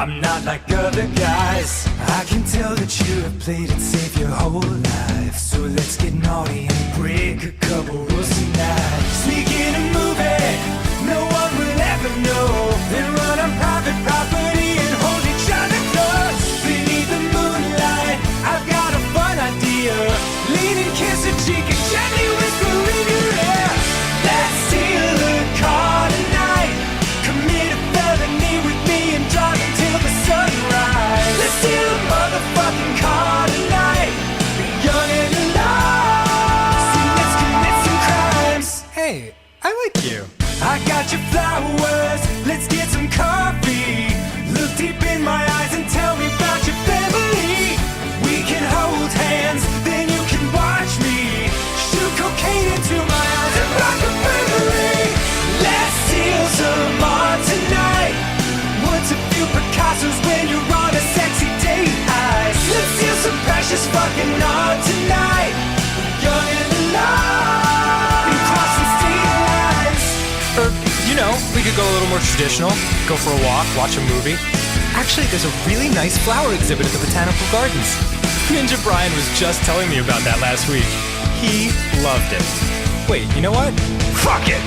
I'm not like other guys. I can tell that you have played it safe your whole life. So let's get naughty and break a couple rules tonight. Sneak in a movie, no one will ever know. Then run on private property and hold each other close. Beneath the moonlight, I've got a fun idea. Lean and kiss a cheek and gently whisper in your ear. Let's steal a car tonight. Commit a felony with me and drive until the sunrise. Let's steal a motherfucking car tonight. Be young and alive. So let's commit some crimes. Hey, I like you. I got your flowers. Let's get some coffee. Look deep in my eyes and tell me about your family. We can hold hands, then you can watch me shoot cocaine into my eyes and rock a memory. Let's steal some art tonight. What's a few Picassos when you're on a sexy date heist? Let's steal some precious fucking art tonight. Young and alive. And cross some state lines. Or, we could go a little more traditional. Go for a walk, watch a movie. Actually, there's a really nice flower exhibit at the Botanical Gardens. Ninja Brian was just telling me about that last week. He loved it. Wait, you know what? Fuck it!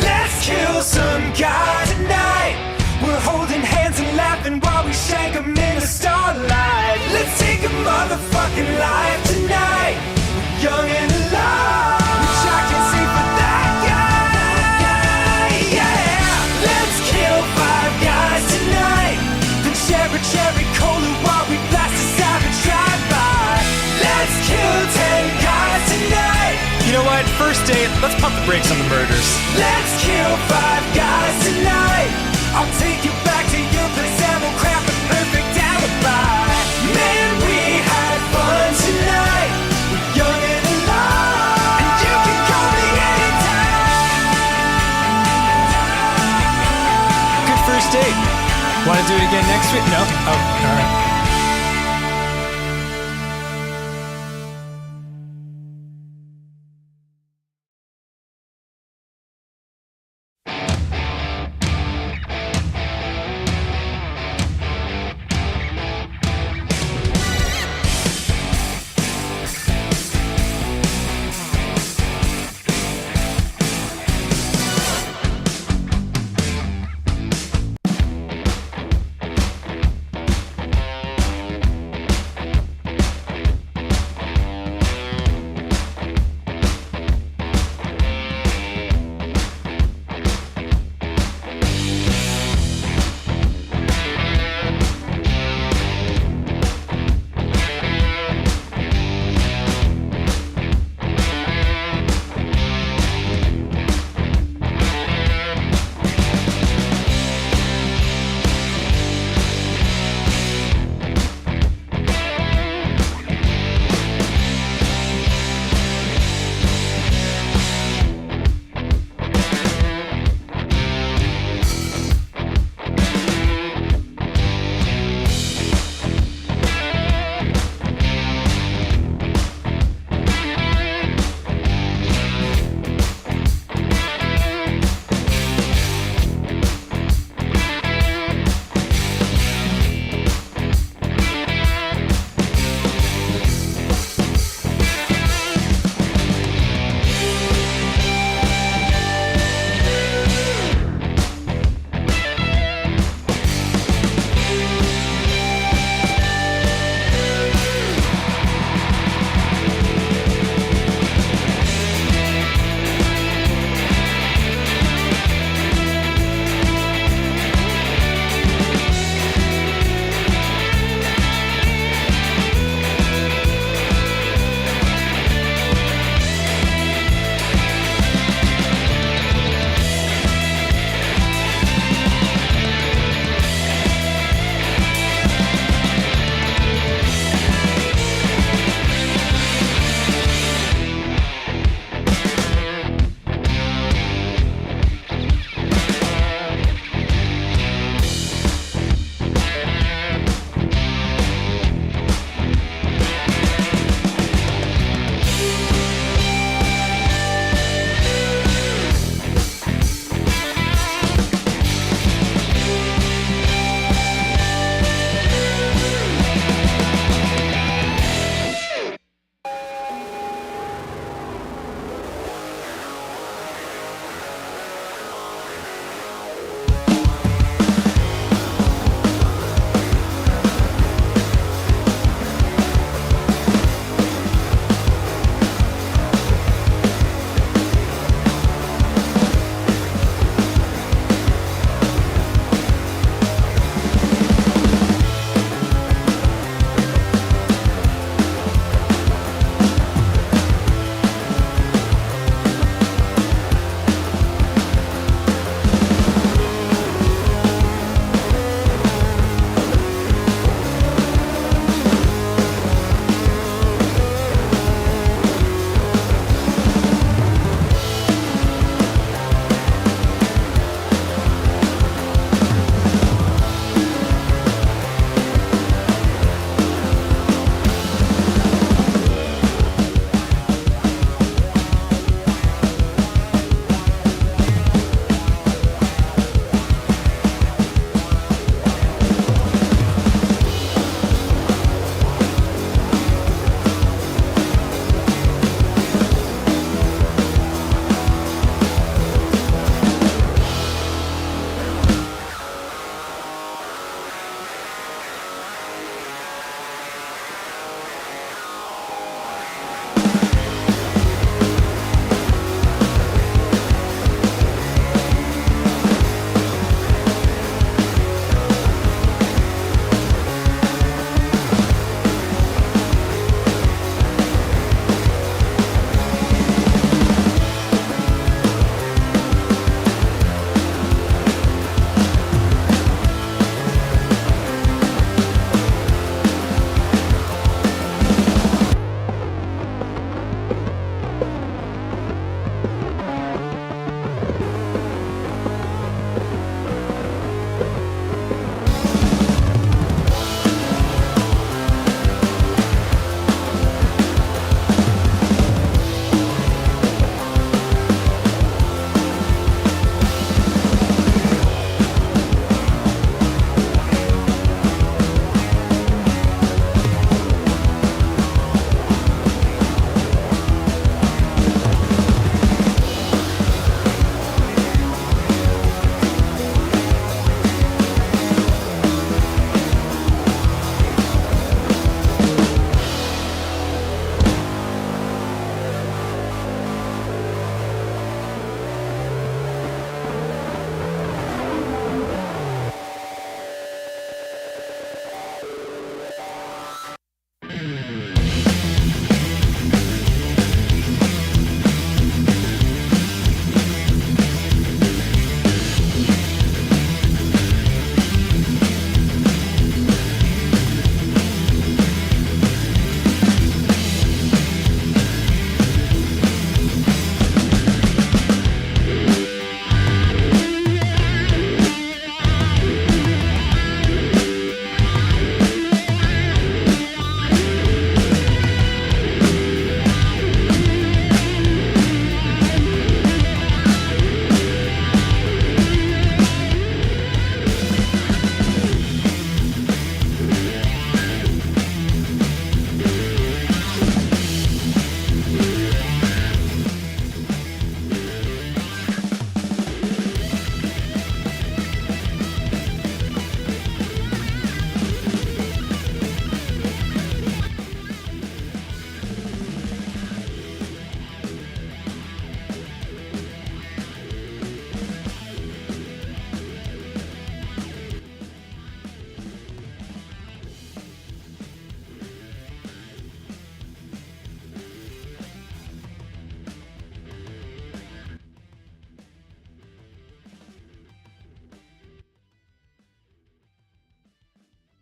Let's kill some guy tonight. We're holding hands and laughing while we shank 'em in the starlight. Let's take a motherfucking life tonight. We're young and alive. Which I can say for that guy. Yeah. Let's kill 5 guys tonight. Then share a cherry cola while we blast a savage drive-by. Let's kill 10 guys tonight. You know what? First date, let's pump the brakes on the murders. Let's kill 5 guys tonight. I'll take you back to your place and we'll craft a perfect alibi. Man, we had fun tonight. We're young and alive. And you can call me anytime. Good first date. Want to do it again next week? No? Oh, all right.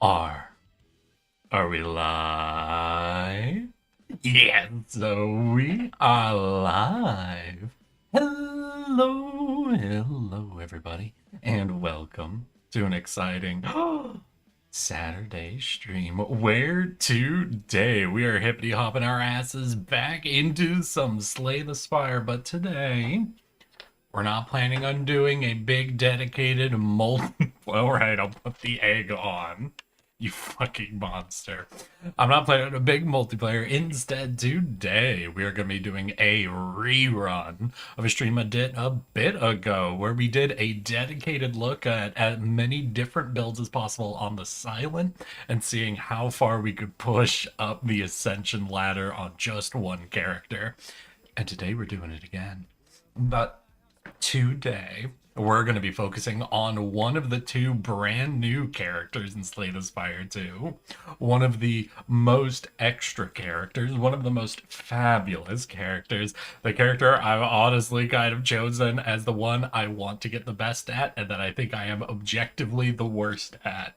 Are are we live? Yes, so we are live. Hello, everybody, and welcome to an exciting Saturday stream where today we are hippity hopping our asses back into some Slay the Spire, but today we're not planning on doing a big dedicated Alright, I'll put the egg on. You fucking monster. I'm not playing on a big multiplayer. Instead, today we are going to be doing a rerun of a stream I did a bit ago where we did a dedicated look at many different builds as possible on the Silent and seeing how far we could push up the Ascension ladder on just one character. And today we're doing it again. But today, we're going to be focusing on one of the two brand new characters in Slay the Spire 2. One of the most extra characters, one of the most fabulous characters. The character I've honestly kind of chosen as the one I want to get the best at, and that I think I am objectively the worst at.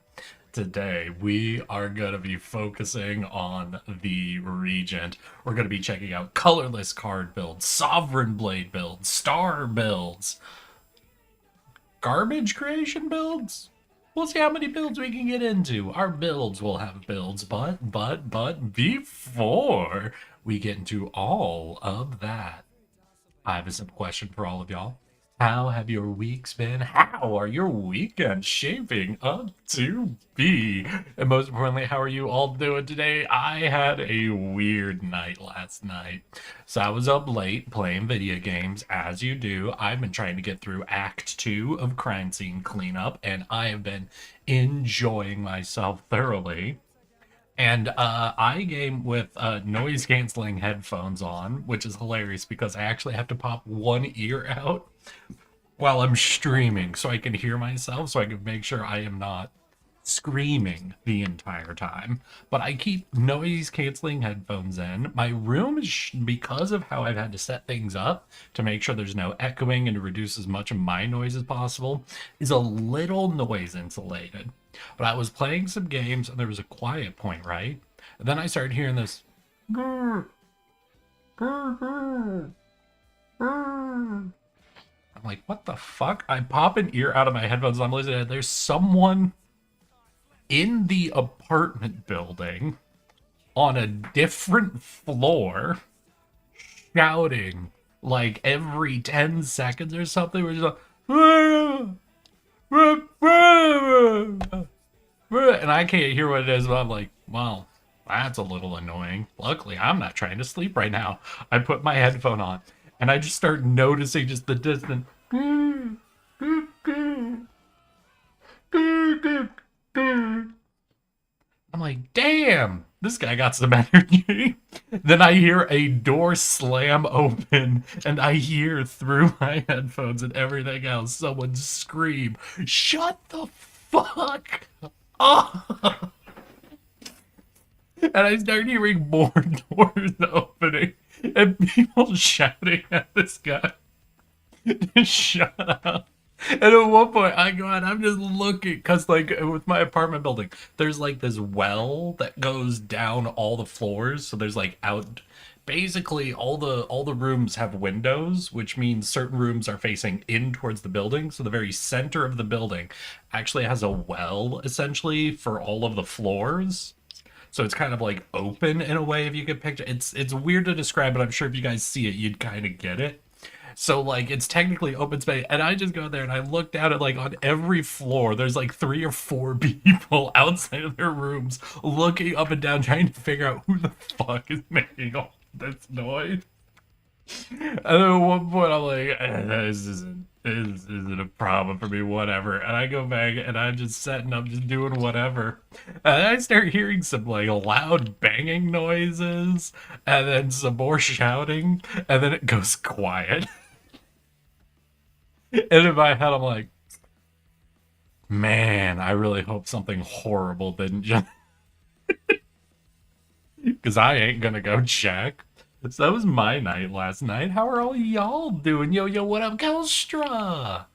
Today, we are going to be focusing on the Regent. We're going to be checking out colorless card builds, sovereign blade builds, star builds, garbage creation builds. We'll see how many builds we can get into. Our builds will have builds, but before we get into all of that, I have a simple question for all of y'all. How have your weeks been? How are your weekends shaping up to be? And most importantly, how are you all doing today? I had a weird night last night. So I was up late playing video games, as you do. I've been trying to get through Act 2 of Crime Scene Cleanup, and I have been enjoying myself thoroughly. And I game with noise canceling headphones on, which is hilarious because I actually have to pop one ear out while I'm streaming so I can hear myself, so I can make sure I am not screaming the entire time. But I keep noise canceling headphones in. My room is, because of how I've had to set things up to make sure there's no echoing and to reduce as much of my noise as possible, is a little noise insulated. But I was playing some games and there was a quiet point, right? And then I started hearing this. I'm like, what the fuck? I pop an ear out of my headphones. I'm listening. And there's someone in the apartment building on a different floor shouting like every 10 seconds or something. We're just like, and I can't hear what it is, but I'm like, well, that's a little annoying. Luckily, I'm not trying to sleep right now. I put my headphone on, and I just start noticing just the distant. I'm like, damn, this guy got some energy. Then I hear a door slam open, and I hear through my headphones and everything else someone scream, "Shut the fuck up!" And I start hearing more doors opening and people shouting at this guy to shut up. And at one point, I go out, I'm just looking, because, like, with my apartment building, there's, like, this well that goes down all the floors, so there's, like, basically, all the rooms have windows, which means certain rooms are facing in towards the building, so the very center of the building actually has a well, essentially, for all of the floors. So it's kind of, like, open in a way, if you could picture. It's weird to describe, but I'm sure if you guys see it, you'd kind of get it. So, like, it's technically open space, and I just go there and I look down at, like, on every floor, there's, like, 3 or 4 people outside of their rooms looking up and down, trying to figure out who the fuck is making all this noise. And then at one point, I'm like, this isn't a problem for me, whatever. And I go back, and I'm just setting up, just doing whatever. And I start hearing some, like, loud banging noises, and then some more shouting, and then it goes quiet. And in my head, I'm like, man, I really hope something horrible didn't just... Because I ain't gonna go check. So that was my night last night. How are all y'all doing? Yo, what up, Kelstra?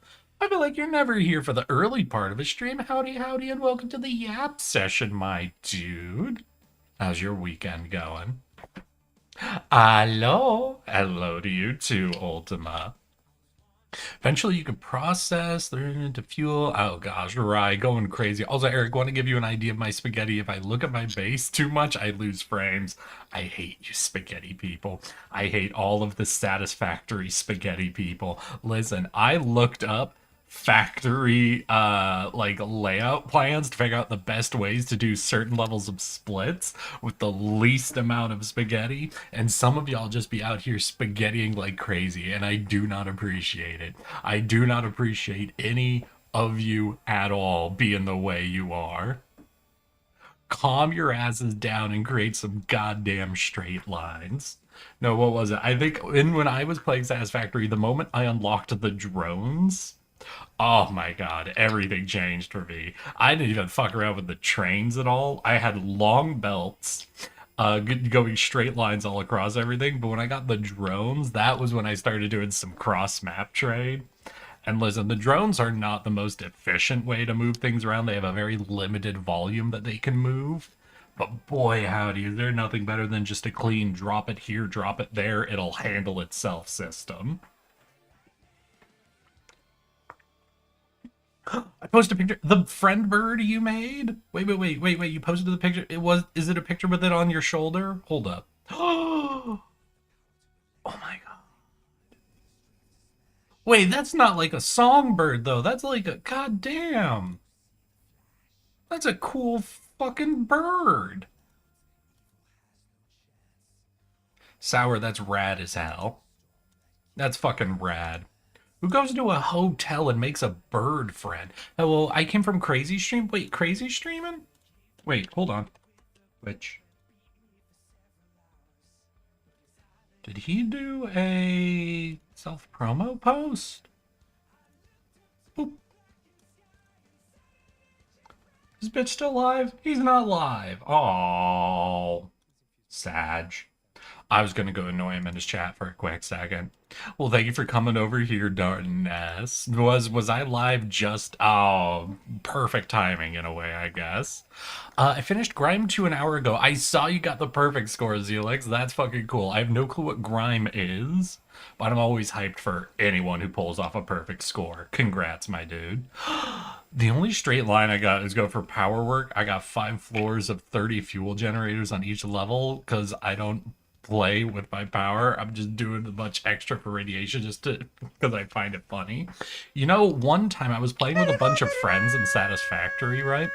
I feel like you're never here for the early part of a stream. Howdy, howdy, and welcome to the Yap session, my dude. How's your weekend going? Hello to you too, Ultima. Eventually you can process, turn into fuel. Oh gosh, right, going crazy. Also, Eric, want to give you an idea of my spaghetti. If I look at my base too much, I lose frames. I hate you spaghetti people. I hate all of the satisfactory spaghetti people. Listen, I looked up factory like layout plans to figure out the best ways to do certain levels of splits with the least amount of spaghetti, and some of y'all just be out here spaghettiing like crazy, and I do not appreciate it. I do not appreciate any of you at all being the way you are. Calm your asses down and create some goddamn straight lines. No, what was it? I think when I was playing Satisfactory, the moment I unlocked the drones, oh my god, everything changed for me. I didn't even fuck around with the trains at all. I had long belts, going straight lines all across everything. But when I got the drones, that was when I started doing some cross-map trade. And listen, the drones are not the most efficient way to move things around. They have a very limited volume that they can move. But boy, howdy, is there nothing better than just a clean drop it here, drop it there, it'll handle itself system. I posted a picture. The friend bird you made? Wait. You posted the picture. Is it a picture with it on your shoulder? Hold up. Oh my god. Wait, that's not like a songbird though. That's like a goddamn. That's a cool fucking bird. Sour, that's rad as hell. That's fucking rad. Who goes to a hotel and makes a bird friend? Oh, well, I came from Crazy Stream. Wait, Crazy Streaming? Wait, hold on. Which? Did he do a self-promo post? Boop. Is bitch still live? He's not live. Oh, Sag. I was gonna go annoy him in his chat for a quick second. Well, thank you for coming over here, Darkness. Was I live just perfect timing in a way, I guess. I finished Grime 2 an hour ago. I saw you got the perfect score, Zelix. That's fucking cool. I have no clue what Grime is, but I'm always hyped for anyone who pulls off a perfect score. Congrats, my dude. The only straight line I got is go for power work. I got 5 floors of 30 fuel generators on each level because I don't play with my power. I'm just doing a bunch extra for radiation just to because I find it funny. You know, one time I was playing with a bunch of friends in Satisfactory, right?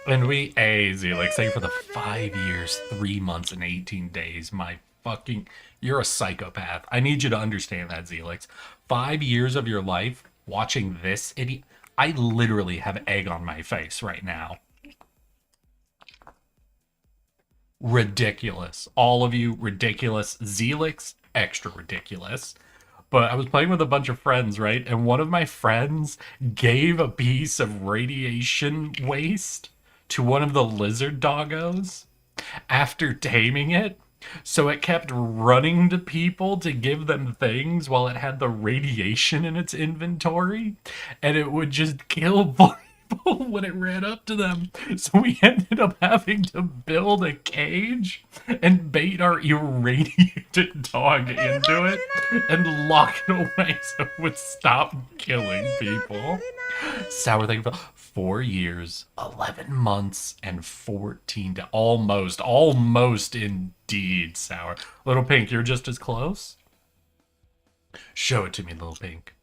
And we Zelix, thank you for the 5 years, 3 months, and 18 days. My fucking, you're a psychopath. I need you to understand that, Zelix. 5 years of your life watching this idiot. I literally have egg on my face right now. Ridiculous. All of you, ridiculous. Zelix, extra ridiculous. But I was playing with a bunch of friends, right? And one of my friends gave a piece of radiation waste to one of the lizard doggos after taming it. So it kept running to people to give them things while it had the radiation in its inventory. And it would just kill people when it ran up to them. So we ended up having to build a cage and bait our irradiated dog into it and lock it away so it would stop killing people. Sour, thank you for 4 years, 11 months, and 14 to almost indeed, Sour. Little Pink, you're just as close? Show it to me, Little Pink.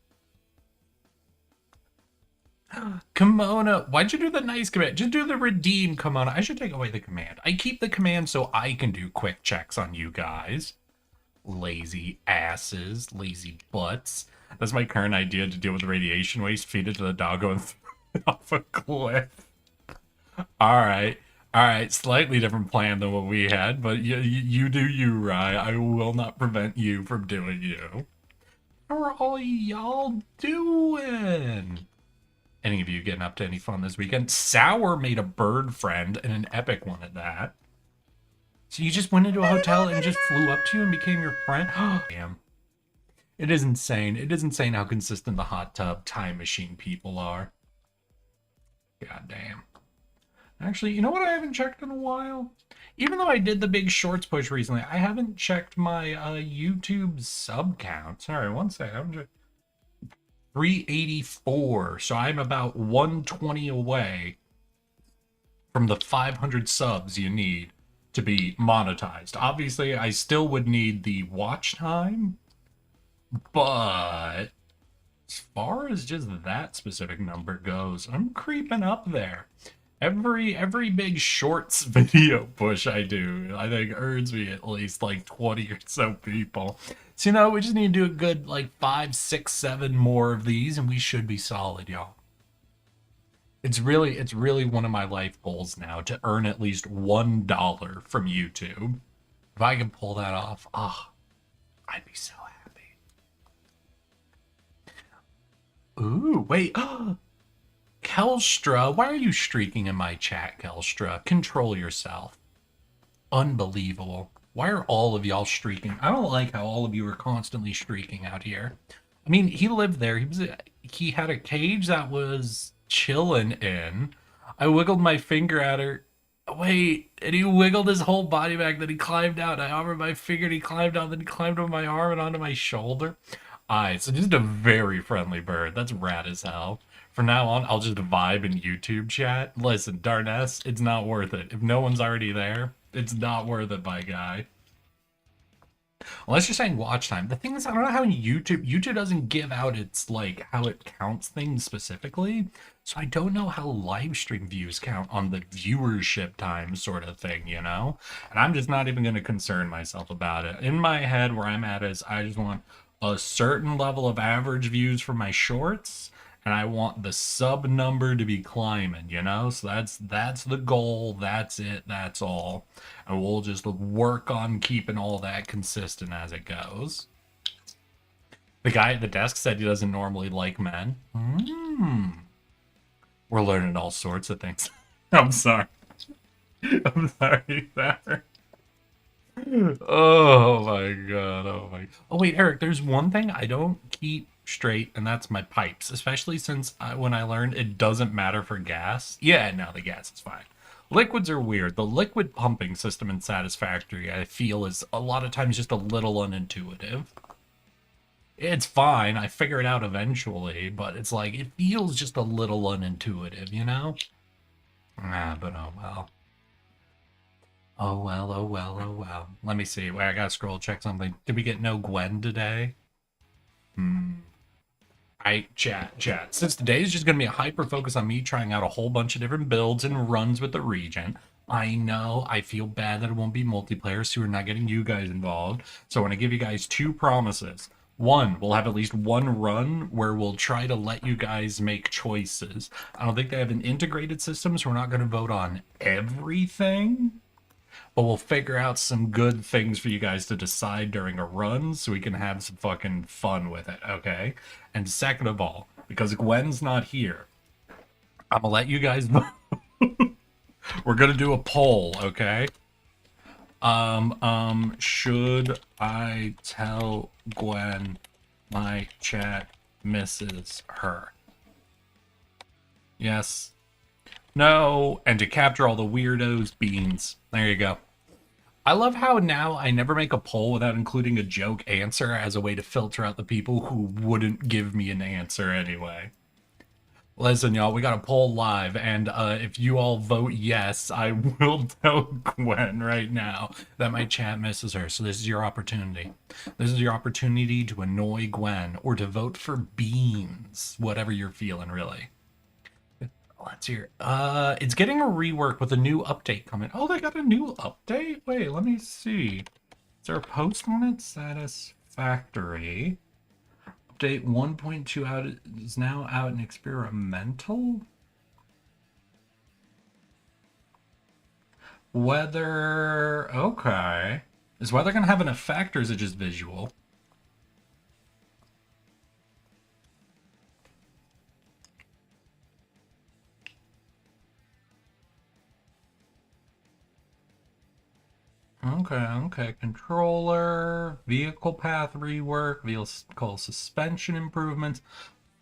Kimono, why'd you do the nice command? Just do the redeem kimono. I should take away the command. I keep the command so I can do quick checks on you guys. Lazy asses, lazy butts. That's my current idea to deal with the radiation waste. Feed it to the doggo and throw it off a cliff. Alright, slightly different plan than what we had, but you do you, Rye. I will not prevent you from doing you. How are all y'all doing? Any of you getting up to any fun this weekend? Sour made a bird friend, and an epic one at that. So you just went into a hotel and just flew up to you and became your friend? Oh, damn. It is insane. It is insane how consistent the hot tub time machine people are. God damn. Actually, you know what I haven't checked in a while? Even though I did the big shorts push recently, I haven't checked my YouTube sub count. Sorry, one second. 384. So I'm about 120 away from the 500 subs you need to be monetized. Obviously, I still would need the watch time, but as far as just that specific number goes, I'm creeping up there. Every big shorts video push I do, I think earns me at least like 20 or so people. So we just need to do a good like 5, 6, 7 more of these, and we should be solid, y'all. It's really one of my life goals now to earn at least $1 from YouTube. If I can pull that off, I'd be so happy. Ooh, wait. Kelstra, why are you streaking in my chat, Kelstra? Control yourself. Unbelievable. Why are all of y'all streaking? I don't like how all of you are constantly streaking out here. I mean, he lived there. He had a cage that was chilling in. I wiggled my finger at her. Wait, and he wiggled his whole body back, then he climbed out. I offered my finger and he climbed out, then he climbed on my arm and onto my shoulder. So just a very friendly bird. That's rad as hell. From now on, I'll just vibe in YouTube chat. Listen, Darness, it's not worth it. If no one's already there, it's not worth it, my guy. Unless you're saying watch time. The thing is, I don't know how YouTube doesn't give out its, like, how it counts things specifically. So I don't know how live stream views count on the viewership time sort of thing, And I'm just not even going to concern myself about it. In my head, where I'm at is I just want a certain level of average views for my shorts, and I want the sub number to be climbing, So that's the goal. That's it. That's all. And we'll just work on keeping all that consistent as it goes. The guy at the desk said he doesn't normally like men. We're learning all sorts of things. I'm sorry. I'm sorry, Sarah. Oh my god. Oh wait, Eric, there's one thing I don't keep straight, and that's my pipes, especially since when I learned it doesn't matter for gas. Yeah, no, the gas is fine. Liquids are weird. The liquid pumping system in Satisfactory, I feel, is a lot of times just a little unintuitive. It's fine. I figure it out eventually, but it's like, it feels just a little unintuitive, But oh well. Oh well, oh well, oh well. Let me see. Wait, I gotta scroll check something. Did we get no Gwen today? Chat. Since today is just gonna be a hyper focus on me trying out a whole bunch of different builds and runs with the Regent. I know, I feel bad that it won't be multiplayer, so we're not getting you guys involved. So I want to give you guys 2 promises. One, we'll have at least 1 run where we'll try to let you guys make choices. I don't think they have an integrated system, so we're not going to vote on everything. But we'll figure out some good things for you guys to decide during a run so we can have some fucking fun with it, okay? And second of all, because Gwen's not here, I'm gonna let you guys vote. We're gonna do a poll, okay? Should I tell Gwen my chat misses her? Yes. No. And to capture all the weirdos, beans. There you go. I love how now I never make a poll without including a joke answer as a way to filter out the people who wouldn't give me an answer anyway. Listen, y'all, we got a poll live, and if you all vote yes, I will tell Gwen right now that my chat misses her. So this is your opportunity. This is your opportunity to annoy Gwen or to vote for beans, whatever you're feeling, really. Let's hear. It's getting a rework with a new update coming. Oh, they got a new update? Wait, let me see. Is there a post on it? Satisfactory. Update 1.2 out is now out in experimental. Weather. Okay. Is weather gonna have an effect or is it just visual? Okay. Controller, vehicle path rework, vehicle suspension improvements,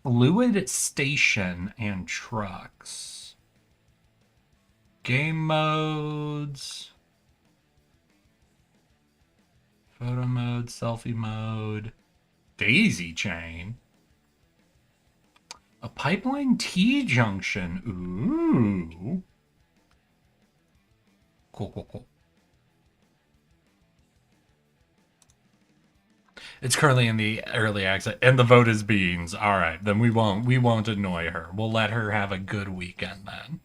fluid station, and trucks. Game modes, photo mode, selfie mode, daisy chain, a pipeline T-junction. Ooh. Cool. It's currently in the early access, and the vote is beans. All right, then we won't annoy her. We'll let her have a good weekend then.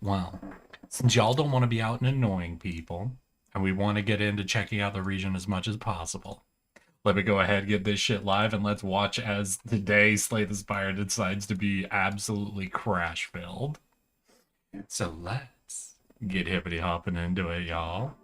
Well, since y'all don't want to be out and annoying people, and we want to get into checking out the region as much as possible, let me go ahead, get this shit live, and let's watch as today Slay the Spire decides to be absolutely crash filled. So let's get hippity hopping into it, y'all.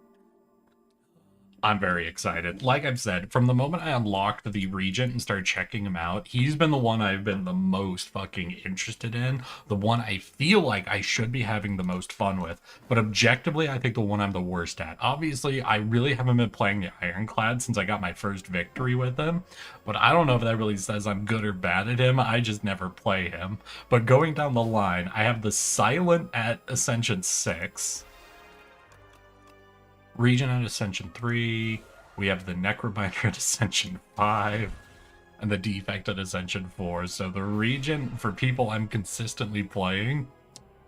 I'm very excited. Like I've said, from the moment I unlocked the Regent and started checking him out, he's been the one I've been the most fucking interested in. The one I feel like I should be having the most fun with. But objectively, I think the one I'm the worst at. Obviously, I really haven't been playing the Ironclad since I got my first victory with him. But I don't know if that really says I'm good or bad at him. I just never play him. But going down the line, I have the Silent at Ascension 6. Regent at Ascension 3, we have the Necrobinder at Ascension 5, and the Defect at Ascension 4. So the Regent, for people I'm consistently playing,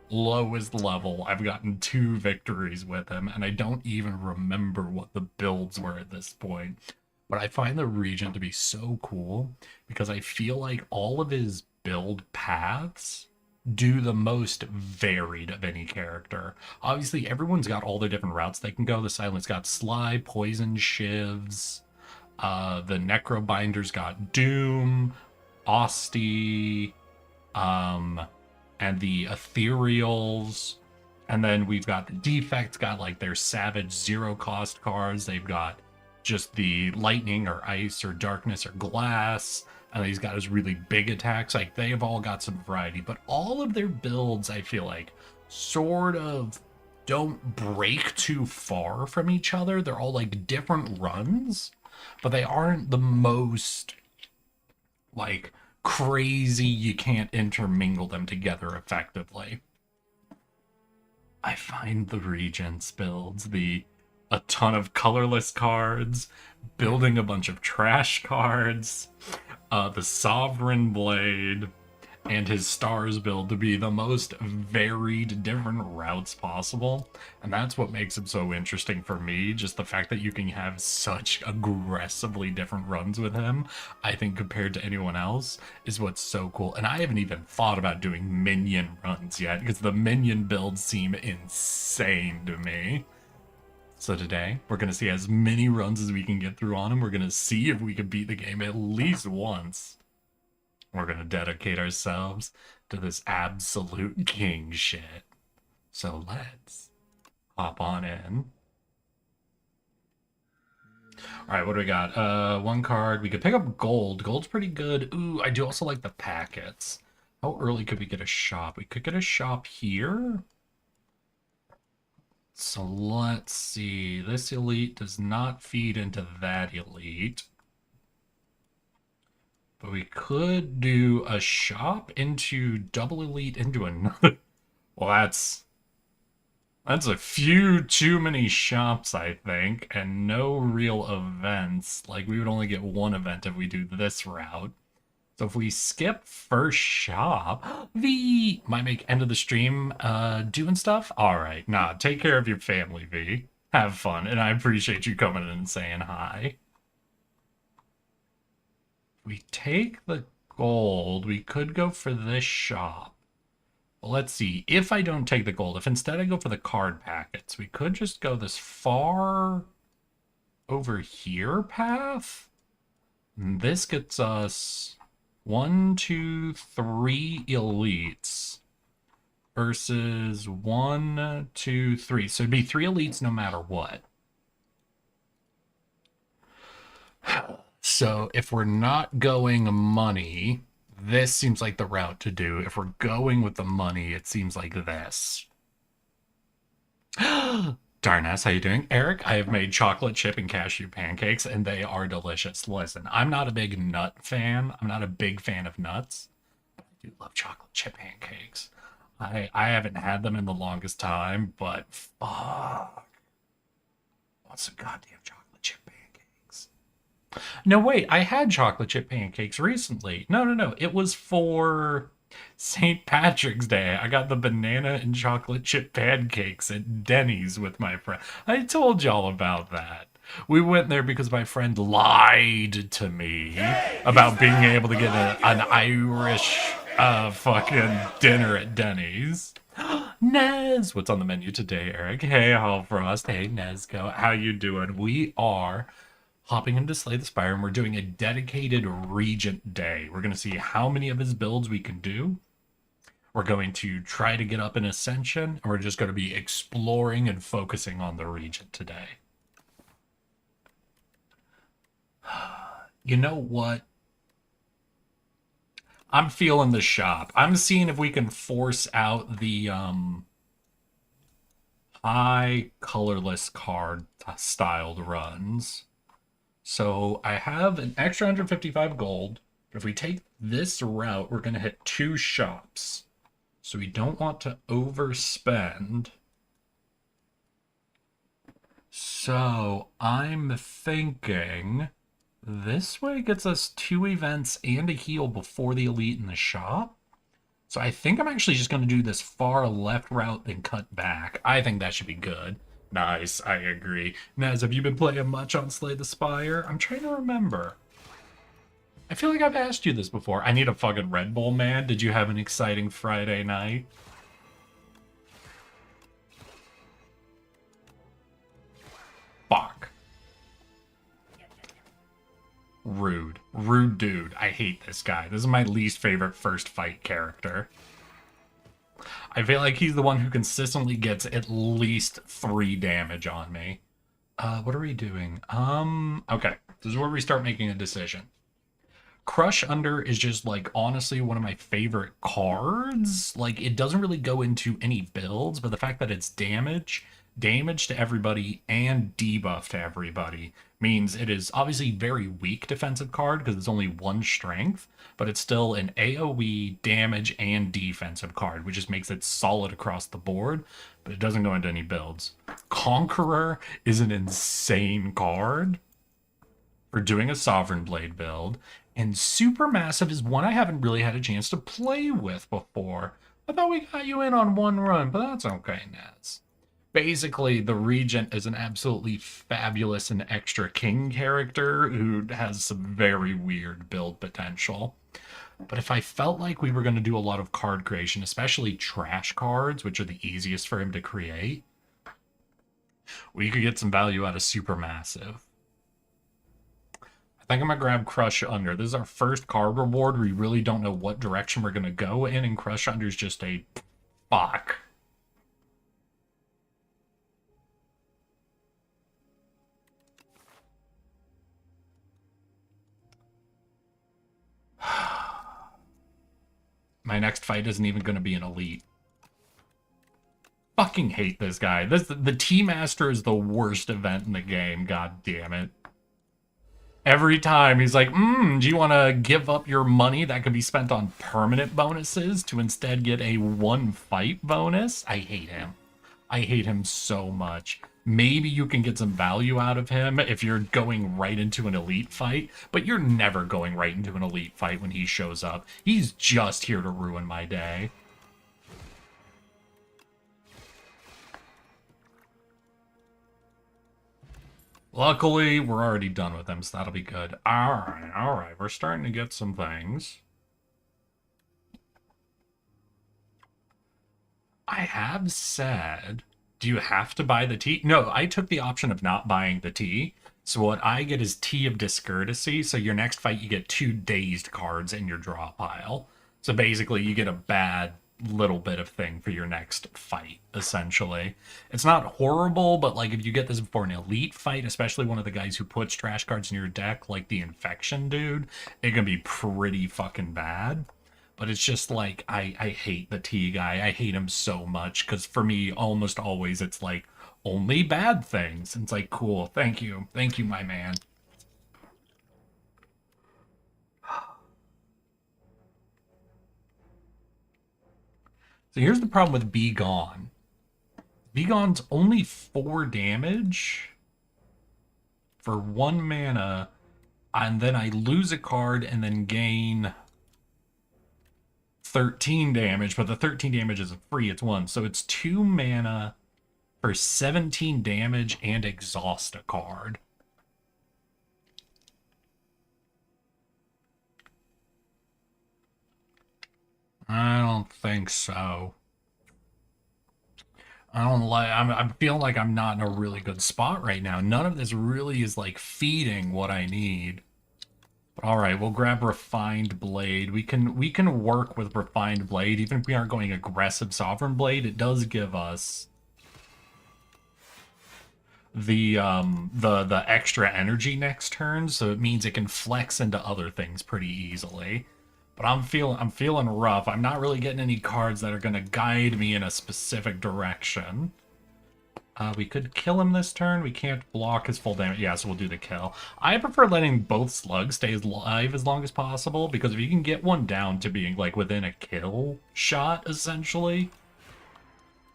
lowest level. I've gotten 2 victories with him, and I don't even remember what the builds were at this point. But I find the Regent to be so cool, because I feel like all of his build paths do the most varied of any character. Obviously, everyone's got all their different routes they can go. The Silent's got Sly, Poison, Shivs. The Necrobinder's got Doom, Osty, and the Ethereals. And then we've got the Defects, got like their Savage zero cost cards. They've got just the Lightning or Ice or Darkness or Glass. And he's got his really big attacks. Like, they have all got some variety. But all of their builds, I feel like, sort of don't break too far from each other. They're all, like, different runs. But they aren't the most, like, crazy you can't intermingle them together effectively. I find the Regents builds, a ton of colorless cards, building a bunch of trash cards, the Sovereign Blade, and his Stars build to be the most varied different routes possible. And that's what makes him so interesting for me, just the fact that you can have such aggressively different runs with him, I think compared to anyone else, is what's so cool. And I haven't even thought about doing minion runs yet, because the minion builds seem insane to me. So today, we're going to see as many runs as we can get through on him. We're going to see if we can beat the game at least once. We're going to dedicate ourselves to this absolute king shit. So let's hop on in. Alright, what do we got? 1 card. We could pick up gold. Gold's pretty good. Ooh, I do also like the packets. How early could we get a shop? We could get a shop here. So let's see. This elite does not feed into that elite. But we could do a shop into double elite into another. Well, that's a few too many shops, I think, and no real events. Like, we would only get 1 event if we do this route. So if we skip first shop, V might make end of the stream doing stuff. All right, nah, take care of your family, V. Have fun, and I appreciate you coming in and saying hi. We take the gold. We could go for this shop. Well, let's see. If I don't take the gold, if instead I go for the card packets, we could just go this far over here path. And this gets us 1, 2, 3 elites versus 1, 2, 3. So it'd be 3 elites no matter what. So if we're not going money, this seems like the route to do. If we're going with the money, it seems like this. Darness, how you doing? Eric, I have made chocolate chip and cashew pancakes, and they are delicious. Listen, I'm not a big nut fan. I'm not a big fan of nuts. I do love chocolate chip pancakes. I haven't had them in the longest time, but fuck. I want some goddamn chocolate chip pancakes. No, wait, I had chocolate chip pancakes recently. No. It was for St. Patrick's Day. I got the banana and chocolate chip pancakes at Denny's with my friend. I told y'all about that. We went there because my friend lied to me about being able to get an Irish fucking dinner at Denny's. Nez, what's on the menu today, Eric? Hey, Hallfrost. Hey, Nezco. How you doing? We are hopping into Slay the Spire, and we're doing a dedicated Regent day. We're going to see how many of his builds we can do. We're going to try to get up in Ascension, and we're just going to be exploring and focusing on the Regent today. You know what? I'm feeling the shop. I'm seeing if we can force out the high colorless card styled runs. So I have an extra 155 gold. But if we take this route, we're going to hit 2 shops. So we don't want to overspend. So I'm thinking this way gets us 2 events and a heal before the elite in the shop. So I think I'm actually just going to do this far left route, then cut back. I think that should be good. Nice, I agree. Naz, have you been playing much on Slay the Spire? I'm trying to remember. I feel like I've asked you this before. I need a fucking Red Bull, man. Did you have an exciting Friday night? Fuck. Rude. Rude dude. I hate this guy. This is my least favorite first fight character. I feel like he's the one who consistently gets at least 3 damage on me. What are we doing? Okay. This is where we start making a decision. Crush Under is just, like, honestly one of my favorite cards. Like, it doesn't really go into any builds, but the fact that it's damage to everybody, and debuff to everybody means it is obviously very weak defensive card because it's only 1 strength, but it's still an AoE damage and defensive card, which just makes it solid across the board, but it doesn't go into any builds. Conqueror is an insane card for doing a Sovereign Blade build, and Supermassive is one I haven't really had a chance to play with before. I thought we got you in on 1 run, but that's okay, Naz. Basically, the Regent is an absolutely fabulous and extra king character who has some very weird build potential. But if I felt like we were going to do a lot of card creation, especially trash cards, which are the easiest for him to create, we could get some value out of Supermassive. I think I'm going to grab Crush Under. This is our first card reward. We really don't know what direction we're going to go in, and Crush Under is just a fuck. My next fight isn't even going to be an elite. Fucking hate this guy. The Tea-Master is the worst event in the game. God damn it. Every time he's like, do you want to give up your money that could be spent on permanent bonuses to instead get a 1 fight bonus? I hate him. I hate him so much. Maybe you can get some value out of him if you're going right into an elite fight, but you're never going right into an elite fight when he shows up. He's just here to ruin my day. Luckily, we're already done with him, so that'll be good. Alright. We're starting to get some things. I have said, do you have to buy the tea? No, I took the option of not buying the tea. So what I get is Tea of Discourtesy. So your next fight, you get 2 dazed cards in your draw pile. So basically, you get a bad little bit of thing for your next fight, essentially. It's not horrible, but like if you get this before an elite fight, especially one of the guys who puts trash cards in your deck, like the Infection dude, it can be pretty fucking bad. But it's just like, I hate the tea guy. I hate him so much, because for me, almost always it's like, only bad things. And it's like, cool, thank you, my man. So here's the problem with Be Gone. Be Gone's only 4 damage for 1 mana, and then I lose a card and then gain 13 damage, but the 13 damage isn't free, it's 1. So it's 2 mana for 17 damage and exhaust a card. I don't think so. I don't like. I'm feeling like I'm not in a really good spot right now. None of this really is like feeding what I need. But all right, we'll grab Refined Blade. We can work with Refined Blade, even if we aren't going aggressive Sovereign Blade. It does give us the extra energy next turn, so it means it can flex into other things pretty easily. But I'm feeling rough. I'm not really getting any cards that are going to guide me in a specific direction. We could kill him this turn. We can't block his full damage. Yeah, so we'll do the kill. I prefer letting both slugs stay alive as long as possible, because if you can get one down to being like within a kill shot, essentially,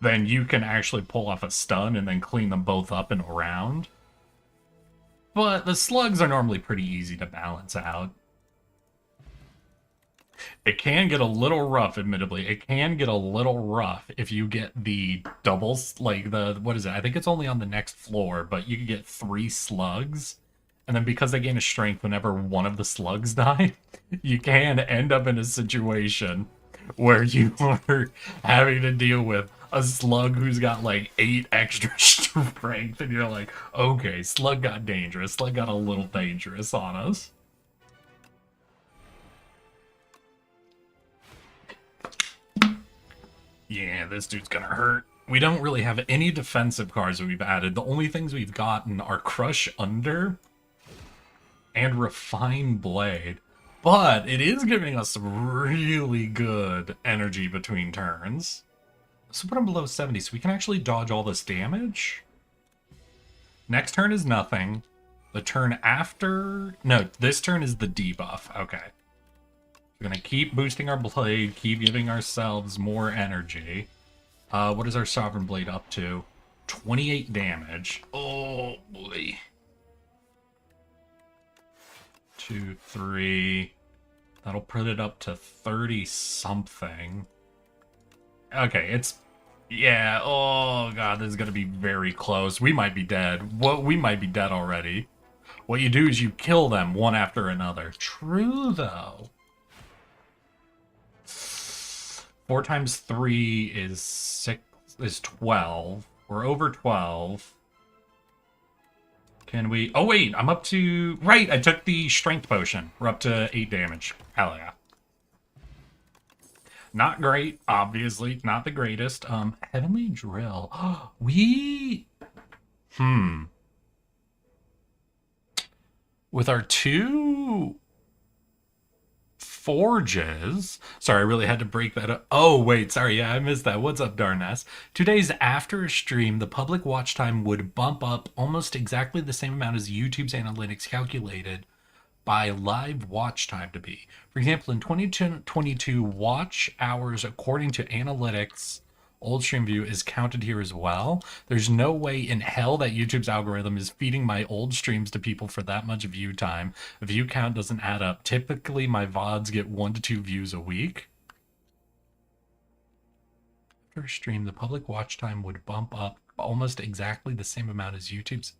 then you can actually pull off a stun and then clean them both up in a round. But the slugs are normally pretty easy to balance out. It can get a little rough, admittedly. It can get a little rough if you get the doubles, like the, what is it? I think it's only on the next floor, but you can get 3 slugs. And then because they gain a strength whenever one of the slugs die, you can end up in a situation where you are having to deal with a slug who's got like 8 extra strength. And you're like, okay, slug got dangerous. Slug got a little dangerous on us. Yeah, this dude's gonna hurt. We don't really have any defensive cards that we've added. The only things we've gotten are Crush Under and Refine Blade. But it is giving us some really good energy between turns. So put him below 70 so we can actually dodge all this damage. Next turn is nothing. The turn after... No, this turn is the debuff. Okay. We're going to keep boosting our blade, keep giving ourselves more energy. What is our Sovereign Blade up to? 28 damage. Oh, boy. 2, 3. That'll put it up to 30-something. Okay, it's... Yeah, oh, God, this is going to be very close. We might be dead. Well, we might be dead already. What you do is you kill them one after another. True, though. 4 times 3 is 12. We're over 12. Can we... Oh, wait, I'm up to... Right, I took the strength potion. We're up to 8 damage. Hell yeah. Not great, obviously. Not the greatest. Heavenly Drill. We... With our 2... forges. Sorry, I really had to break that up. Oh, wait, sorry, yeah, I missed that. What's up, Darness? 2 days after a stream, the public watch time would bump up almost exactly the same amount as YouTube's analytics calculated by live watch time to be. For example, in 2022, watch hours according to analytics old stream view is counted here as well. There's no way in hell that YouTube's algorithm is feeding my old streams to people for that much view time. A view count doesn't add up. Typically, my VODs get 1 to 2 views a week. After a stream, the public watch time would bump up almost exactly the same amount as YouTube's.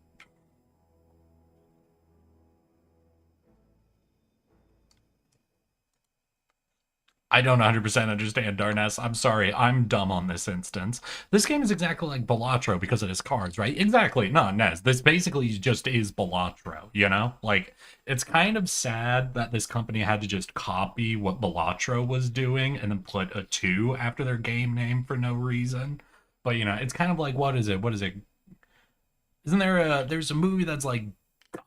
I don't 100% understand, Darness. I'm sorry, I'm dumb on this instance. This game is exactly like Balatro because it has cards, right? Exactly. No, Nez, this basically just is Balatro, you know? Like, it's kind of sad that this company had to just copy what Balatro was doing and then put a 2 after their game name for no reason. But, you know, it's kind of like, what is it? Isn't there there's a movie that's like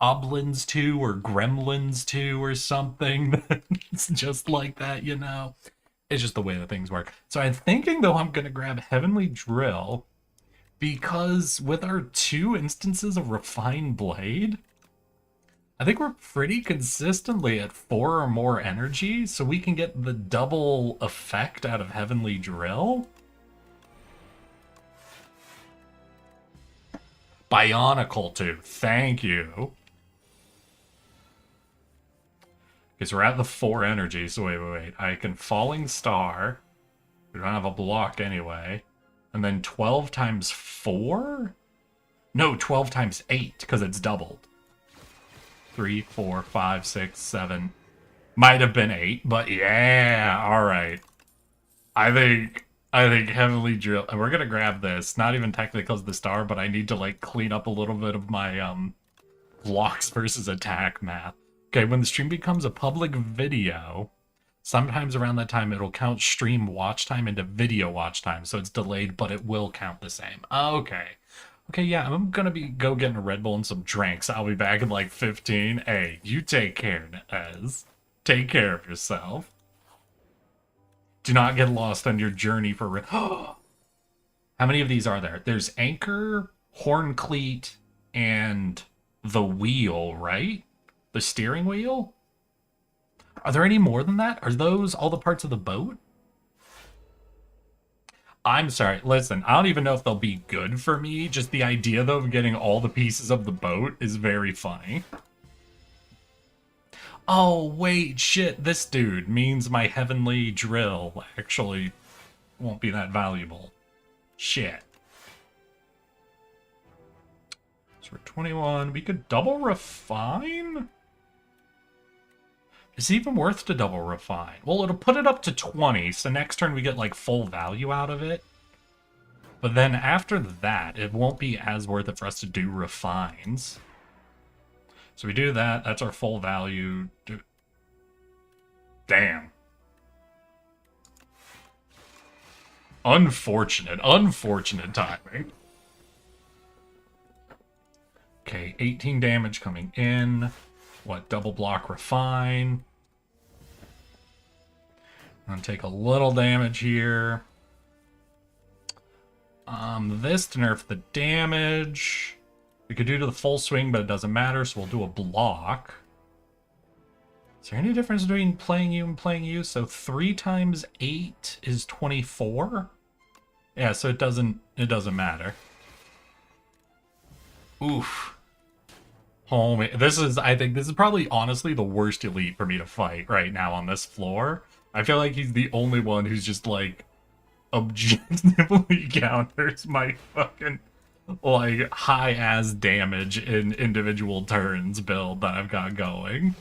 Goblins 2 or Gremlins 2 or something that's just like that, you know? It's just the way that things work. So I'm thinking, though, I'm going to grab Heavenly Drill, because with our 2 instances of Refined Blade, I think we're pretty consistently at 4 or more energy, so we can get the double effect out of Heavenly Drill. Bionicle too, thank you. Because we're at the 4 energy, so wait. I can Falling Star. We don't have a block anyway. And then 12 times 4? No, 12 times 8, because it's doubled. 3, 4, 5, 6, 7. Might have been 8, but yeah, alright. I think Heavenly Drill, and we're gonna grab this, not even technically because of the star, but I need to like clean up a little bit of my blocks versus attack math. Okay, when the stream becomes a public video, sometimes around that time it'll count stream watch time into video watch time, so it's delayed, but it will count the same. Okay. Okay, yeah, I'm gonna go getting a Red Bull and some drinks. I'll be back in like 15. Hey, you take care, Ez. Take care of yourself. Do not get lost on your journey for... How many of these are there? There's Anchor, Horn Cleat, and the wheel, right? The steering wheel? Are there any more than that? Are those all the parts of the boat? I'm sorry, listen, I don't even know if they'll be good for me. Just the idea, though, of getting all the pieces of the boat is very funny. Oh, wait, shit, this dude means my Heavenly Drill actually won't be that valuable. Shit. So we're 21. We could double refine? Is it even worth to double refine? Well, it'll put it up to 20, so next turn we get, like, full value out of it. But then after that, it won't be as worth it for us to do refines. So we do that, that's our full value. Damn. Unfortunate timing. Okay, 18 damage coming in. What, double block refine. I'm gonna take a little damage here. This to nerf the damage. We could do to the full swing, but it doesn't matter, so we'll do a block. Is there any difference between playing you and playing you? So 3 times 8 is 24? Yeah, so it doesn't matter. Oof. Homie, I think this is probably honestly the worst elite for me to fight right now on this floor. I feel like he's the only one who's just like objectively counters my fucking like high ass damage in individual turns build that I've got going.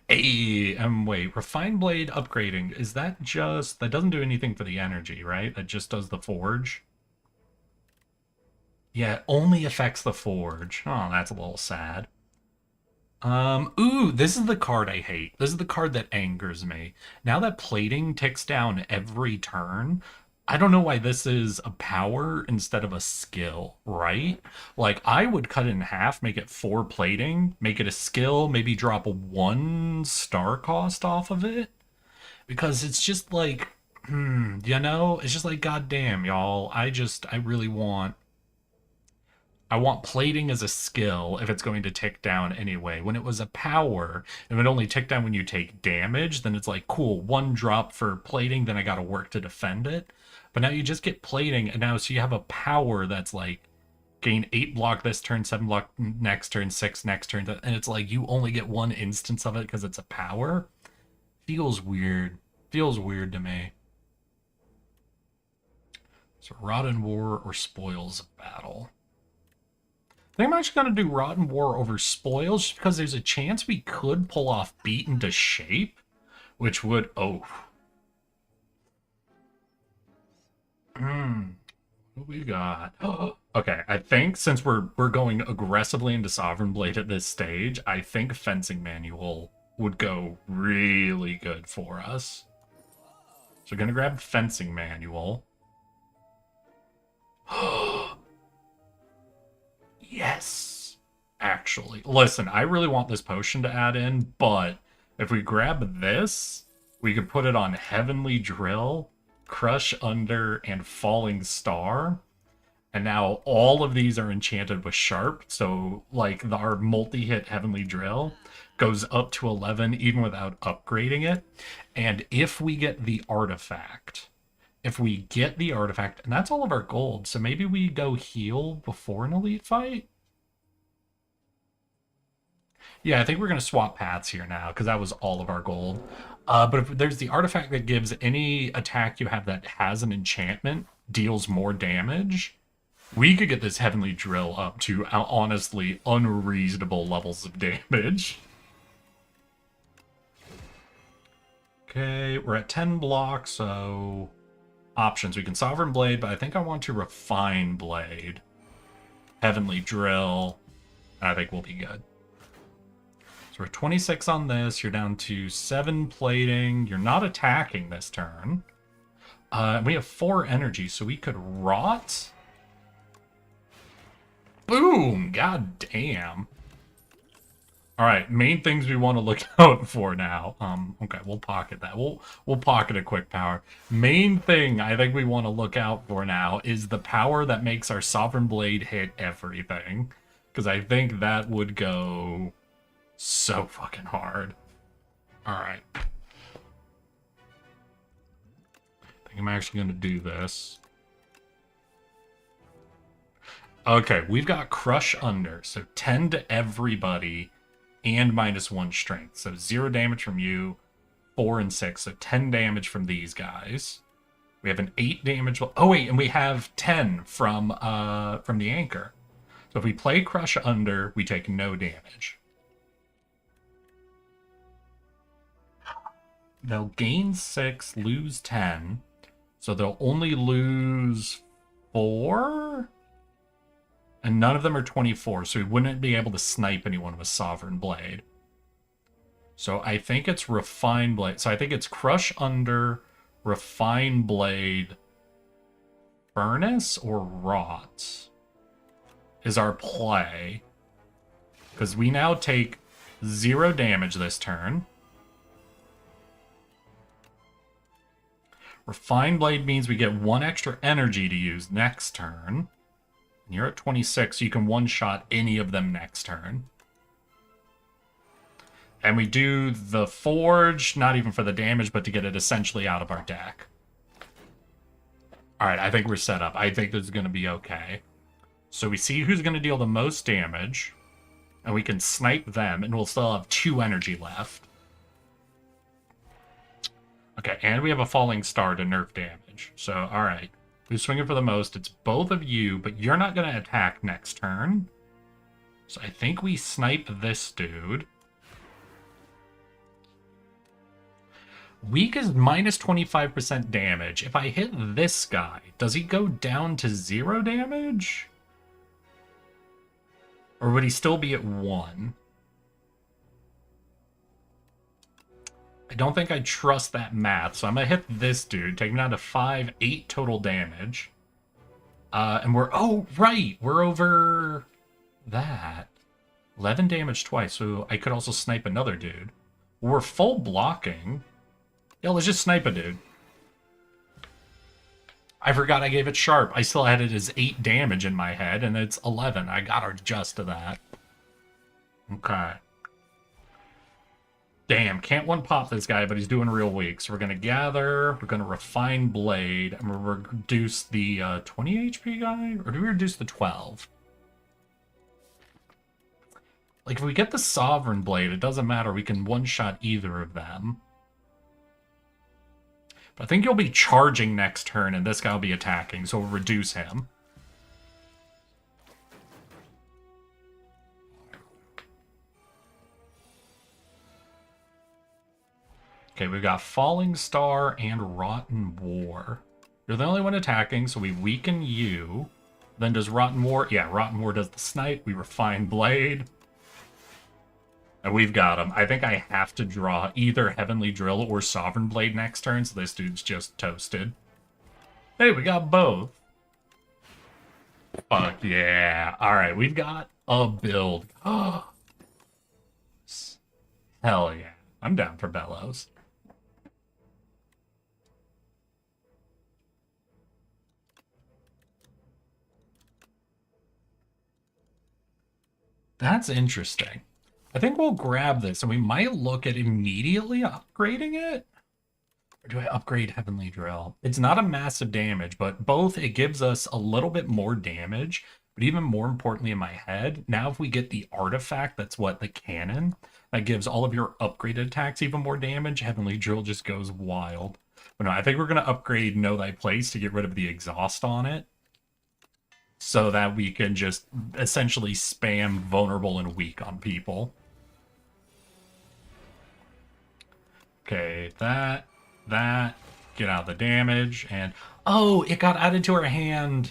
Hey, wait, Refined Blade upgrading, is that just, that doesn't do anything for the energy, right? That just does the forge? Yeah, it only affects the forge. Oh, that's a little sad. Ooh, this is the card I hate. This is the card that angers me. Now that plating ticks down every turn, I don't know why this is a power instead of a skill, right? Like, I would cut it in half, make it 4 plating, make it a skill, maybe drop 1 star cost off of it. Because it's just like, you know? It's just like, goddamn, y'all. I really want... I want plating as a skill if it's going to tick down anyway. When it was a power, if it only tick down when you take damage, then it's like, cool, 1 drop for plating, then I gotta work to defend it. But now you just get plating, and now so you have a power that's like, gain 8 block this turn, 7 block next turn, 6 next turn, and it's like you only get 1 instance of it because it's a power. Feels weird. Feels weird to me. So Rot and War or Spoils of Battle. I think I'm actually going to do Rotten War over Spoils just because there's a chance we could pull off Beat into Shape, which would... Oh. What we got? Okay, I think since we're going aggressively into Sovereign Blade at this stage, I think Fencing Manual would go really good for us. So we're going to grab Fencing Manual. Yes, actually. Listen, I really want this potion to add in, but if we grab this, we could put it on Heavenly Drill, Crush Under, and Falling Star. And now all of these are enchanted with Sharp. So, like, our multi-hit Heavenly Drill goes up to 11 even without upgrading it. And if we get the artifact, and that's all of our gold, so maybe we go heal before an elite fight? Yeah, I think we're going to swap paths here now, because that was all of our gold. But if there's the artifact that gives any attack you have that has an enchantment deals more damage, we could get this Heavenly Drill up to, honestly, unreasonable levels of damage. Okay, we're at 10 blocks, so... Options. We can Sovereign Blade, but I think I want to Refine Blade. Heavenly Drill. I think we'll be good. So we're 26 on this. You're down to 7 plating. You're not attacking this turn. We have 4 energy, so we could Rot. Boom! God damn. Alright, main things we want to look out for now. Okay, we'll pocket that. We'll pocket a quick power. Main thing I think we want to look out for now is the power that makes our Sovereign Blade hit everything. Because I think that would go so fucking hard. Alright. I think I'm actually going to do this. Okay, we've got Crush Under, so 10 to everybody, and -1 strength. So 0 damage from you, 4 and 6, so 10 damage from these guys. We have an 8 damage. Oh wait, and we have 10 from the anchor. So if we play Crush Under, we take no damage. They'll gain 6, lose 10, so they'll only lose 4. And none of them are 24, so we wouldn't be able to snipe anyone with Sovereign Blade. So I think it's Refine Blade. So I think it's Crush Under, Refine Blade, Furnace, or Rot is our play. Because we now take 0 damage this turn. Refine Blade means we get 1 extra energy to use next turn. You're at 26, so you can one-shot any of them next turn. And we do the Forge, not even for the damage, but to get it essentially out of our deck. Alright, I think we're set up. I think this is going to be okay. So we see who's going to deal the most damage, and we can snipe them, and we'll still have 2 energy left. Okay, and we have a Falling Star to nerf damage. So, alright. Who's swinging for the most? It's both of you, but you're not going to attack next turn. So I think we snipe this dude. Weak is -25% damage. If I hit this guy, does he go down to 0 damage? Or would he still be at 1? I don't think I trust that math, so I'm going to hit this dude, take him down to 5, 8 total damage. And we're... Oh, right! We're over that. 11 damage twice, so I could also snipe another dude. We're full blocking. Yeah, let's just snipe a dude. I forgot I gave it Sharp. I still had it as 8 damage in my head, and it's 11. I gotta adjust to that. Okay. Damn, can't one-pop this guy, but he's doing real weak. So we're going to gather, we're going to Refine Blade, and we'll reduce the 20 HP guy? Or do we reduce the 12? Like, if we get the Sovereign Blade, it doesn't matter. We can one-shot either of them. But I think you'll be charging next turn, and this guy will be attacking, so we'll reduce him. Okay, we've got Falling Star and Rotten War. You're the only one attacking, so we weaken you. Then does Rotten War... Yeah, Rotten War does the snipe. We Refine Blade. And we've got him. I think I have to draw either Heavenly Drill or Sovereign Blade next turn, so this dude's just toasted. Hey, we got both. Fuck yeah. Alright, we've got a build. Hell yeah. I'm down for Bellows. That's interesting. I think we'll grab this and we might look at immediately upgrading it. Or do I upgrade Heavenly Drill? It's not a massive damage, but both it gives us a little bit more damage. But even more importantly in my head, now if we get the artifact, that's what, the cannon, that gives all of your upgraded attacks even more damage, Heavenly Drill just goes wild. But no, I think we're going to upgrade Know Thy Place to get rid of the exhaust on it, so that we can just essentially spam vulnerable and weak on people. Okay, that, get out the damage, and oh, it got added to our hand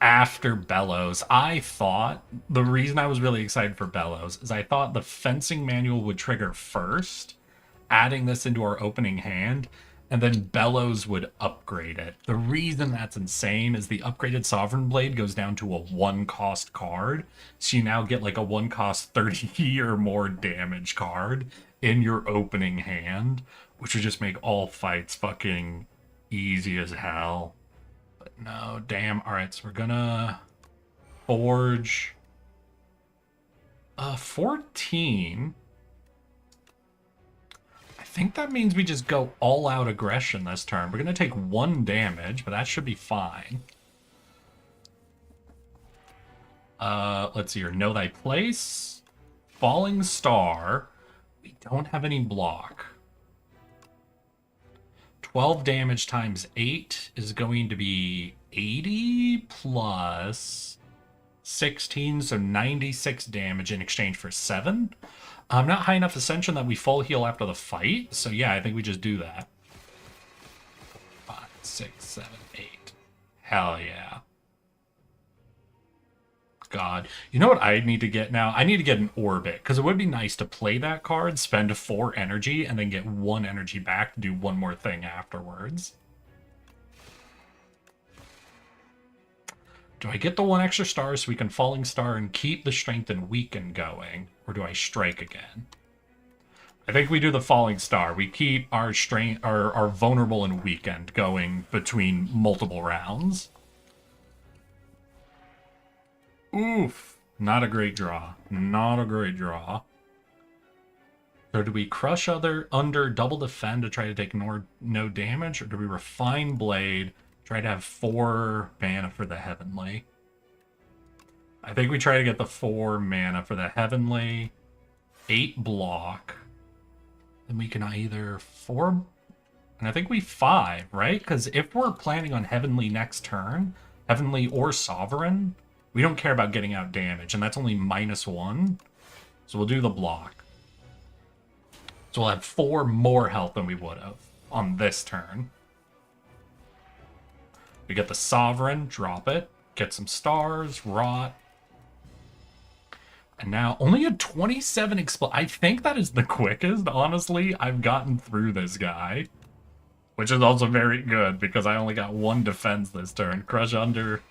after Bellows. I thought, the reason I was really excited for Bellows is I thought the fencing manual would trigger first, adding this into our opening hand, and then Bellows would upgrade it. The reason that's insane is the upgraded Sovereign Blade goes down to a 1-cost card, so you now get like a 1-cost 30 or more damage card in your opening hand, which would just make all fights fucking easy as hell. But no, damn. Alright, so we're gonna forge 14. I think that means we just go all out aggression this turn. We're gonna take 1 damage, but that should be fine. Let's see here. Know Thy Place. Falling Star. We don't have any block. 12 damage times 8 is going to be 80 plus 16, so 96 damage in exchange for 7. Not high enough ascension that we full heal after the fight, so yeah, I think we just do that. 5, 6, 7, 8. Hell yeah. God. You know what I need to get now? I need to get an Orbit, because it would be nice to play that card, spend 4 energy, and then get 1 energy back to do one more thing afterwards. Do I get the 1 extra star so we can Falling Star and keep the Strength and Weaken going? Or do I strike again? I think we do the Falling Star. We keep our strength, our Vulnerable and Weakened going between multiple rounds. Oof. Not a great draw. Not a great draw. So do we crush under double defend to try to take no damage? Or do we refine blade, try to have 4 mana for the heavenly? I think we try to get the 4 mana for the heavenly, 8 block. Then we can either 4, and I think we 5, right? Because if we're planning on heavenly next turn, heavenly or sovereign, we don't care about getting out damage, and that's only -1. So we'll do the block. So we'll have 4 more health than we would have on this turn. We get the Sovereign, drop it, get some stars, rot. And now only a 27 explode. I think that is the quickest, honestly, I've gotten through this guy. Which is also very good, because I only got 1 defense this turn. Crush under.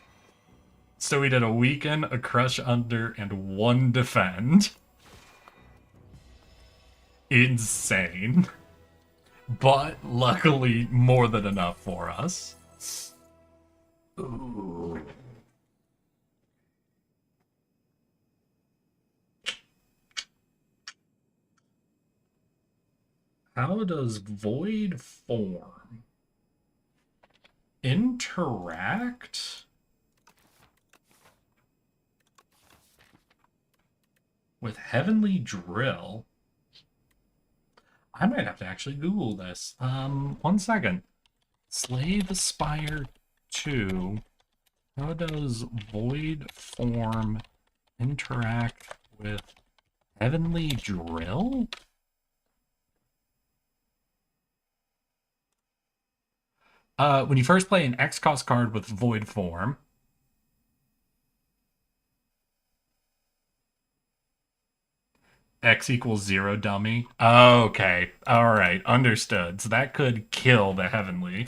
So we did a weaken, a crush under, and 1 defend. Insane. But luckily more than enough for us. Ooh. How does Void Form interact with Heavenly Drill? I might have to actually Google this. 1 second. Slay the Spire 2. How does Void Form interact with Heavenly Drill? When you first play an X-cost card with Void Form, X equals 0 dummy. Okay. Alright. Understood. So that could kill the Heavenly.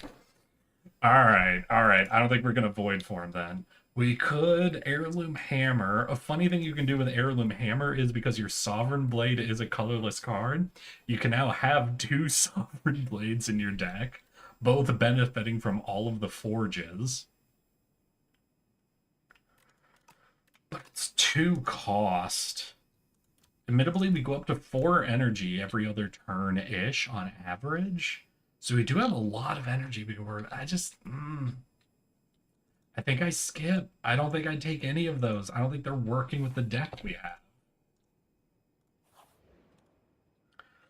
Alright. Alright. I don't think we're going to Void Form then. We could Heirloom Hammer. A funny thing you can do with Heirloom Hammer is because your Sovereign Blade is a colorless card, you can now have 2 Sovereign Blades in your deck, both benefiting from all of the forges. But it's 2 cost. Admittedly, we go up to 4 energy every other turn-ish on average. So we do have a lot of energy we can work. I think I skip. I don't think I'd take any of those. I don't think they're working with the deck we have.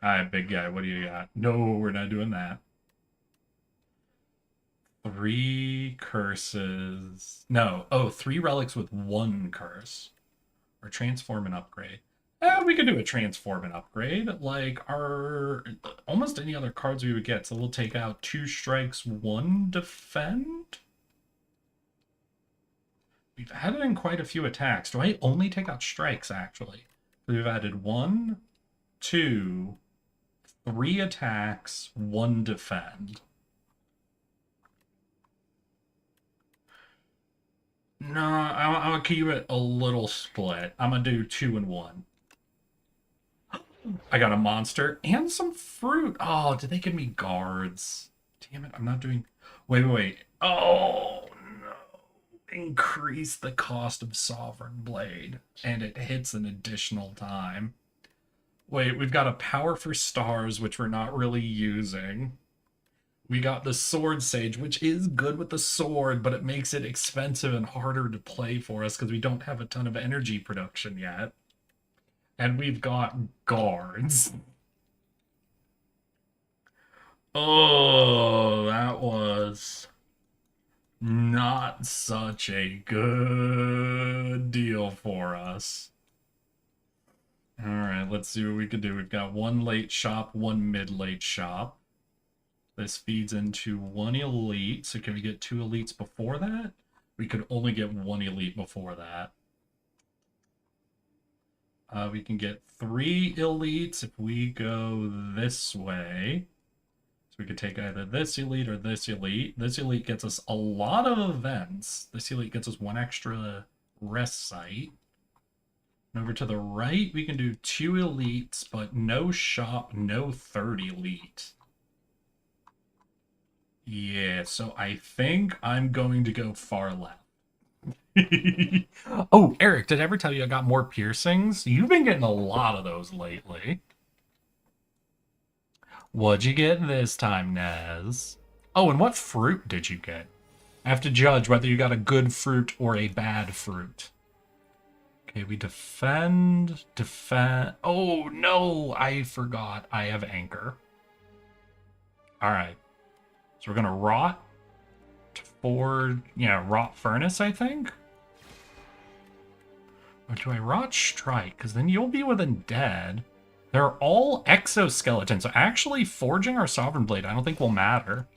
Alright, big guy, what do you got? No, we're not doing that. 3 curses. No. Oh, 3 relics with 1 curse. Or transform and upgrade. We could do a transform and upgrade. Like our almost any other cards we would get. So we'll take out 2 strikes, 1 defend. We've added in quite a few attacks. Do I only take out strikes, actually? We've added 1, 2, 3 attacks, 1 defend. No, I'm gonna keep it a little split. I'm gonna do 2 and 1. I got a monster and some fruit. Oh, did they give me guards? Damn it, I'm not doing... Wait. Oh, no. Increase the cost of Sovereign Blade. And it hits an additional time. Wait, we've got a power for stars, which we're not really using. We got the Sword Sage, which is good with the sword, but it makes it expensive and harder to play for us because we don't have a ton of energy production yet. And we've got guards. Oh, that was not such a good deal for us. Alright, let's see what we can do. We've got 1 late shop, 1 mid-late shop. This feeds into 1 elite, so can we get 2 elites before that? We could only get 1 elite before that. We can get 3 elites if we go this way. So we could take either this elite or this elite. This elite gets us a lot of events. This elite gets us 1 extra rest site. And over to the right, we can do 2 elites, but no shop, no 3rd elite. Yeah, so I think I'm going to go far left. Oh, Eric, did I ever tell you I got more piercings? You've been getting a lot of those lately. What'd you get this time, Nez? Oh, and what fruit did you get? I have to judge whether you got a good fruit or a bad fruit. Okay, we defend. Oh, no, I forgot. I have anchor. All right. So we're going to rot to forge, rot furnace, I think? Or do I rot strike? Because then you'll be within dead. They're all exoskeletons. So actually forging our Sovereign Blade I don't think will matter.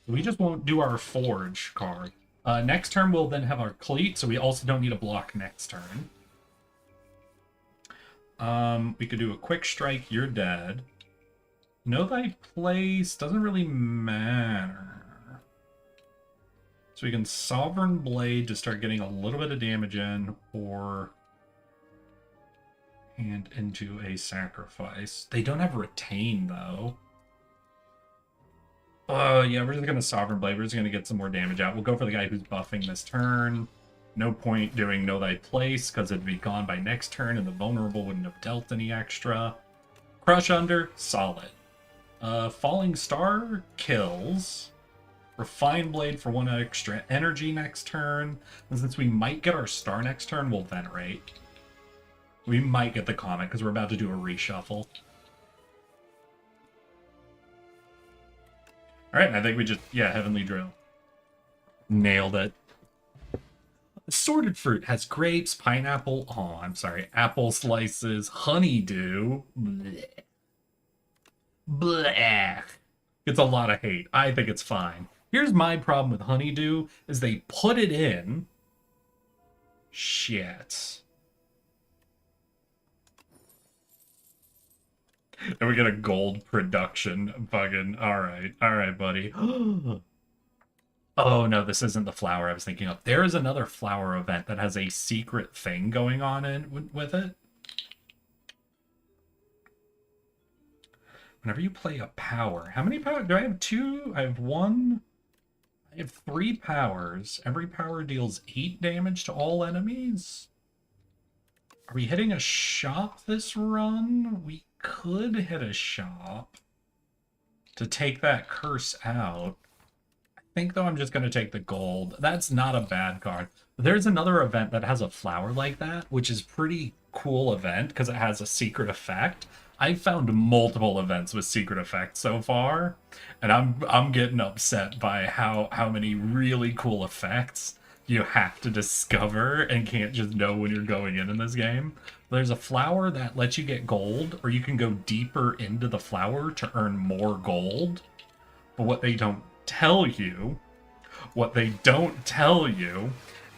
We just won't do our forge card. Next turn we'll then have our cleat, so we also don't need a block next turn. We could do a quick strike, you're dead. Know thy place doesn't really matter. So we can Sovereign Blade to start getting a little bit of damage in, or hand into a sacrifice. They don't have retain though. Oh yeah, we're just gonna Sovereign Blade. We're just gonna get some more damage out. We'll go for the guy who's buffing this turn. No point doing Know Thy Place because it'd be gone by next turn and the vulnerable wouldn't have dealt any extra. Crush Under, solid. Falling Star kills. Refine Blade for 1 extra energy next turn. And since we might get our star next turn, we'll Venerate. We might get the Comet because we're about to do a reshuffle. Alright, I think we just, Heavenly Drill. Nailed it. Assorted fruit has grapes, pineapple, apple slices, honeydew. Blech. Blech. It's a lot of hate. I think it's fine. Here's my problem with honeydew, is they put it in. Shit. And we get a gold production. Fucking, alright, buddy. Oh no, this isn't the flower I was thinking of. There is another flower event that has a secret thing going on with it. Whenever you play a power, how many power? Do I have 2? I have 1. I have 3 powers. Every power deals 8 damage to all enemies. Are we hitting a shop this run? We could hit a shop to take that curse out. I think, though, I'm just going to take the gold. That's not a bad card. There's another event that has a flower like that, which is pretty cool event because it has a secret effect. I've found multiple events with secret effects so far, and I'm getting upset by how many really cool effects you have to discover and can't just know when you're going in this game. There's a flower that lets you get gold, or you can go deeper into the flower to earn more gold. But what they don't tell you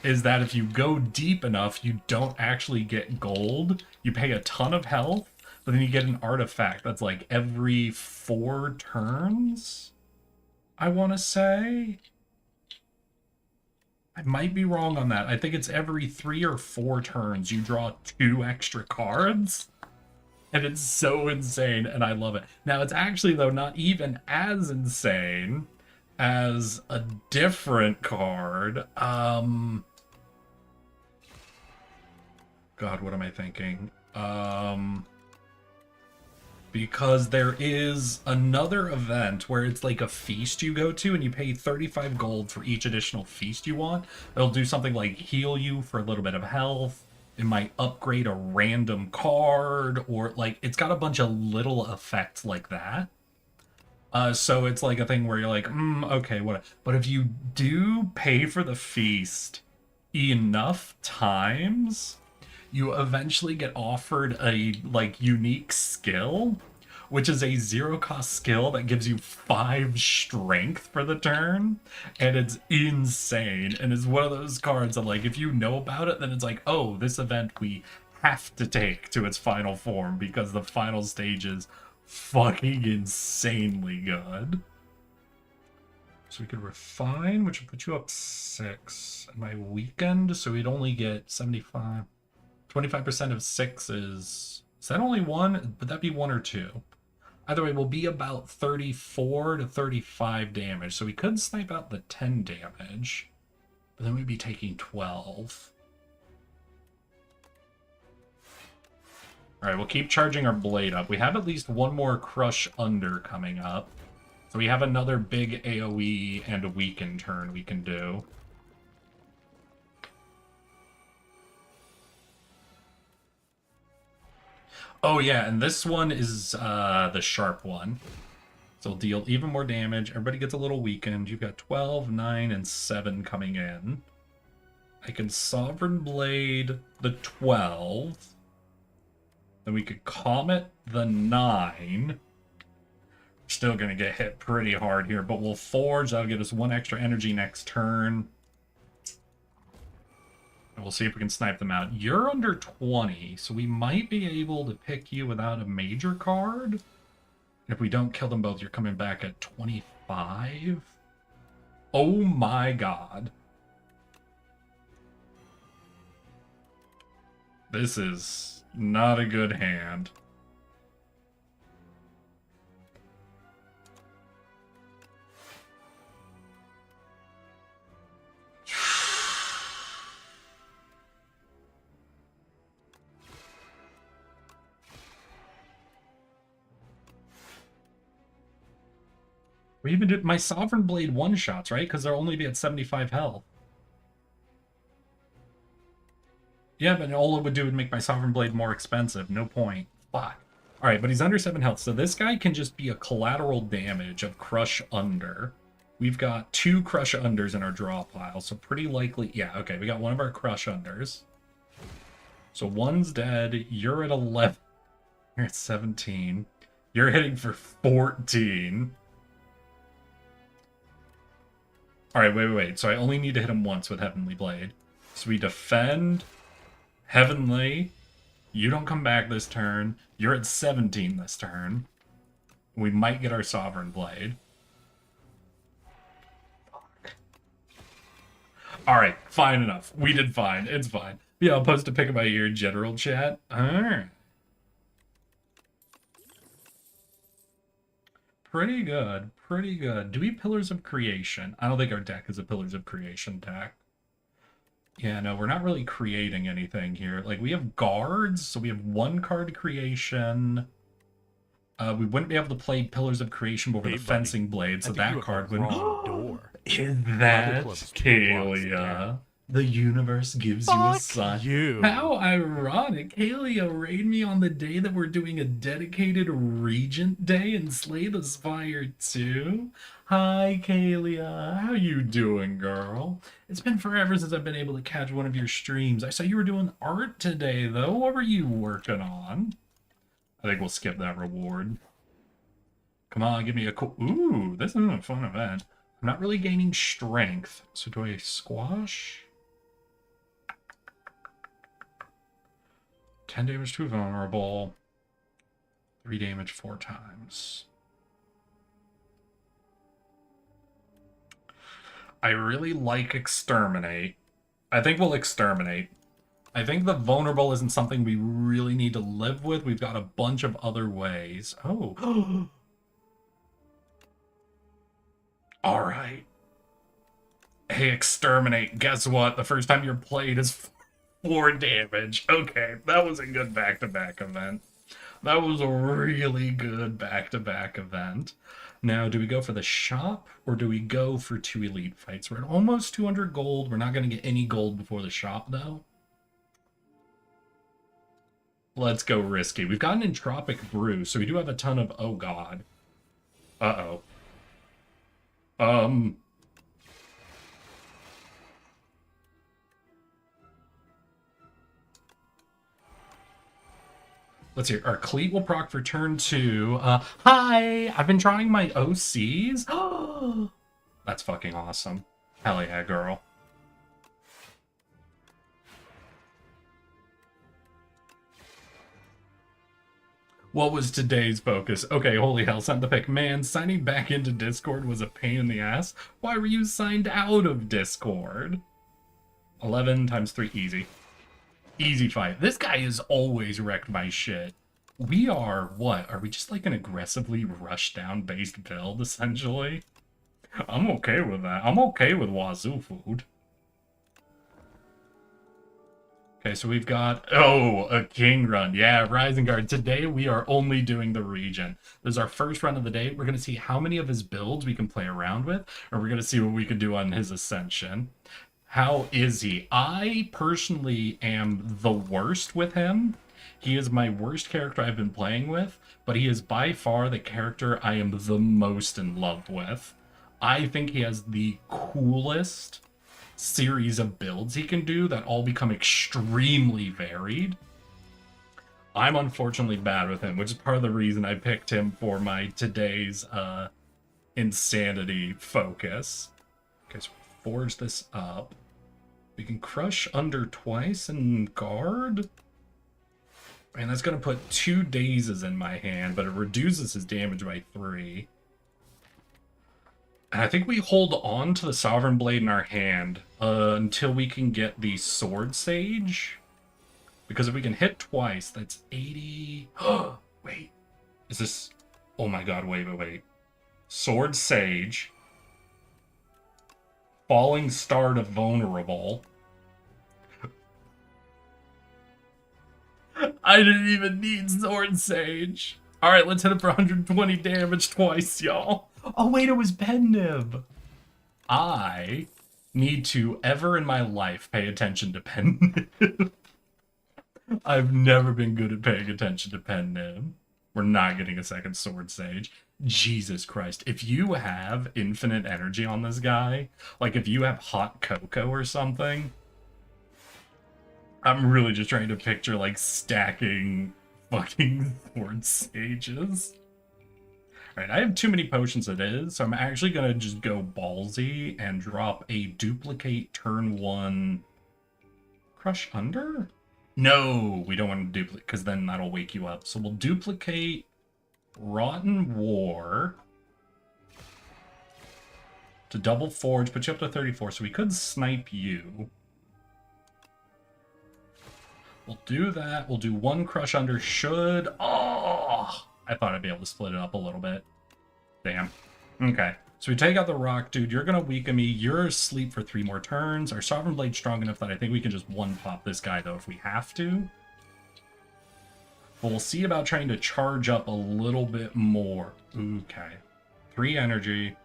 is that if you go deep enough, you don't actually get gold. You pay a ton of health, but then you get an artifact that's like every 4 turns, I want to say. I might be wrong on that. I think it's every 3 or 4 turns you draw 2 extra cards. And it's so insane, and I love it. Now, it's actually, though, not even as insane as a different card. God, what am I thinking? Because there is another event where it's like a feast you go to and you pay 35 gold for each additional feast you want. It'll do something like heal you for a little bit of health. It might upgrade a random card, or like it's got a bunch of little effects like that. So it's like a thing where you're like, okay, what? But if you do pay for the feast enough times, you eventually get offered a like unique skill, which is a 0-cost skill that gives you 5 strength for the turn, and it's insane. And it's one of those cards that, like, if you know about it, then it's like, oh, this event we have to take to its final form because the final stage is fucking insanely good. So we could refine, which would put you up 6. And my weekend, so we'd only get 75. 25% of 6 is that only 1? Would that be 1 or 2? Either way, we'll be about 34 to 35 damage. So we could snipe out the 10 damage, but then we'd be taking 12. All right, we'll keep charging our blade up. We have at least 1 more Crush Under coming up. So we have another big AoE and a weaken turn we can do. Oh yeah, and this one is the sharp one. So it'll deal even more damage. Everybody gets a little weakened. You've got 12, 9, and 7 coming in. I can Sovereign Blade the 12. Then we could Comet the 9. Still gonna get hit pretty hard here, but we'll Forge. That'll give us 1 extra energy next turn. And we'll see if we can snipe them out. You're under 20, so we might be able to pick you without a major card. If we don't kill them both, you're coming back at 25. Oh my god. This is not a good hand. We even did my Sovereign Blade one-shots, right? Because they'll only be at 75 health. Yeah, but all it would do would make my Sovereign Blade more expensive. No point. Fuck. Alright, but he's under 7 health, so this guy can just be a collateral damage of Crush Under. We've got 2 Crush Unders in our draw pile, so pretty likely... Yeah, okay, we got 1 of our Crush Unders. So 1's dead. You're at 11. You're at 17. You're hitting for 14. Alright, wait. So I only need to hit him once with Heavenly Blade. So we defend. Heavenly. You don't come back this turn. You're at 17 this turn. We might get our Sovereign Blade. Fuck. Alright, fine enough. We did fine. It's fine. Yeah, I'll post a pic of my ear in general chat. Alright. Pretty good. Pretty good. Do we Pillars of Creation? I don't think our deck is a Pillars of Creation deck. Yeah, no, we're not really creating anything here. Like, we have guards, so we have one card creation. We wouldn't be able to play Pillars of Creation over Hey, the buddy. Fencing Blade, so I think that you have card the would... wrong door. Is that Club is 2 blocks Kalia? down. The universe gives you a Fuck sign. you. How ironic. Kalia raid me on the day that we're doing a dedicated Regent Day and Slay the Spire 2. Hi, Kalia. How you doing, girl? It's been forever since I've been able to catch one of your streams. I saw you were doing art today, though. What were you working on? I think we'll skip that reward. Come on, give me a cool... Ooh, this is a fun event. I'm not really gaining strength, so do I squash? 10 damage to vulnerable. 3 damage 4 times. I really like Exterminate. I think we'll Exterminate. I think the vulnerable isn't something we really need to live with. We've got a bunch of other ways. Oh. Alright. Hey, Exterminate, guess what? The first time you're played is 4 damage. Okay, that was a good back-to-back event. That was a really good back-to-back event. Now, do we go for the shop, or do we go for 2 elite fights? We're at almost 200 gold. We're not going to get any gold before the shop, though. Let's go risky. We've got an Entropic Brew, so we do have a ton of... Oh, God. Uh-oh. Let's see. Our Cleat will proc for turn 2. Hi! I've been drawing my OCs. That's fucking awesome. Hell yeah, girl. What was today's focus? Okay, holy hell, sent the pick. Man, signing back into Discord was a pain in the ass. Why were you signed out of Discord? 11 times 3, easy. Easy fight. This guy is always wrecked my shit. We are, what? Are we just like an aggressively rush-down based build, essentially? I'm okay with that. I'm okay with Wazoo food. Okay, so we've got, oh, a king run. Yeah, Rising Guard. Today we are only doing the Regent. This is our first run of the day. We're going to see how many of his builds we can play around with, or we're going to see what we can do on his Ascension. How is he? I personally am the worst with him. He is my worst character I've been playing with, but he is by far the character I am the most in love with. I think he has the coolest series of builds he can do that all become extremely varied. I'm unfortunately bad with him, which is part of the reason I picked him for my today's insanity focus. Okay, so forge this up. We can crush under twice and guard. And that's going to put 2 dazes in my hand, but it reduces his damage by 3. And I think we hold on to the Sovereign Blade in our hand until we can get the Sword Sage. Because if we can hit twice, that's 80... Wait. Is this... Oh my god, wait. Sword Sage. Falling Star to Vulnerable. I didn't even need Sword Sage. Alright, let's hit it for 120 damage twice, y'all. Oh wait, it was Pen Nib. I need to ever in my life pay attention to Pen Nib. I've never been good at paying attention to Pen Nib. We're not getting a second Sword Sage. Jesus Christ. If you have infinite energy on this guy, like if you have hot cocoa or something, I'm really just trying to picture like stacking fucking Sword Sages. Alright, I have too many potions as it is, so I'm actually gonna just go ballsy and drop a duplicate turn 1 crush under? No, we don't want to duplicate, because then that'll wake you up. So we'll duplicate Rotten War to double forge, put you up to 34, so we could snipe you. We'll do that. We'll do 1 crush under should... Oh! I thought I'd be able to split it up a little bit. Damn. Okay. So we take out the rock, dude. You're gonna weaken me. You're asleep for 3 more turns. Our Sovereign Blade's strong enough that I think we can just one-pop this guy, though, if we have to. But we'll see about trying to charge up a little bit more. Okay. 3 energy.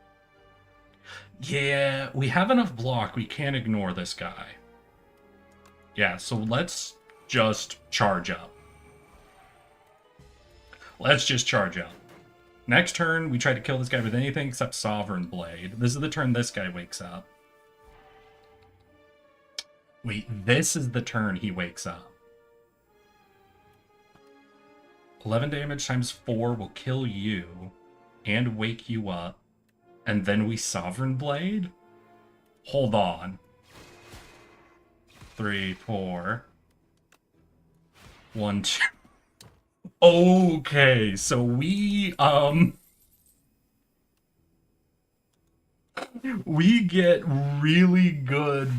Yeah, we have enough block. We can't ignore this guy. Yeah, so let's just charge up. Let's just charge up. Next turn, we try to kill this guy with anything except Sovereign Blade. This is the turn this guy wakes up. Wait, this is the turn he wakes up. 11 damage times 4 will kill you and wake you up. And then we Sovereign Blade? Hold on. 3, 4. 1, 2. Okay, so we get really good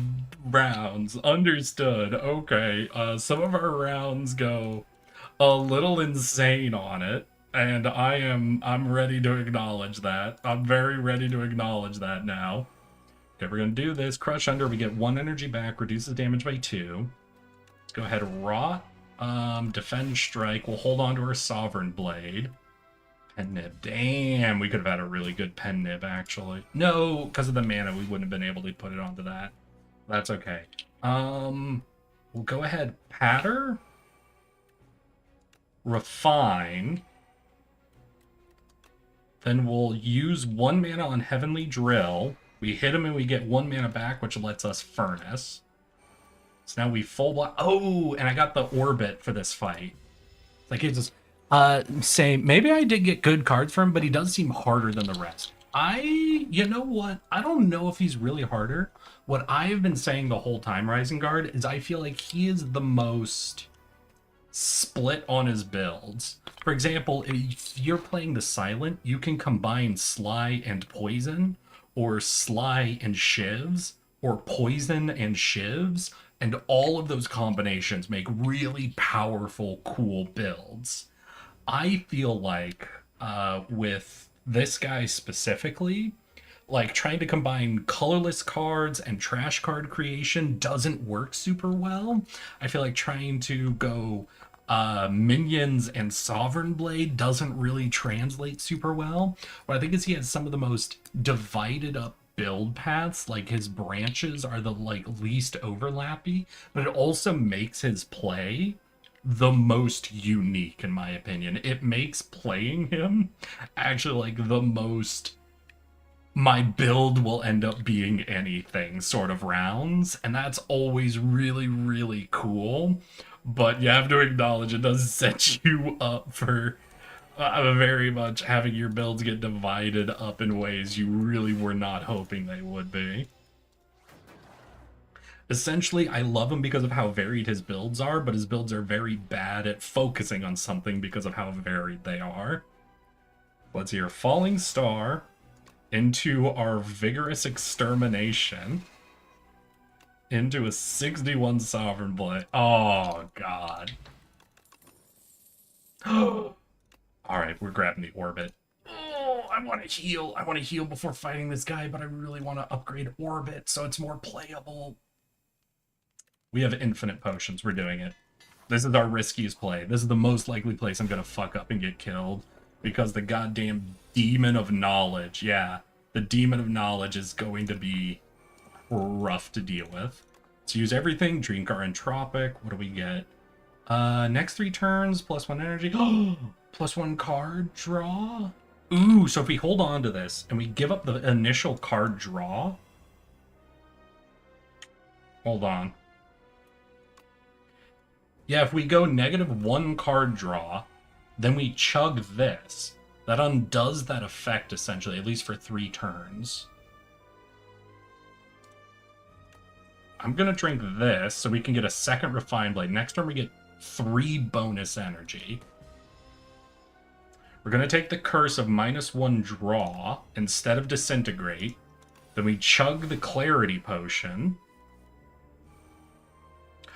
rounds. Understood. Okay. Some of our rounds go a little insane on it, and I'm ready to acknowledge that. I'm very ready to acknowledge that now. Okay, we're gonna do this. Crush Under, we get 1 energy back, reduces damage by 2. Let's go ahead and Rot. Defend Strike. We'll hold on to our Sovereign Blade. Pen Nib. Damn, we could have had a really good Pen Nib, actually. No, because of the mana, we wouldn't have been able to put it onto that. That's okay. We'll go ahead. Patter. Refine. Then we'll use 1 mana on Heavenly Drill. We hit him and we get 1 mana back, which lets us Furnace. So now we full block. Oh, and I got the Orbit for this fight. Like, it's just... Same. Maybe I did get good cards for him, but he does seem harder than the rest. You know what? I don't know if he's really harder. What I've been saying the whole time, Rising Guard, is I feel like he is the most split on his builds. For example, if you're playing the Silent, you can combine Sly and Poison, or Sly and Shivs, or Poison and Shivs, and all of those combinations make really powerful, cool builds. I feel like with this guy specifically, like trying to combine colorless cards and trash card creation doesn't work super well. I feel like trying to go minions and Sovereign Blade doesn't really translate super well. What I think is he has some of the most divided up build paths. Like his branches are the least overlappy, but it also makes his play the most unique, in my opinion. It makes playing him actually the most my build will end up being anything sort of rounds, and that's always really, really cool. But you have to acknowledge it does set you up for very much having your builds get divided up in ways you really were not hoping they would be. Essentially, I love him because of how varied his builds are, but his builds are very bad at focusing on something because of how varied they are. Let's hear Falling Star into our Vigorous Extermination into a 61 Sovereign Blade. Oh, God. Alright, we're grabbing the Orbit. Oh, I want to heal. I want to heal before fighting this guy, but I really want to upgrade Orbit so it's more playable. We have infinite potions. We're doing it. This is our riskiest play. This is the most likely place I'm going to fuck up and get killed. Because the goddamn Demon of Knowledge. Yeah, the Demon of Knowledge is going to be rough to deal with. Let's use everything. Drink our Entropic. What do we get? Next 3 turns, +1 energy. +1 card draw? Ooh, so if we hold on to this and we give up the initial card draw... Hold on. Yeah, if we go -1 card draw, then we chug this. That undoes that effect, essentially, at least for 3 turns. I'm going to drink this so we can get a second Refined Blade. Next turn we get 3 bonus energy. We're going to take the curse of -1 draw instead of Disintegrate. Then we chug the Clarity Potion.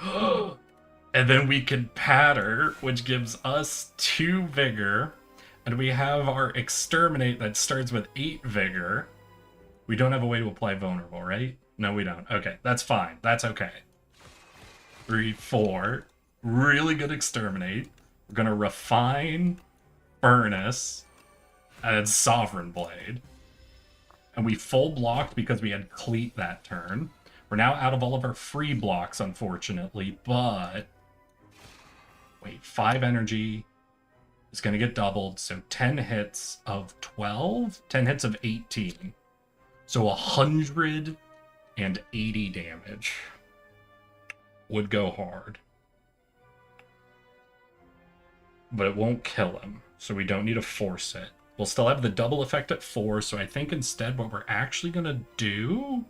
And then we can Patter, which gives us 2 Vigor And we have our Exterminate that starts with 8 Vigor. We don't have a way to apply Vulnerable, right? No, we don't. Okay, that's fine. That's okay. 3, 4. Really good Exterminate. We're gonna Refine, Furnace, and Sovereign Blade. And we full blocked because we had Cleat that turn. We're now out of all of our free blocks, unfortunately, but... Wait, 5 energy is going to get doubled, so 10 hits of 12? 10 hits of 18. So 180 damage would go hard. But it won't kill him, so we don't need to force it. We'll still have the double effect at 4, so I think instead what we're actually going to do...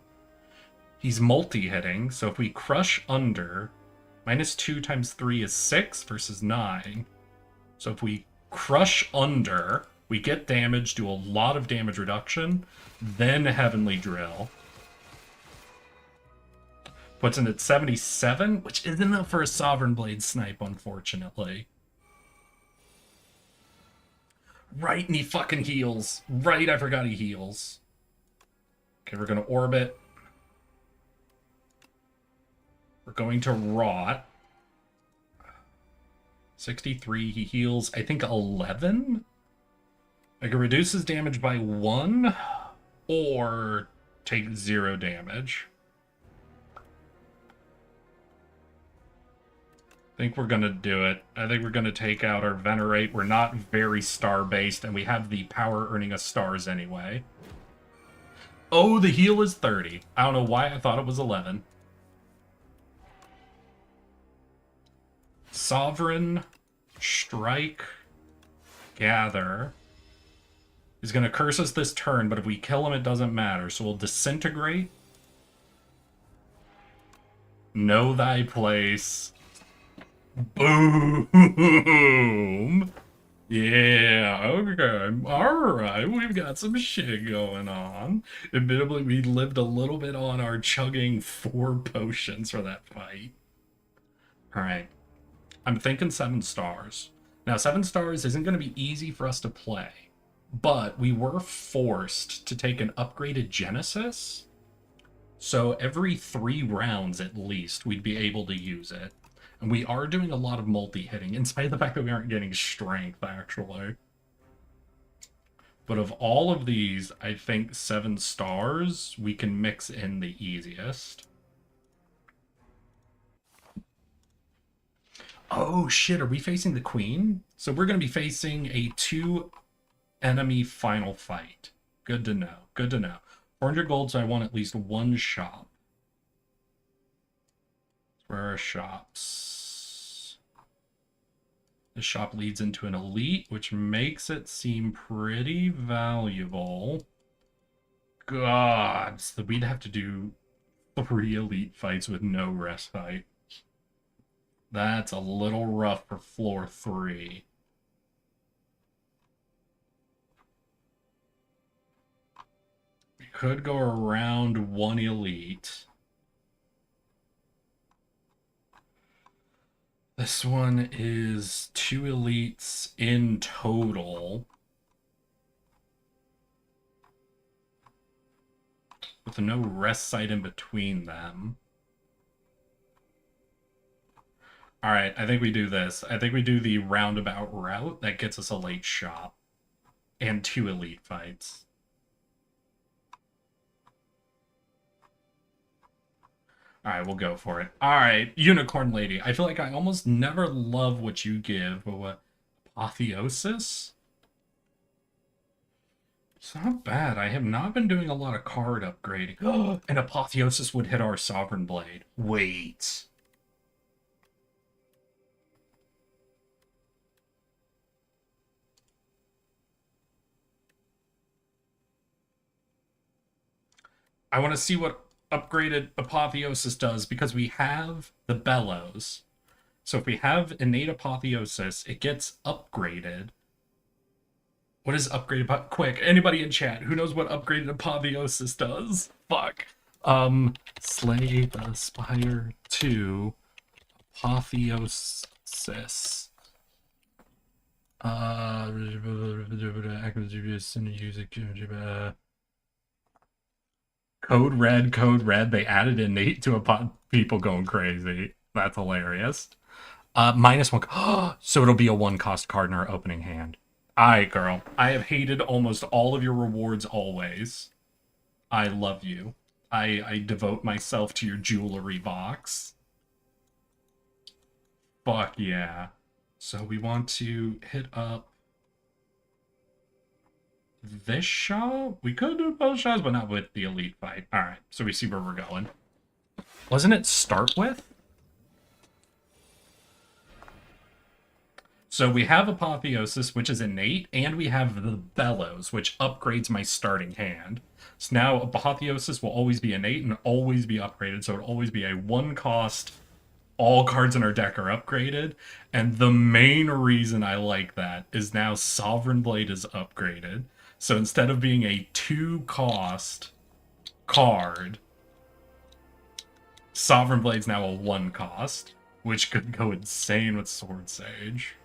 He's multi-hitting, so if we crush under, -2 times 3 is 6 versus 9. So if we crush under, we get damage, do a lot of damage reduction, then Heavenly Drill. Puts in at 77, which isn't enough for a Sovereign Blade snipe, unfortunately. Right, and he fucking heals. Right, I forgot he heals. Okay, we're going to Orbit. We're going to Rot. 63, he heals, I think, 11? I can reduce his damage by 1, or take 0 damage. I think we're going to do it. I think we're going to take out our Venerate. We're not very star-based, and we have the power earning us stars anyway. Oh, the heal is 30. I don't know why I thought it was 11. Sovereign, Strike, Gather. He's going to curse us this turn, but if we kill him, it doesn't matter. So we'll Disintegrate. Know thy place. Boom! Yeah, okay. Alright, we've got some shit going on. Admittedly, we lived a little bit on our chugging 4 potions for that fight. Alright. I'm thinking 7 stars. Now, 7 stars isn't going to be easy for us to play, but we were forced to take an upgraded Genesis. So every 3 rounds at least, we'd be able to use it. And we are doing a lot of multi-hitting, in spite of the fact that we aren't getting strength, actually. But of all of these, I think 7 stars we can mix in the easiest. Oh shit, are we facing the Queen? So we're going to be facing a 2-enemy final fight. Good to know, good to know. 400 gold, so I want at least 1 shop. Where are shops? The shop leads into an elite, which makes it seem pretty valuable. God, so we'd have to do 3 elite fights with no respite. That's a little rough for floor 3. We could go around 1 elite. This one is 2 elites in total. With no rest site in between them. Alright, I think we do this. I think we do the roundabout route that gets us a late shop. And 2 elite fights. Alright, we'll go for it. Alright, Unicorn Lady. I feel like I almost never love what you give, but what? Apotheosis? It's not bad. I have not been doing a lot of card upgrading. And Apotheosis would hit our Sovereign Blade. Wait. I want to see what upgraded Apotheosis does, because we have the Bellows. So if we have innate Apotheosis, it gets upgraded. What is upgraded? Quick, anybody in chat who knows what upgraded Apotheosis does? Fuck. Slay the Spire 2 Apotheosis. Code red. They added innate to a pot. People going crazy. That's hilarious. -1. So it'll be a 1-cost card in our opening hand. Alright, girl. I have hated almost all of your rewards always. I love you. I devote myself to your jewelry box. Fuck yeah. So we want to hit up this shop? We could do both shops, but not with the elite fight. Alright, so we see where we're going. Wasn't it start with? So we have Apotheosis, which is innate, and we have the Bellows, which upgrades my starting hand. So now Apotheosis will always be innate and always be upgraded, so it'll always be a 1-cost. All cards in our deck are upgraded, and the main reason I like that is now Sovereign Blade is upgraded. So instead of being a 2-cost card, Sovereign Blade's now a 1-cost, which could go insane with Sword Sage.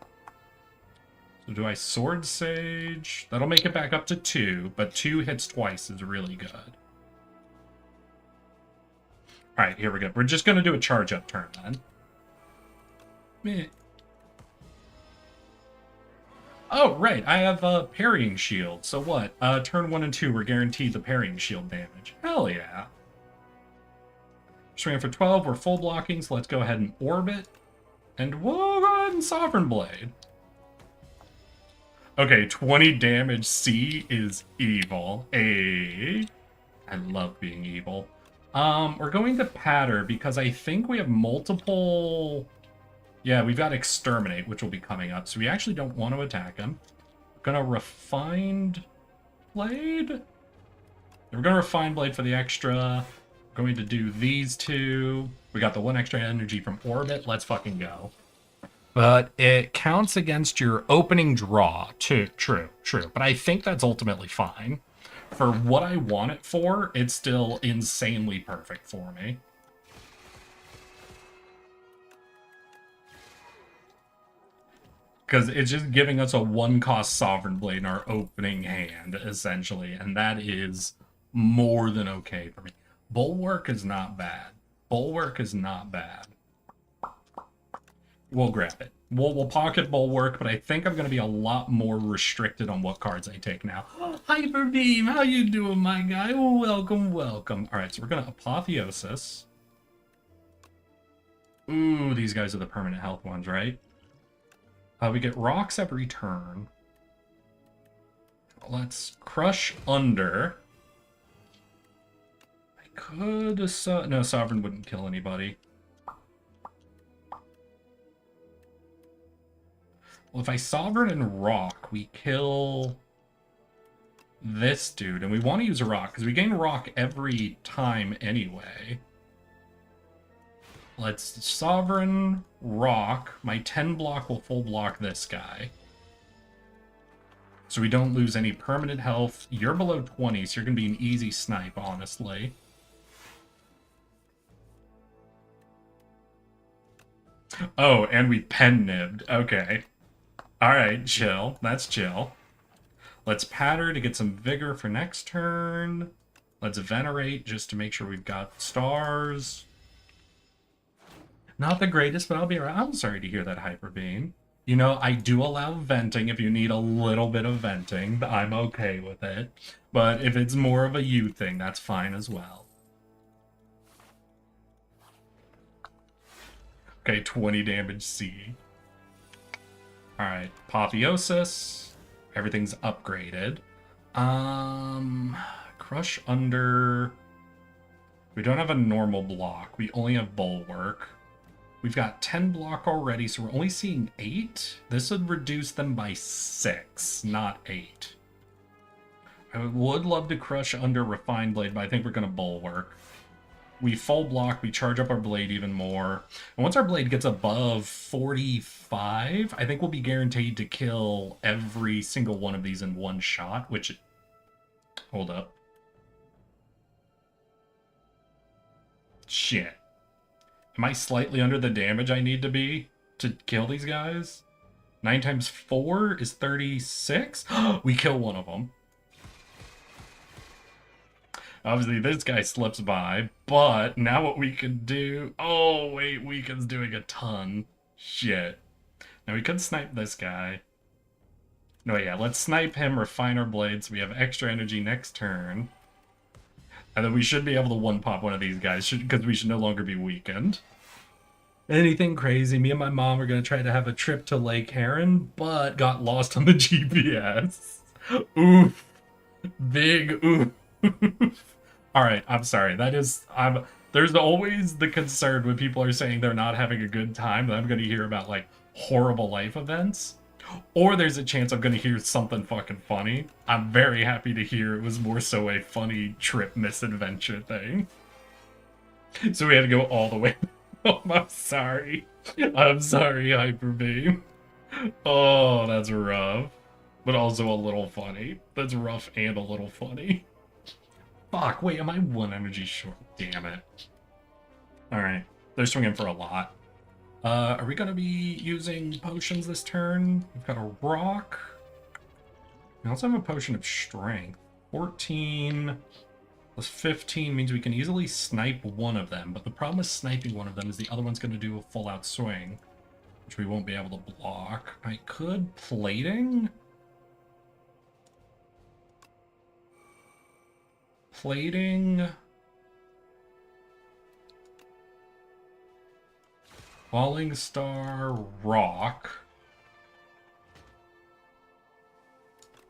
So do I Sword Sage? That'll make it back up to 2, but 2 hits twice is really good. Alright, here we go. We're just going to do a charge-up turn, then. Meh. Oh, right. I have a parrying shield. So what? Turn 1 and 2, we're guaranteed the parrying shield damage. Hell yeah. Swinging for 12, we're full blocking, so let's go ahead and orbit. And we'll go ahead and Sovereign Blade. Okay, 20 damage C is evil. I love being evil. We're going to Patter because I think we have multiple... Yeah, we've got Exterminate, which will be coming up, so we actually don't want to attack him. We're gonna Refined Blade? We're gonna Refined Blade for the extra. We're going to do these two. We got the 1 extra energy from Orbit. Let's fucking go. But it counts against your opening draw. True. But I think that's ultimately fine. For what I want it for, it's still insanely perfect for me. Because it's just giving us a 1-cost Sovereign Blade in our opening hand, essentially. And that is more than okay for me. Bulwark is not bad. Bulwark is not bad. We'll grab it. We'll pocket Bulwark, but I think I'm going to be a lot more restricted on what cards I take now. Hyper Beam, how you doing, my guy? Welcome. All right, so we're going to Apotheosis. Ooh, these guys are the permanent health ones, right? We get rocks every turn. Let's Crush Under. I could... no, Sovereign wouldn't kill anybody. Well, if I Sovereign and Rock, we kill this dude. And we want to use a Rock, because we gain Rock every time anyway. Let's Sovereign, Rock. My 10 block will full block this guy. So we don't lose any permanent health. You're below 20, so you're going to be an easy snipe, honestly. Oh, and we pen-nibbed. Okay. Alright, chill. That's chill. Let's Patter to get some vigor for next turn. Let's Venerate just to make sure we've got stars. Not the greatest, but I'll be around. I'm sorry to hear that, Hyper Beam. You know, I do allow venting if you need a little bit of venting. I'm okay with it. But if it's more of a you thing, that's fine as well. Okay, 20 damage C. Alright, Apotheosis. Everything's upgraded. Crush Under. We don't have a normal block. We only have Bulwark. We've got 10 block already, so we're only seeing 8. This would reduce them by 6, not 8. I would love to Crush Under Refined Blade, but I think we're going to Bulwark. We full block, we charge up our blade even more. And once our blade gets above 45, I think we'll be guaranteed to kill every single one of these in one shot, which... Hold up. Shit. Am I slightly under the damage I need to be to kill these guys? 9 times 4 is 36. We kill one of them. Obviously, this guy slips by, but now what we can do... Oh, wait, Weaken's doing a ton. Shit. Now, we could snipe this guy. No, yeah, let's snipe him, refine our blades, so we have extra energy next turn. And then we should be able to one-pop one of these guys, because we should no longer be weakened. Anything crazy, me and my mom are going to try to have a trip to Lake Heron, but got lost on the GPS. Oof. Big oof. Alright, I'm sorry. There's always the concern when people are saying they're not having a good time that I'm going to hear about, like, horrible life events. Or there's a chance I'm going to hear something fucking funny. I'm very happy to hear it was more so a funny trip misadventure thing. So we had to go all the way. Oh, I'm sorry. I'm sorry, Hyperbeam. Oh, that's rough. But also a little funny. That's rough and a little funny. Fuck, wait, am I 1 energy short? Damn it. Alright, they're swinging for a lot. Are we gonna be using potions this turn? We've got a rock. We also have a potion of strength. 14 plus 15 means we can easily snipe one of them, but the problem with sniping one of them is the other one's gonna do a full-out swing, which we won't be able to block. I could plating? Plating... Falling Star, Rock.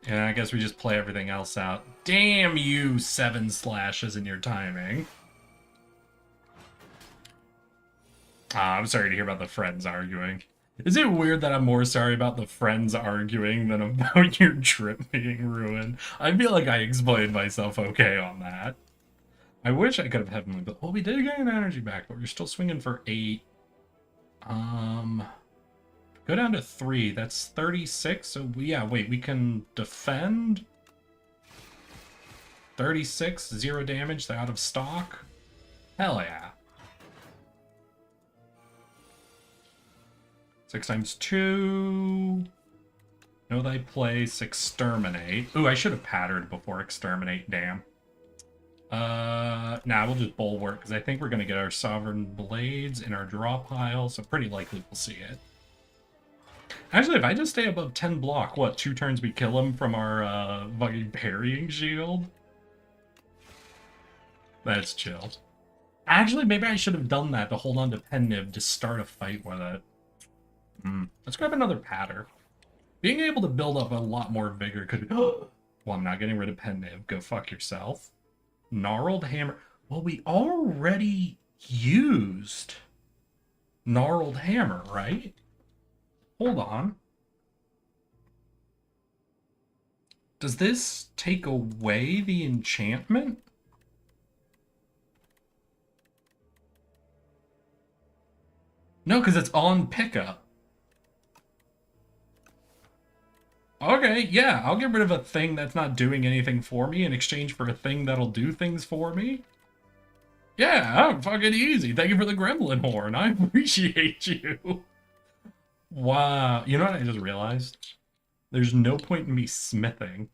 And I guess we just play everything else out. Damn you, 7 slashes in your timing. I'm sorry to hear about the friends arguing. Is it weird that I'm more sorry about the friends arguing than about your trip being ruined? I feel like I explained myself okay on that. I wish I could have Heavenly, but well, we did get an energy back, but we're still swinging for 8. Go down to 3. That's 36. So yeah, wait, we can defend. 36, 0 damage. They're out of stock. Hell yeah. 6 times 2. Know thy place. Exterminate. Ooh, I should have patterned before exterminate. Damn. Nah, we'll just bulwark, because I think we're going to get our Sovereign Blades in our draw pile, so pretty likely we'll see it. Actually, if I just stay above 10 block, what, 2 turns we kill him from our, fucking parrying shield? That's chill. Actually, maybe I should have done that to hold on to Penniv to start a fight with it. Let's grab another patter. Being able to build up a lot more vigor could... Well, I'm not getting rid of Penniv. Go fuck yourself. Gnarled Hammer. Well, we already used Gnarled Hammer, right? Hold on. Does this take away the enchantment? No, because it's on pickup. Okay, yeah, I'll get rid of a thing that's not doing anything for me in exchange for a thing that'll do things for me. Yeah, I'm fucking easy. Thank you for the gremlin horn. I appreciate you. Wow. You know what I just realized? There's no point in me smithing.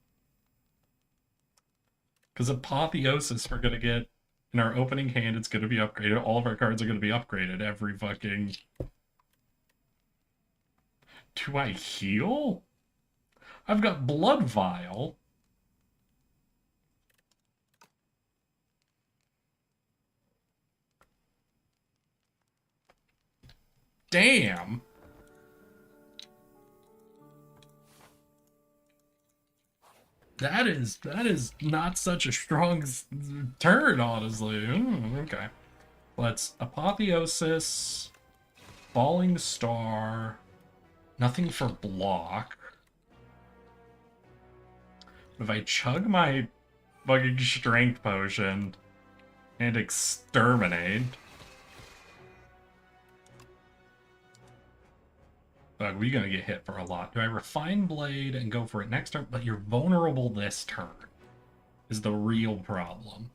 Because Apotheosis we're going to get in our opening hand. It's going to be upgraded. All of our cards are going to be upgraded every fucking... Do I heal? I've got Blood Vial. Damn. That is not such a strong turn, honestly. Okay. Let's Apotheosis, Falling Star, nothing for block. If I chug my fucking strength potion and exterminate. Fuck, we're gonna get hit for a lot. Do I refine blade and go for it next turn? But you're vulnerable this turn is the real problem.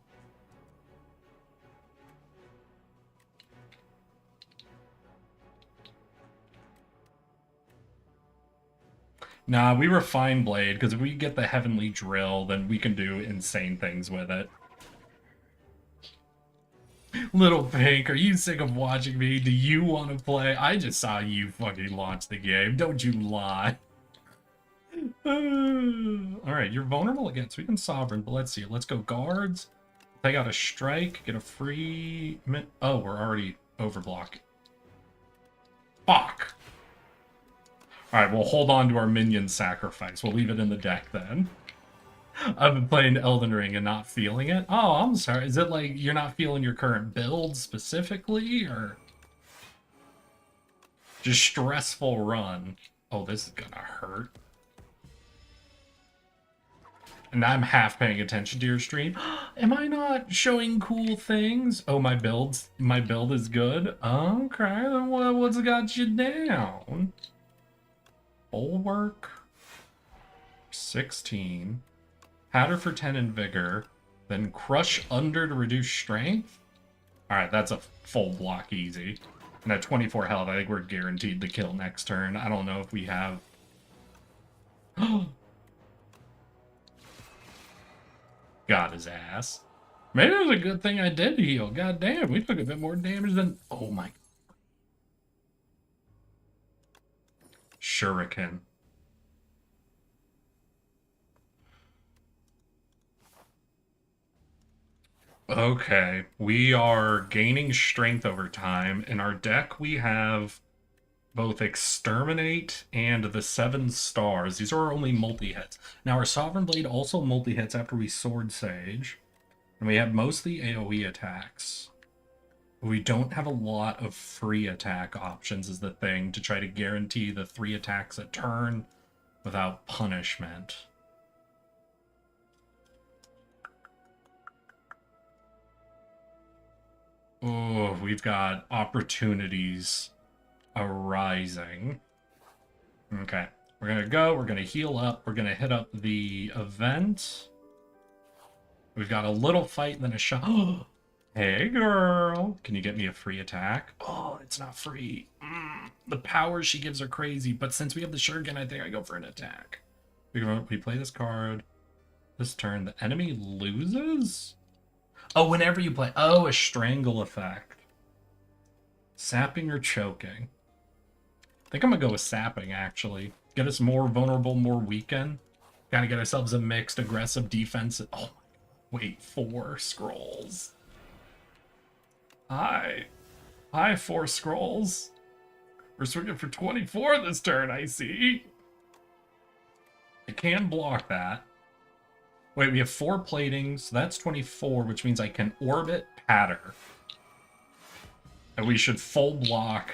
Nah, we refine Blade, because if we get the Heavenly Drill, then we can do insane things with it. Little Pink, are you sick of watching me? Do you want to play? I just saw you fucking launch the game. Don't you lie. Alright, you're vulnerable against. We can Sovereign, but let's see. Let's go Guards. Take out a Strike. Get a free... Oh, we're already overblock. Fuck! Alright, we'll hold on to our minion sacrifice. We'll leave it in the deck then. I've been playing Elden Ring and not feeling it. Oh, I'm sorry. Is it like you're not feeling your current build specifically, or just stressful run? Oh, this is gonna hurt. And I'm half paying attention to your stream. Am I not showing cool things? Oh, my build is good. Okay, then what's got you down? Bulwark, 16. Patter for 10 in Vigor, then Crush Under to reduce Strength? Alright, that's a full block easy. And at 24 health, I think we're guaranteed to kill next turn. I don't know if we have... Got his ass. Maybe it was a good thing I did heal. God damn, we took a bit more damage than... Oh my... Shuriken. Okay, we are gaining strength over time. In our deck, we have both Exterminate and the 7 stars. These are our only multi-hits. Now, our Sovereign Blade also multi-hits after we Sword Sage. And we have mostly AoE attacks. We don't have a lot of free attack options is the thing, to try to guarantee the 3 attacks a turn without punishment. Oh, we've got opportunities arising. Okay, we're gonna go, we're gonna heal up, we're gonna hit up the event. We've got a little fight and then a shot. Hey girl, can you get me a free attack? Oh, it's not free. The powers she gives are crazy, but since we have the Shuriken, I think I go for an attack. We play this card. This turn, the enemy loses? Oh, whenever you play... Oh, a strangle effect. Sapping or choking? I think I'm gonna go with sapping, actually. Get us more vulnerable, more weakened. Gotta get ourselves a mixed, aggressive defense. Oh, wait, 4 scrolls. Hi. Hi, 4 scrolls. We're swinging for 24 this turn, I see. I can block that. Wait, we have 4 platings, so that's 24, which means I can orbit Patter. And we should full block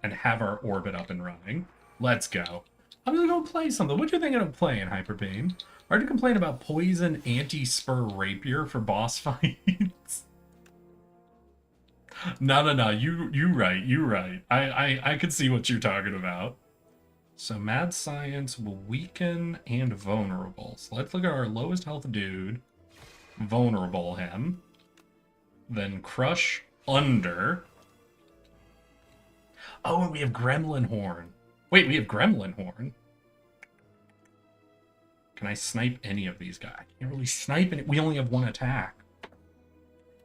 and have our orbit up and running. Let's go. I'm gonna go play something. What do you think of playing, Hyper Beam? Hard to complain about Poison Anti-Spur Rapier for boss fights. No, you right. I can see what you're talking about. So Mad Science will weaken and vulnerable. So let's look at our lowest health dude. Vulnerable him. Then Crush Under. Oh, and we have Gremlin Horn. Wait, we have Gremlin Horn. Can I snipe any of these guys? I can't really snipe any. We only have 1 attack.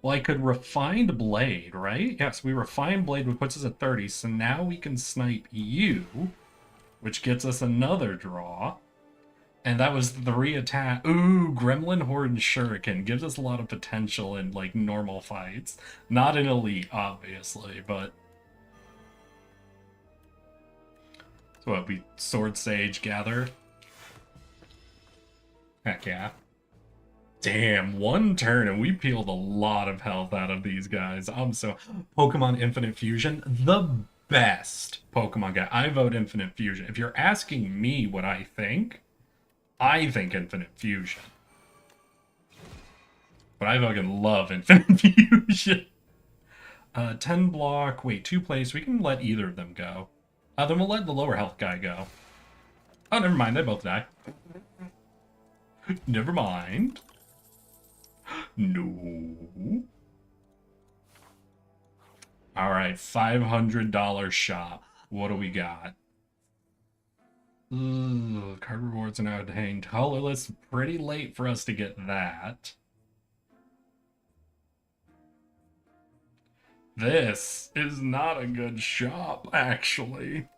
Well, I could Refined Blade, right? Yes, we Refined Blade, which puts us at 30. So now we can snipe you, which gets us another draw. And that was 3 attack. Ooh, Gremlin Horde Shuriken gives us a lot of potential in, like, normal fights. Not in Elite, obviously, but... So what, we Sword Sage gather? Heck yeah. Damn, 1 turn and we peeled a lot of health out of these guys. Pokemon Infinite Fusion, the best Pokemon guy. I vote Infinite Fusion. If you're asking me what I think Infinite Fusion. But I fucking love Infinite Fusion. 10 block, wait, 2 place. We can let either of them go. Then we'll let the lower health guy go. Oh, never mind, they both die. Never mind. No. Alright, $500 shop. What do we got? Ugh, card rewards are now hanging colorless. Pretty late for us to get that. This is not a good shop, actually.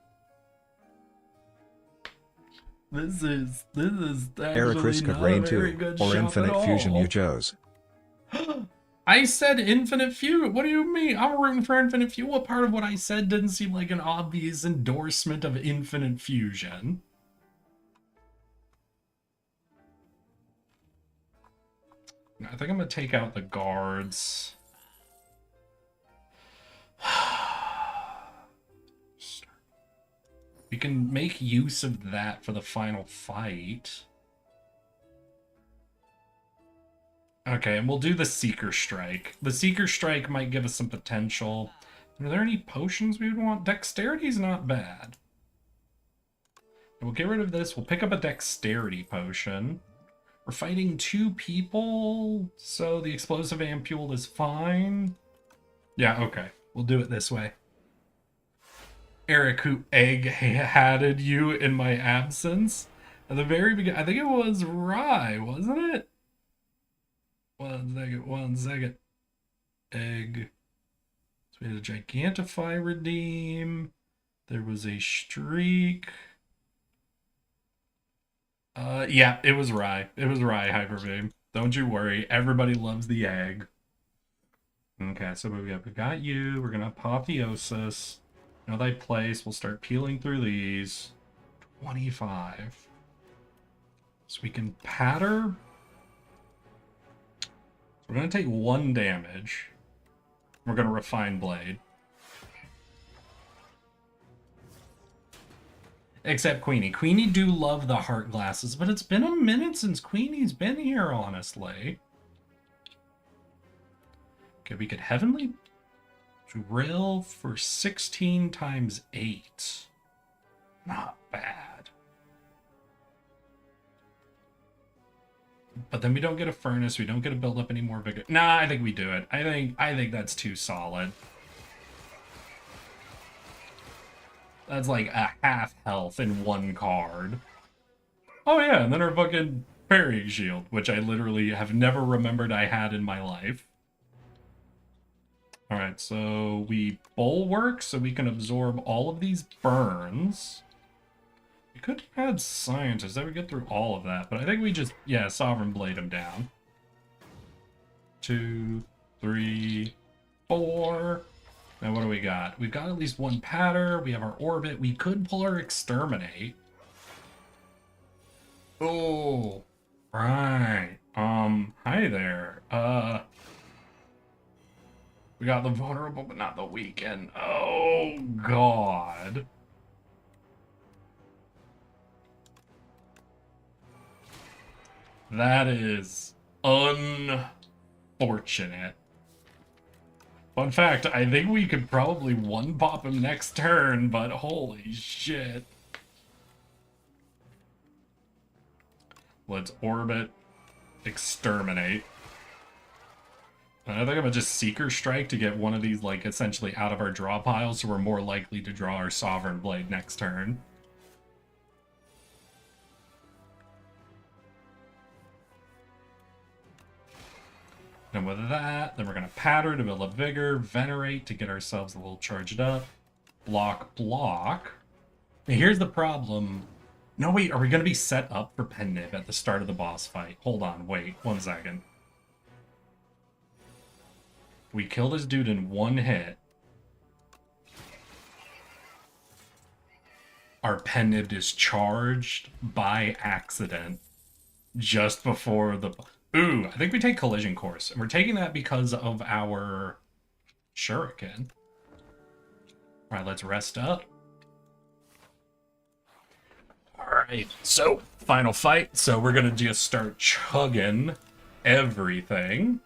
This is Eric actually Risk of not a Rain very 2, good or shop Infinite at Fusion you all. chose. I said Infinite Fusion. What do you mean? I'm rooting for Infinite Fusion. What part of what I said didn't seem like an obvious endorsement of Infinite Fusion? I think I'm gonna take out the guards. We can make use of that for the final fight. Okay, and we'll do the Seeker Strike. The Seeker Strike might give us some potential. Are there any potions we would want? Dexterity's not bad. We'll get rid of this. We'll pick up a Dexterity potion. We're fighting 2 people, so the explosive ampule is fine. Yeah, okay. We'll do it this way. Eric, who egg-hatted you in my absence. At the very beginning, I think it was Rye, wasn't it? One second. Egg. So we had a Gigantify redeem. There was a streak. Yeah, it was Rye. It was Rye, Hyperbeam. Don't you worry. Everybody loves the egg. Okay, so we got you. We're gonna Apotheosis. Know thy place. We'll start peeling through these. 25. So we can patter. We're going to take 1 damage. We're going to Refine Blade. Except Queenie. Queenie do love the heart glasses, but it's been a minute since Queenie's been here, honestly. Okay, we could Heavenly Drill for 16 times 8. Not bad. But then we don't get a furnace. We don't get to build up any more vigor. Nah, I think we do it. I think that's too solid. That's like a half health in 1 card. Oh yeah, and then our fucking parrying shield, which I literally have never remembered I had in my life. Alright, so we bulwark so we can absorb all of these burns. We could add scientists. That would get through all of that, but I think we just, yeah, Sovereign Blade him down. 2, 3, 4. Now what do we got? We've got at least 1 patter. We have our orbit. We could pull our exterminate. Oh, right. Hi there. We got the vulnerable, but not the weakened. Oh, God. That is unfortunate. Fun fact, I think we could probably 1-pop him next turn, but holy shit. Let's orbit, exterminate. And I think I'm gonna just Seeker Strike to get one of these, like, essentially out of our draw pile, so we're more likely to draw our Sovereign Blade next turn. And with that, then we're gonna Patter to build up Vigor, Venerate to get ourselves a little charged up, Block, Block. And here's the problem. No, wait, are we gonna be set up for Pen Nib at the start of the boss fight? Hold on, wait, 1 second. We kill this dude in 1 hit. Our Pen Nib is charged by accident just before the... Ooh, I think we take Collision Course. And we're taking that because of our Shuriken. Alright, let's rest up. Alright, so final fight. So we're gonna just start chugging everything.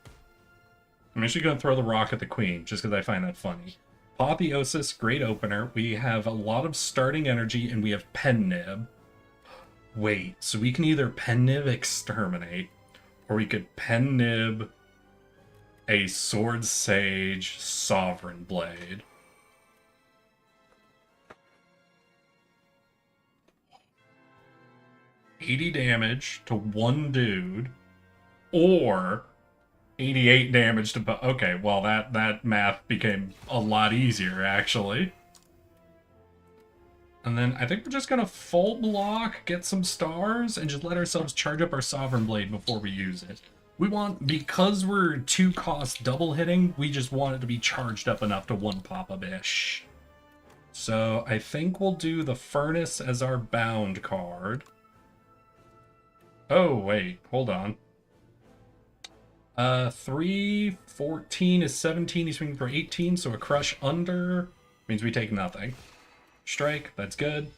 I'm actually gonna throw the rock at the queen, just because I find that funny. Apotheosis, great opener. We have a lot of starting energy, and we have Pen Nib. Wait, so we can either Pen Nib Exterminate, or we could Pen Nib a Sword Sage Sovereign Blade. 80 damage to one dude, or 88 damage to... Okay, well, that math became a lot easier, actually. And then I think we're just gonna full block, get some stars, and just let ourselves charge up our Sovereign Blade before we use it. We want, because we're 2 cost double hitting, we just want it to be charged up enough to 1 pop-a-bish. So I think we'll do the Furnace as our bound card. Oh, wait, hold on. 3, 14 is 17, he's swinging for 18, so a crush under means we take nothing. Strike, that's good.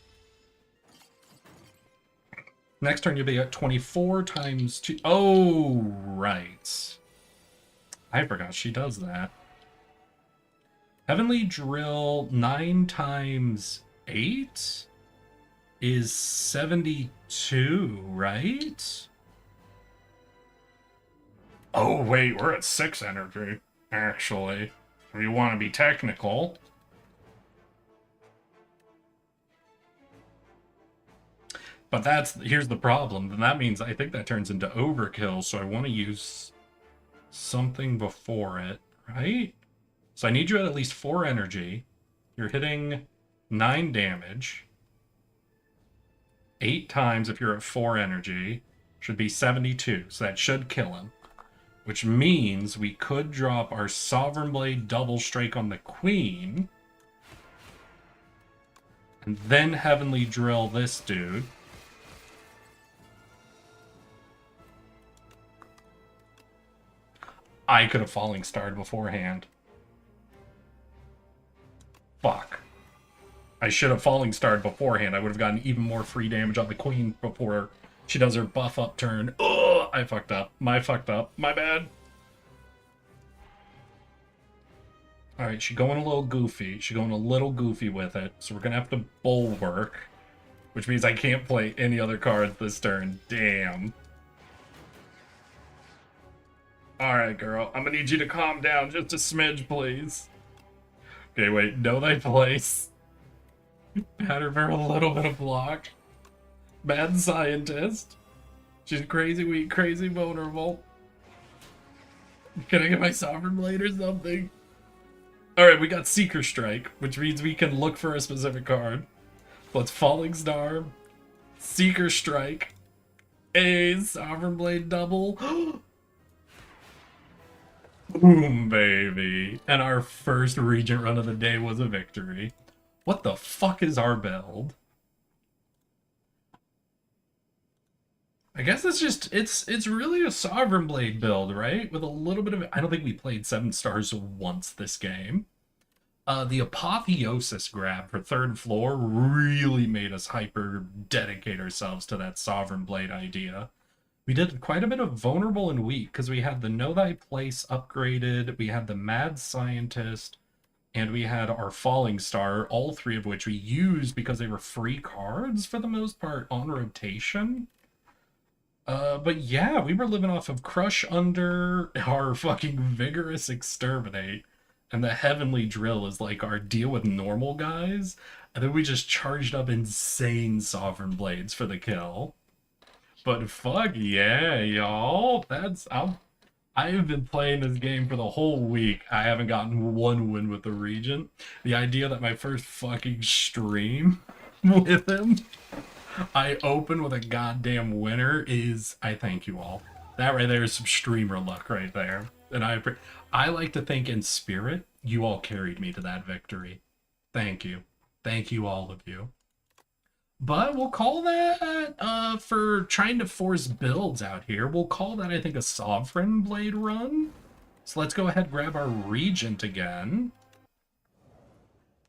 Next turn you'll be at 24 times 2. Oh, right. I forgot she does that. Heavenly Drill 9 times 8 is 72, right? Oh, wait, we're at 6 energy, actually. If you want to be technical. But here's the problem. Then that means I think that turns into overkill, so I want to use something before it, right? So I need you at least 4 energy. You're hitting 9 damage. 8 times if you're at 4 energy. Should be 72, so that should kill him. Which means we could drop our Sovereign Blade double strike on the Queen. And then Heavenly Drill this dude. I could have Falling Starred beforehand. Fuck. I should have Falling Starred beforehand. I would have gotten even more free damage on the Queen before she does her buff up turn. Ugh, I fucked up. My bad. Alright, she's going a little goofy. She's going a little goofy with it. So we're going to have to Bulwark. Which means I can't play any other cards this turn. Damn. Alright, girl. I'm gonna need you to calm down just a smidge, please. Okay, wait. Know thy place. Pattern for a little bit of block. Mad Scientist. She's crazy weak, crazy vulnerable. Can I get my Sovereign Blade or something? Alright, we got Seeker Strike, which means we can look for a specific card. Let's Falling Star. Seeker Strike. A Sovereign Blade double. Boom, baby. And our first Regent run of the day was a victory. What the fuck is our build? I guess it's just, it's really a Sovereign Blade build, right? With a little bit of, I don't think we played 7 stars once this game. The Apotheosis grab for 3rd floor really made us hyper dedicate ourselves to that Sovereign Blade idea. We did quite a bit of Vulnerable and Weak, because we had the Know Thy Place upgraded, we had the Mad Scientist, and we had our Falling Star, all 3 of which we used because they were free cards for the most part on rotation. But yeah, we were living off of Crush Under, our fucking Vigorous Exterminate, and the Heavenly Drill is like our deal with normal guys, and then we just charged up insane Sovereign Blades for the kill. But fuck yeah, y'all. I have been playing this game for the whole week. I haven't gotten 1 win with the Regent. The idea that my first fucking stream with him, I open with a goddamn winner is, I thank you all. That right there is some streamer luck right there. And I like to think in spirit, you all carried me to that victory. Thank you. Thank you, all of you. But we'll call that, for trying to force builds out here, we'll call that, I think, a Sovereign Blade run. So let's go ahead and grab our Regent again.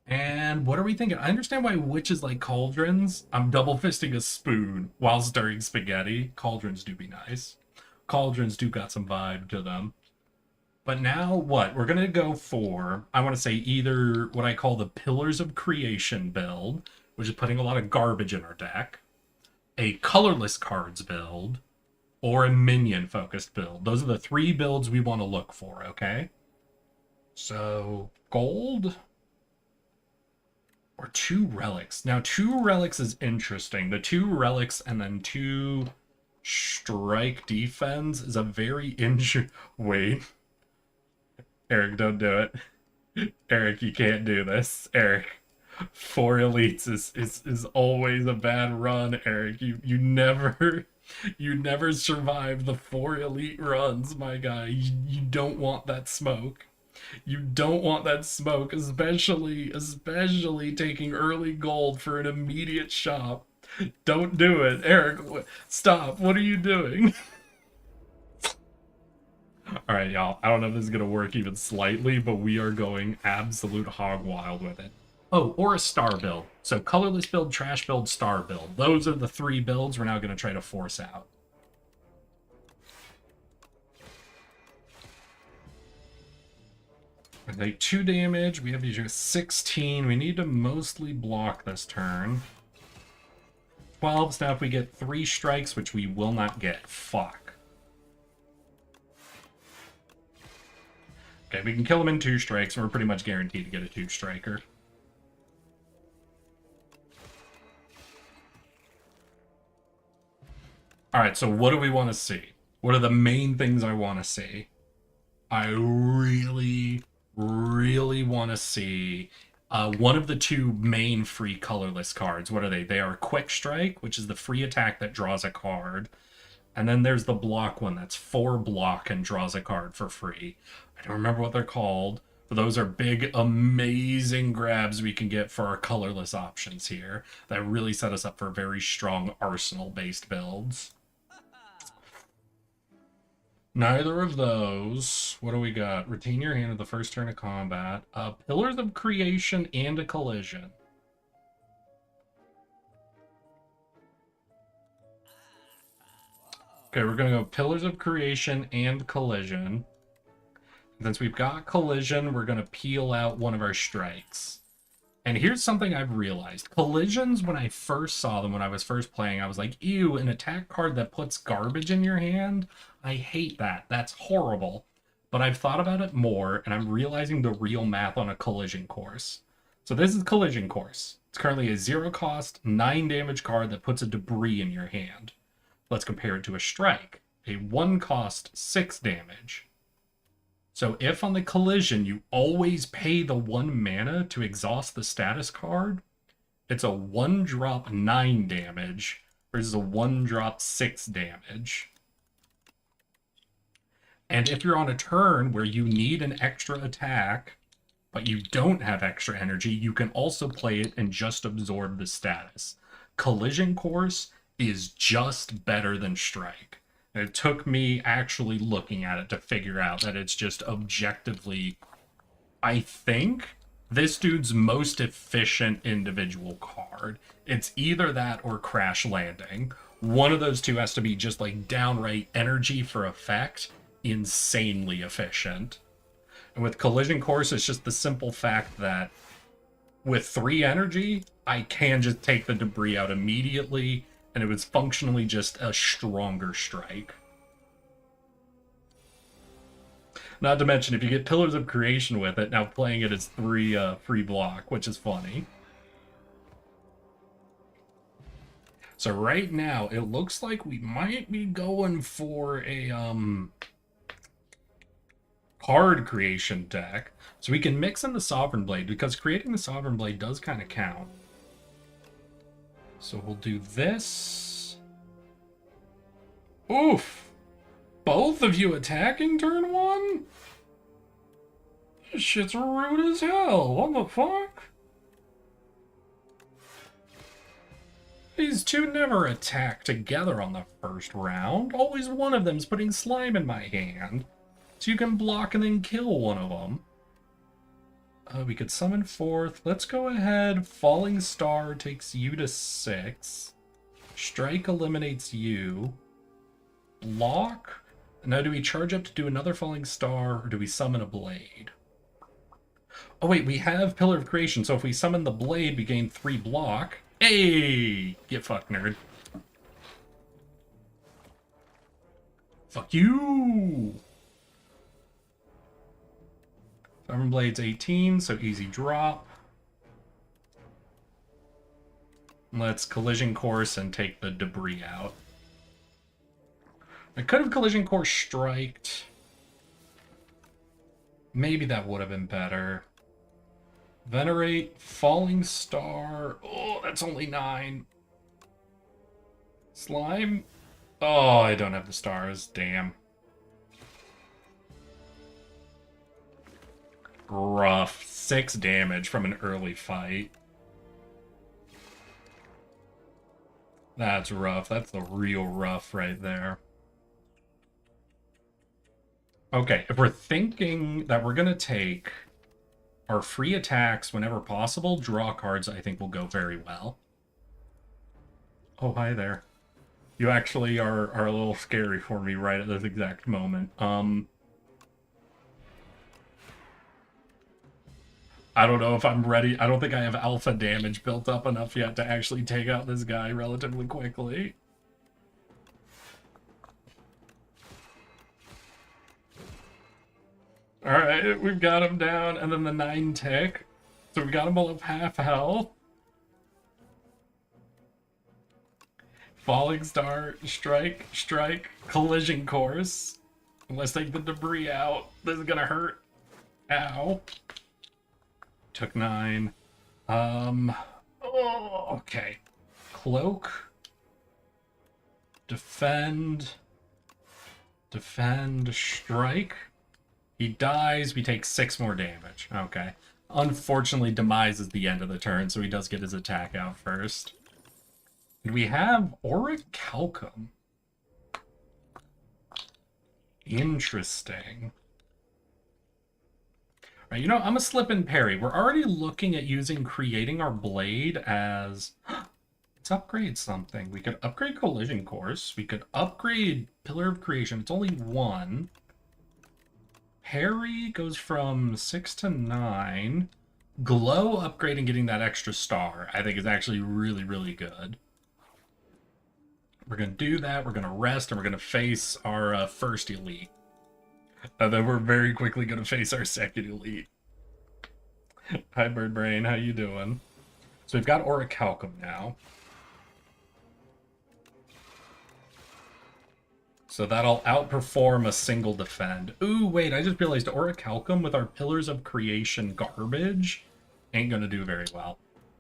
And what are we thinking? I understand why witches like cauldrons. I'm double fisting a spoon while stirring spaghetti. Cauldrons do be nice. Cauldrons do got some vibe to them. But now what? We're going to go for, I want to say, either what I call the Pillars of Creation build, which is putting a lot of garbage in our deck, a colorless cards build, or a minion-focused build. Those are the 3 builds we want to look for, okay? So, gold. Or 2 relics. Now 2 relics is interesting. The 2 relics and then 2 strike defense is a very Wait. Eric, don't do it. Eric, you can't do this. Eric. 4 elites is always a bad run, Eric. You never survive the 4 elite runs, my guy. You don't want that smoke. You don't want that smoke, especially taking early gold for an immediate shop. Don't do it. Eric, stop. What are you doing? Alright, y'all. I don't know if this is going to work even slightly, but we are going absolute hog wild with it. Oh, or a star build. So colorless build, trash build, star build. Those are the 3 builds we're now going to try to force out. I take 2 damage. We have to do 16. We need to mostly block this turn. 12, so now if we get 3 strikes, which we will not get. Fuck. Okay, we can kill him in 2 strikes, and we're pretty much guaranteed to get a 2-striker. Alright, so what do we want to see? What are the main things I want to see? I really want to see one of the 2 main free colorless cards. What are they? They are Quick Strike, which is the free attack that draws a card. And then there's the block one that's 4 block and draws a card for free. I don't remember what they're called, but those are big, amazing grabs we can get for our colorless options here that really set us up for very strong arsenal-based builds. Neither of those. What do we got? Retain your hand at the first turn of combat. Pillars of Creation and a Collision. Okay, we're going to go Pillars of Creation and Collision. Since we've got Collision, we're going to peel out one of our strikes. And here's something I've realized. Collisions, when I first saw them, when I was first playing, I was like, ew, an attack card that puts garbage in your hand? I hate that. That's horrible. But I've thought about it more, and I'm realizing the real math on a Collision course. So this is Collision course. It's currently a 0 cost, 9 damage card that puts a debris in your hand. Let's compare it to a strike. A 1 cost, 6 damage. So if on the Collision you always pay the 1 mana to exhaust the status card, it's a 1-drop 9 damage versus a 1-drop 6 damage. And if you're on a turn where you need an extra attack, but you don't have extra energy, you can also play it and just absorb the status. Collision course is just better than strike. It took me actually looking at it to figure out that it's just objectively, I think, this dude's most efficient individual card. It's either that or Crash Landing. One of those 2 has to be just like downright energy for effect, insanely efficient. And with Collision Course, it's just the simple fact that with 3 energy, I can just take the debris out immediately, and it was functionally just a stronger strike. Not to mention, if you get Pillars of Creation with it, now playing it as 3 free block, which is funny. So right now, it looks like we might be going for a card creation deck. So we can mix in the Sovereign Blade, because creating the Sovereign Blade does kind of count. So we'll do this. Oof! Both of you attacking turn 1? This shit's rude as hell. What the fuck? These 2 never attack together on the first round. Always one of them's putting slime in my hand. So you can block and then kill one of them. We could summon 4th. Let's go ahead. Falling Star takes you to 6. Strike eliminates you. Block. Now do we charge up to do another Falling Star, or do we summon a Blade? Oh wait, we have Pillar of Creation, so if we summon the Blade, we gain 3 block. Hey! Get fucked, nerd. Fuck you! Sovereign Blade's 18, so easy drop. Let's collision course and take the debris out. I could have collision course striked. Maybe that would have been better. Venerate, falling star. Oh, that's only 9. Slime. Oh, I don't have the stars. Damn. Rough. 6 damage from an early fight. That's rough. That's the real rough right there. Okay, if we're thinking that we're going to take our free attacks whenever possible, draw cards, I think will go very well. Oh, hi there. You actually are a little scary for me right at this exact moment. I don't know if I'm ready. I don't think I have alpha damage built up enough yet to actually take out this guy relatively quickly. Alright, we've got him down, and then the 9 tick. So we got him below half health. Falling star, strike, collision course. Let's take the debris out. This is gonna hurt. Ow. Took 9. Oh, okay. Cloak. Defend, strike. He dies, we take 6 more damage. Okay. Unfortunately, demise is the end of the turn, so he does get his attack out first. And we have Orichalcum. Interesting. Right, you know, I'm a slip and parry. We're already looking at creating our blade as... Let's upgrade something. We could upgrade Collision Course. We could upgrade Pillar of Creation. It's only 1. Parry goes from 6 to 9. Glow upgrade and getting that extra star, I think, is actually really, really good. We're going to do that. We're going to rest, and we're going to face our first elite. And then we're very quickly going to face our second elite. Hi, Bird Brain. How you doing? So we've got Orichalcum now. So that'll outperform a single defend. Ooh, wait, I just realized Orichalcum with our Pillars of Creation garbage ain't going to do very well.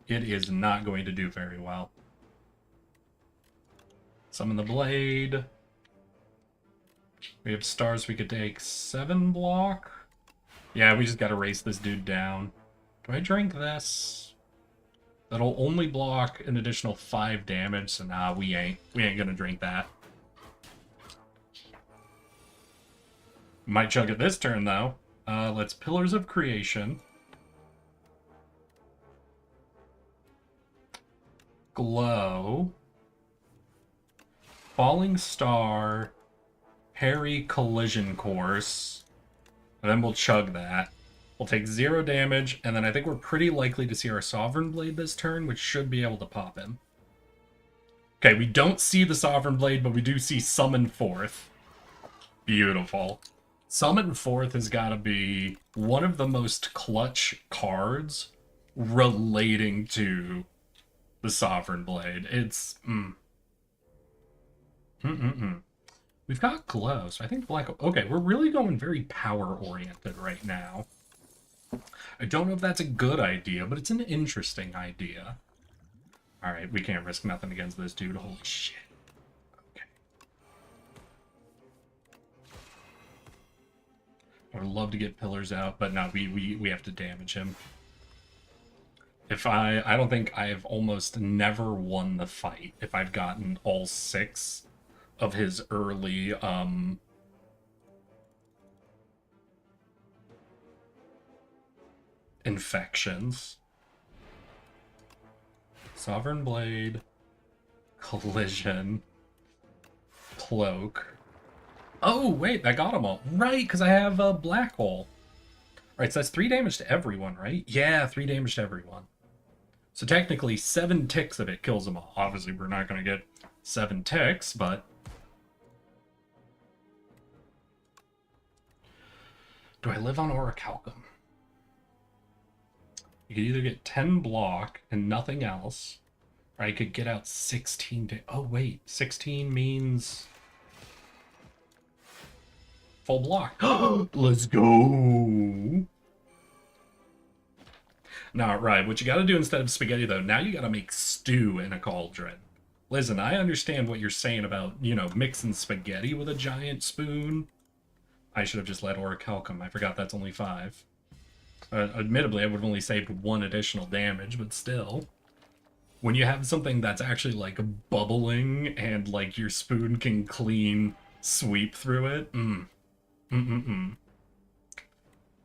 It is not going to do very well. Summon the blade. We have stars, we could take 7 block. Yeah, we just got to race this dude down. Do I drink this? That'll only block an additional 5 damage, so nah, we ain't going to drink that. Might chug it this turn, though. Let's Pillars of Creation. Glow. Falling Star. Parry Collision Course. And then we'll chug that. We'll take 0 damage, and then I think we're pretty likely to see our Sovereign Blade this turn, which should be able to pop him. Okay, we don't see the Sovereign Blade, but we do see Summon Forth. Beautiful. Summon Forth has got to be one of the most clutch cards relating to the Sovereign Blade. It's... We've got Glow, so I think Black... Okay, we're really going very power-oriented right now. I don't know if that's a good idea, but it's an interesting idea. Alright, we can't risk nothing against this dude. Holy shit. I would love to get pillars out, but no, we have to damage him. If I don't think I've almost never won the fight if I've gotten all 6 of his early infections. Sovereign Blade, Collision, Cloak. Oh, wait, that got them all. Right, because I have a Black Hole. Right, so that's 3 damage to everyone, right? Yeah, 3 damage to everyone. So technically, 7 ticks of it kills them all. Obviously, we're not going to get 7 ticks, but... Do I live on Orichalcum? You can either get 10 block and nothing else, Or I could get out 16 to... Oh, wait. 16 means... full block. Let's go! Now, right, what you gotta do instead of spaghetti, though, now you gotta make stew in a cauldron. Listen, I understand what you're saying about, you know, mixing spaghetti with a giant spoon. I should have just let orichalcum. I forgot that's only 5. Admittedly, I would have only saved 1 additional damage, but still. When you have something that's actually, like, bubbling and, like, your spoon can clean sweep through it,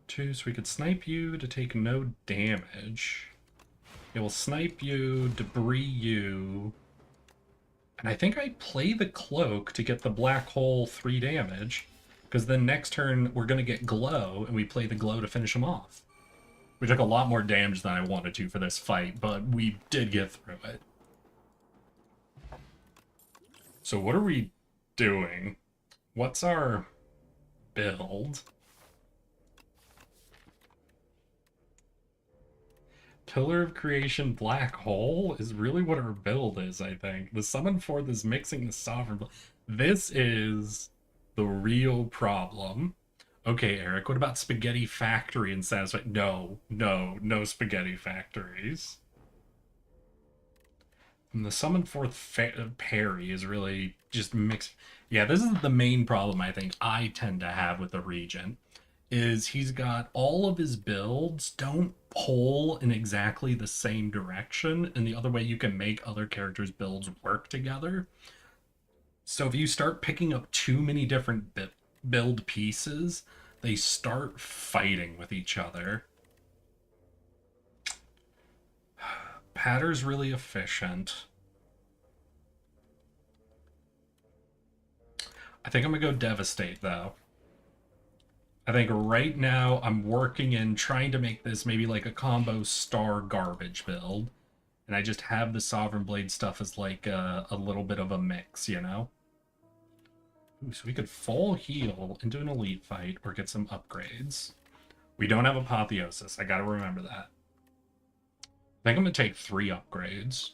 2, so we could snipe you to take no damage. It will snipe you, debris you. And I think I play the cloak to get the black hole 3 damage. Because then next turn, we're going to get glow, and we play the glow to finish him off. We took a lot more damage than I wanted to for this fight, but we did get through it. So what are we doing? What's our build? Pillar of Creation Black Hole is really what our build is, I think. The Summon Forth is mixing the Sovereign. This is the real problem. Okay, Eric, what about Spaghetti Factory and Satisfy? No Spaghetti Factories. And the Summon Forth parry is really just mixed. Yeah, this is the main problem I think I tend to have with the Regent, is he's got all of his builds don't pull in exactly the same direction, and the other way you can make other characters' builds work together. So if you start picking up too many different build pieces, they start fighting with each other. Patter's really efficient. I think I'm gonna go Devastate, though. I think right now I'm working in trying to make this maybe like a combo star garbage build. And I just have the Sovereign Blade stuff as like a little bit of a mix, you know? Ooh, so we could full heal into an elite fight or get some upgrades. We don't have Apotheosis. I gotta remember that. I think I'm gonna take 3 upgrades.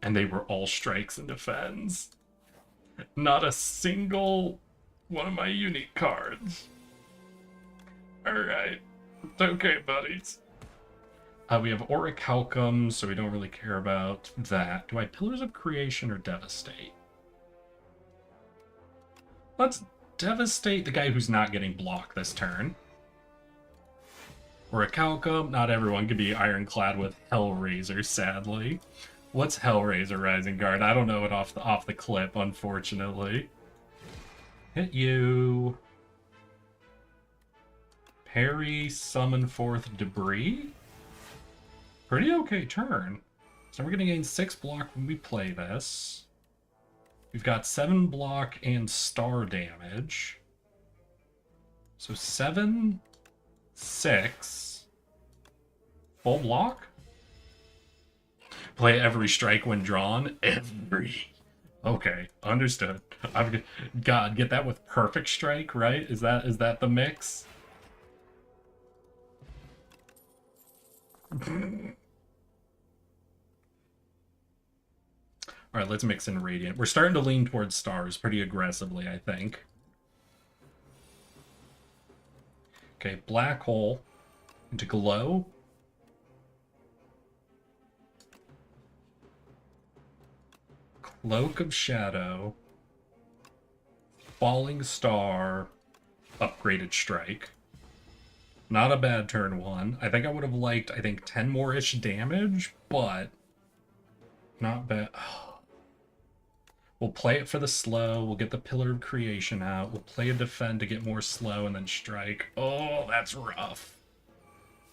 And they were all strikes and defends. Not a single one of my unique cards. Alright. Okay, buddies. We have Orichalcum, so we don't really care about that. Do I Pillars of Creation or Devastate? Let's Devastate the guy who's not getting blocked this turn. Orichalcum, not everyone can be ironclad with Hellraiser, sadly. What's Hellraiser Rising Guard? I don't know it off the clip, unfortunately. Hit you. Parry, Summon Forth Debris. Pretty okay turn. So we're going to gain 6 block when we play this. We've got 7 block and star damage. So 7, 6. Full block? Play every strike when drawn. Every. Okay, understood. God, get that with perfect strike, right? Is that the mix? Alright, let's mix in Radiant. We're starting to lean towards stars pretty aggressively, I think. Okay, Black Hole into Glow. Cloak of Shadow. Falling Star. Upgraded Strike. Not a bad turn 1. I think I would have liked, 10 more-ish damage, but not bad. We'll play it for the slow. We'll get the Pillar of Creation out. We'll play a defend to get more slow and then strike. Oh, that's rough.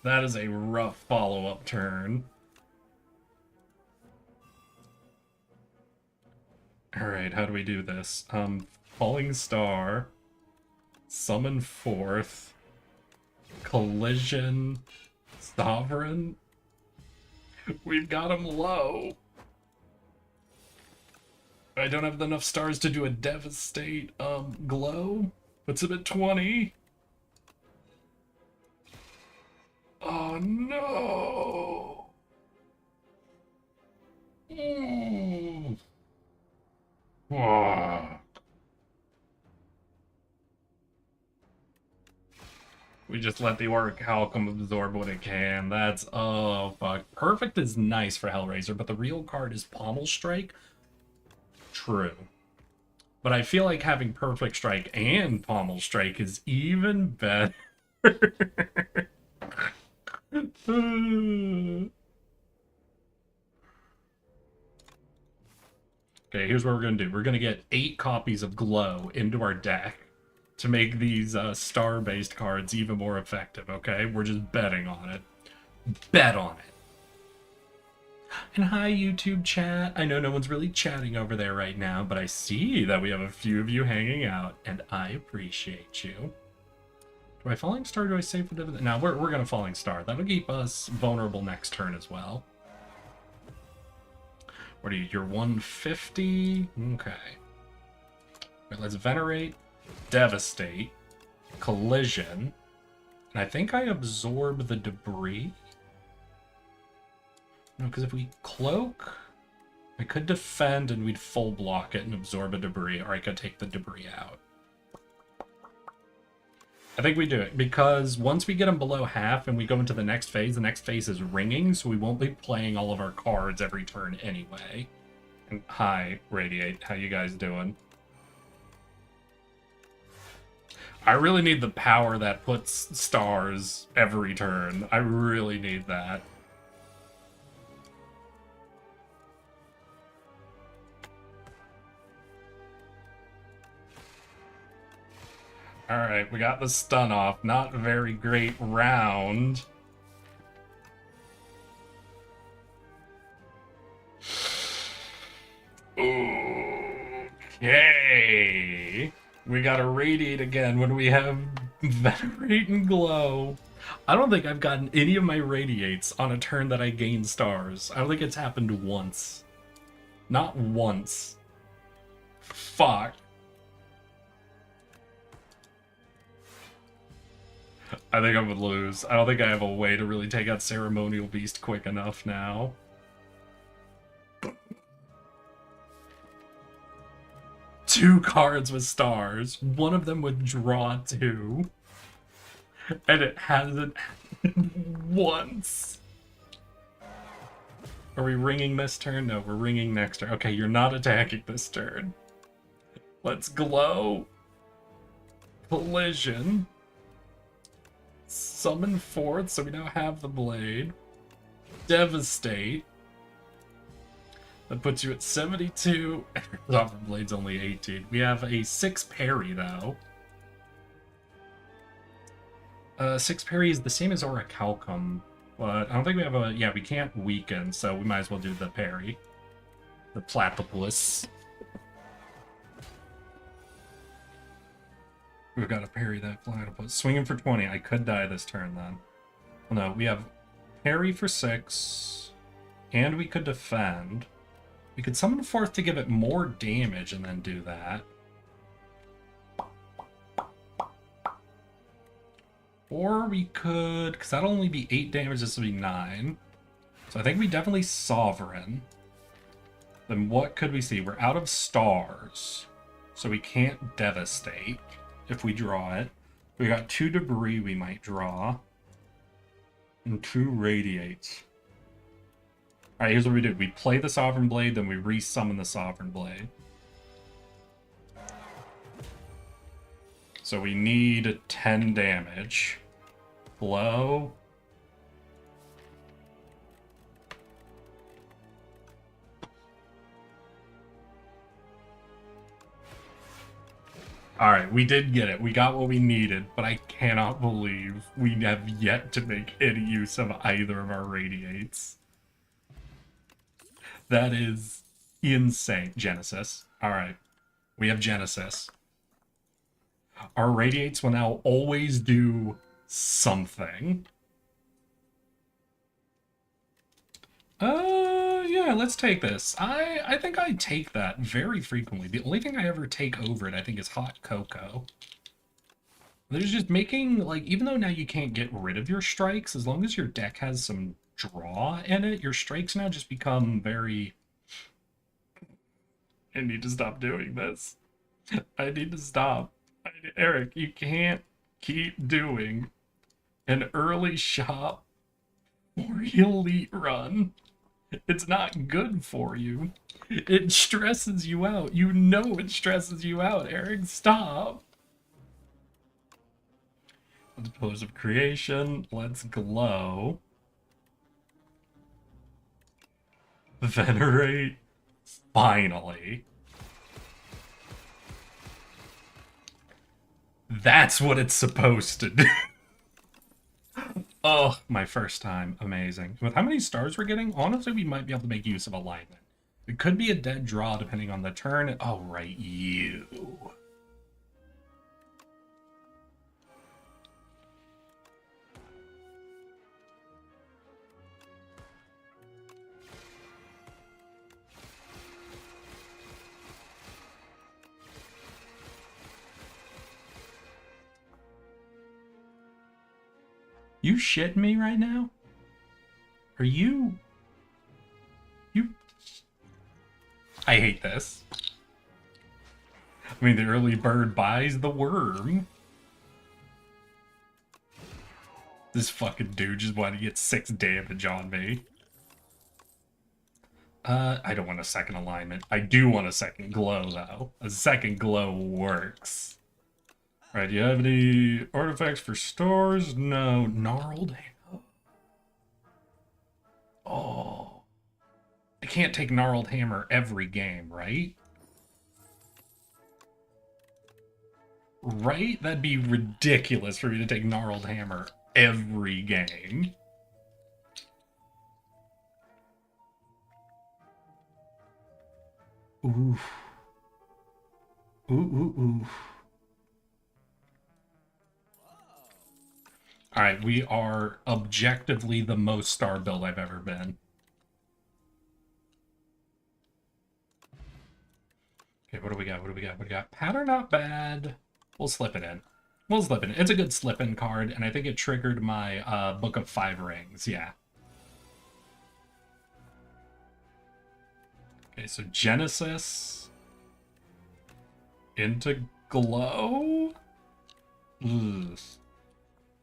That is a rough follow-up turn. Alright, how do we do this? Falling Star. Summon Forth. Collision. Sovereign. We've got him low. I don't have enough stars to do a Devastate Glow. Puts him at 20. Oh no. Mm. Whoa. We just let the Orichalcum absorb what it can. That's, oh fuck. Perfect is nice for Hellraiser, but the real card is Pommel Strike. True. But I feel like having Perfect Strike and Pommel Strike is even better. Okay, here's what we're going to do. We're going to get 8 copies of Glow into our deck to make these star-based cards even more effective, okay? We're just betting on it. Bet on it. And hi, YouTube chat. I know no one's really chatting over there right now, but I see that we have a few of you hanging out, and I appreciate you. Do I Falling Star? Do I save for dividend? No, we're going to Falling Star. That'll keep us vulnerable next turn as well. What are you? You're 150? Okay. Right, let's Venerate, Devastate, Collision, and I think I absorb the debris. No, because if we Cloak, I could defend and we'd full block it and absorb a debris, or I could take the debris out. I think we do it, because once we get them below half and we go into the next phase is ringing, so we won't be playing all of our cards every turn anyway. And hi, Radiate, how you guys doing? I really need the power that puts stars every turn. I really need that. Alright, we got the stun off. Not very great round. Okay. We gotta Radiate again when we have Venerate and Glow. I don't think I've gotten any of my Radiates on a turn that I gain stars. I don't think it's happened once. Not once. Fuck. I think I'm gonna lose. I don't think I have a way to really take out Ceremonial Beast quick enough now. Two cards with stars. One of them would draw 2. And it hasn't happened once. Are we ringing this turn? No, we're ringing next turn. Okay, you're not attacking this turn. Let's Glow. Collision. Summon forth, so we now have the blade. Devastate. That puts you at 72. Sovereign Blade's only 18. We have a 6 parry, though. 6 parry is the same as Orichalcum, but I don't think we have a... Yeah, we can't weaken, so we might as well do the parry. The platypus. We've got to parry that platypus. Swinging for 20. I could die this turn, then. Well, no, we have parry for 6, and we could defend. We could summon forth to give it more damage and then do that. Or we could, because that'll only be 8 damage, this will be 9. So I think we definitely Sovereign. Then what could we see? We're out of stars, so we can't Devastate if we draw it. We got 2 debris we might draw, and 2 Radiates. Alright, here's what we do. We play the Sovereign Blade, then we re-summon the Sovereign Blade. So we need 10 damage. Blow. Alright, we did get it. We got what we needed, but I cannot believe we have yet to make any use of either of our Radiates. That is insane. Genesis. Alright, we have Genesis. Our Radiates will now always do something. Yeah, let's take this. I think I take that very frequently. The only thing I ever take over it, I think, is Hot Cocoa. There's just making, like, even though now you can't get rid of your strikes, as long as your deck has some draw in it, your strikes now just become very... I need to stop doing this. I need to stop. Eric, you can't keep doing an early shop for elite run. It's not good for you. It stresses you out. You know it stresses you out, Eric. Stop. Let's pose of creation. Let's glow. Venerate. Finally. That's what it's supposed to do. Oh, my first time. Amazing. With how many stars we're getting, honestly, we might be able to make use of alignment. It could be a dead draw depending on the turn. Oh, right, you. You shitting me right now? Are you... I hate this. I mean, the early bird buys the worm. This fucking dude just wanted to get 6 damage on me. I don't want a second alignment. I do want a second glow, though. A second glow works. Alright, do you have any artifacts for stores? No. Gnarled? Oh. I can't take Gnarled Hammer every game, right? Right? That'd be ridiculous for me to take Gnarled Hammer every game. Ooh. Ooh, ooh, ooh. Alright, we are objectively the most star build I've ever been. Okay, what do we got? What do we got? What do we got? Pattern not bad. We'll slip it in. We'll slip it in. It's a good slip-in card, and I think it triggered my Book of 5 Rings. Yeah. Okay, so Genesis into Glow. Ugh.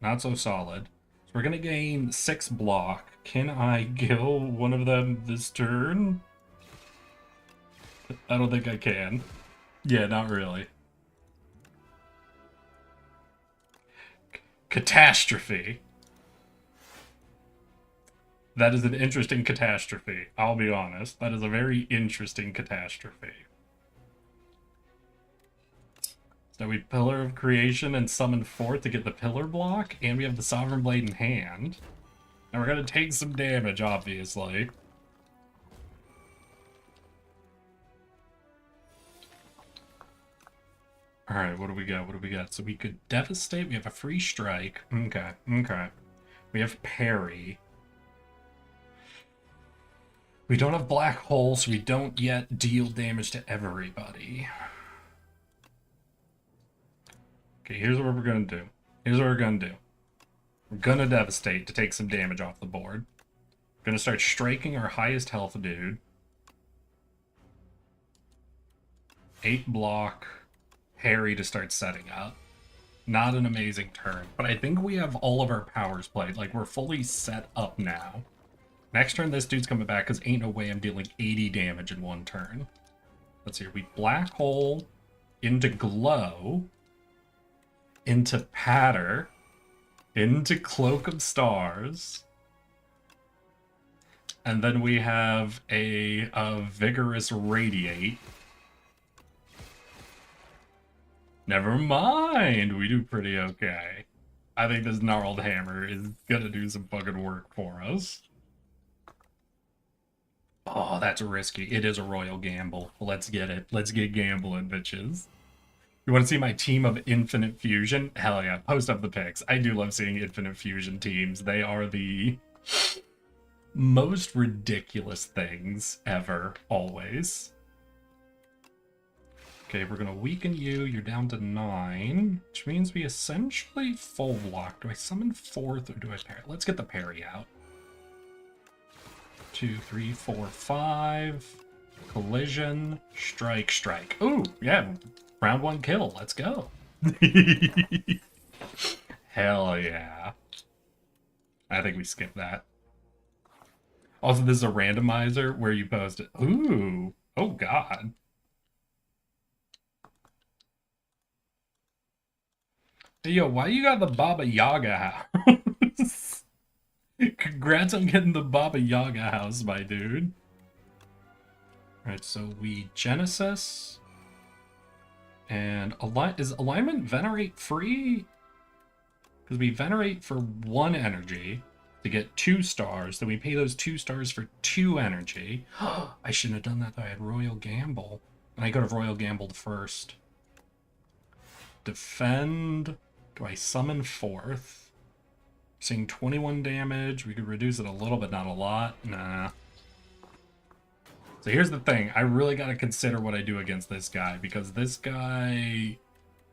Not so solid. So we're gonna gain 6 block. Can I kill one of them this turn? I don't think I can. Yeah, not really. Catastrophe. That is an interesting catastrophe. I'll be honest. That is a very interesting catastrophe. So we Pillar of Creation and summon forth to get the Pillar block, and we have the Sovereign Blade in hand. And we're gonna take some damage, obviously. Alright, what do we got? What do we got? So we could Devastate. We have a free strike. Okay, okay. We have Parry. We don't have Black Hole, so we don't yet deal damage to everybody. Okay, here's what we're gonna do. Here's what we're gonna do. We're gonna Devastate to take some damage off the board. We're gonna start striking our highest health dude. 8 block. Harry to start setting up. Not an amazing turn, but I think we have all of our powers played. Like, we're fully set up now. Next turn, this dude's coming back, because ain't no way I'm dealing 80 damage in one turn. Let's see, we Black Hole into Glow, into Patter, into Cloak of Stars, and then we have a Vigorous Radiate. Never mind, we do pretty okay. I think this Gnarled Hammer is gonna do some fucking work for us. Oh, that's risky. It is a royal gamble. Let's get it. Let's get gambling, bitches. You want to see my team of Infinite Fusion? Hell yeah, post up the pics. I do love seeing Infinite Fusion teams. They are the most ridiculous things ever, always. Okay, we're gonna weaken you. You're down to 9, which means we essentially full block. Do I summon 4th or do I parry? Let's get the parry out. 2, 3, 4, 5. Collision. Strike, strike. Ooh, yeah. Round 1 kill. Let's go. Hell yeah. I think we skipped that. Also, this is a randomizer where you post it. Ooh. Oh, God. Hey, yo, why you got the Baba Yaga house? Congrats on getting the Baba Yaga house, my dude. Alright, so we Genesis. And is alignment venerate free? Because we venerate for 1 energy to get 2 stars. Then we pay those 2 stars for 2 energy. I shouldn't have done that though. I had Royal Gamble. And I could have Royal Gambled first. Defend. Do I summon 4th? Seeing 21 damage. We could reduce it a little, but not a lot. Nah. So here's the thing. I really got to consider what I do against this guy. Because this guy...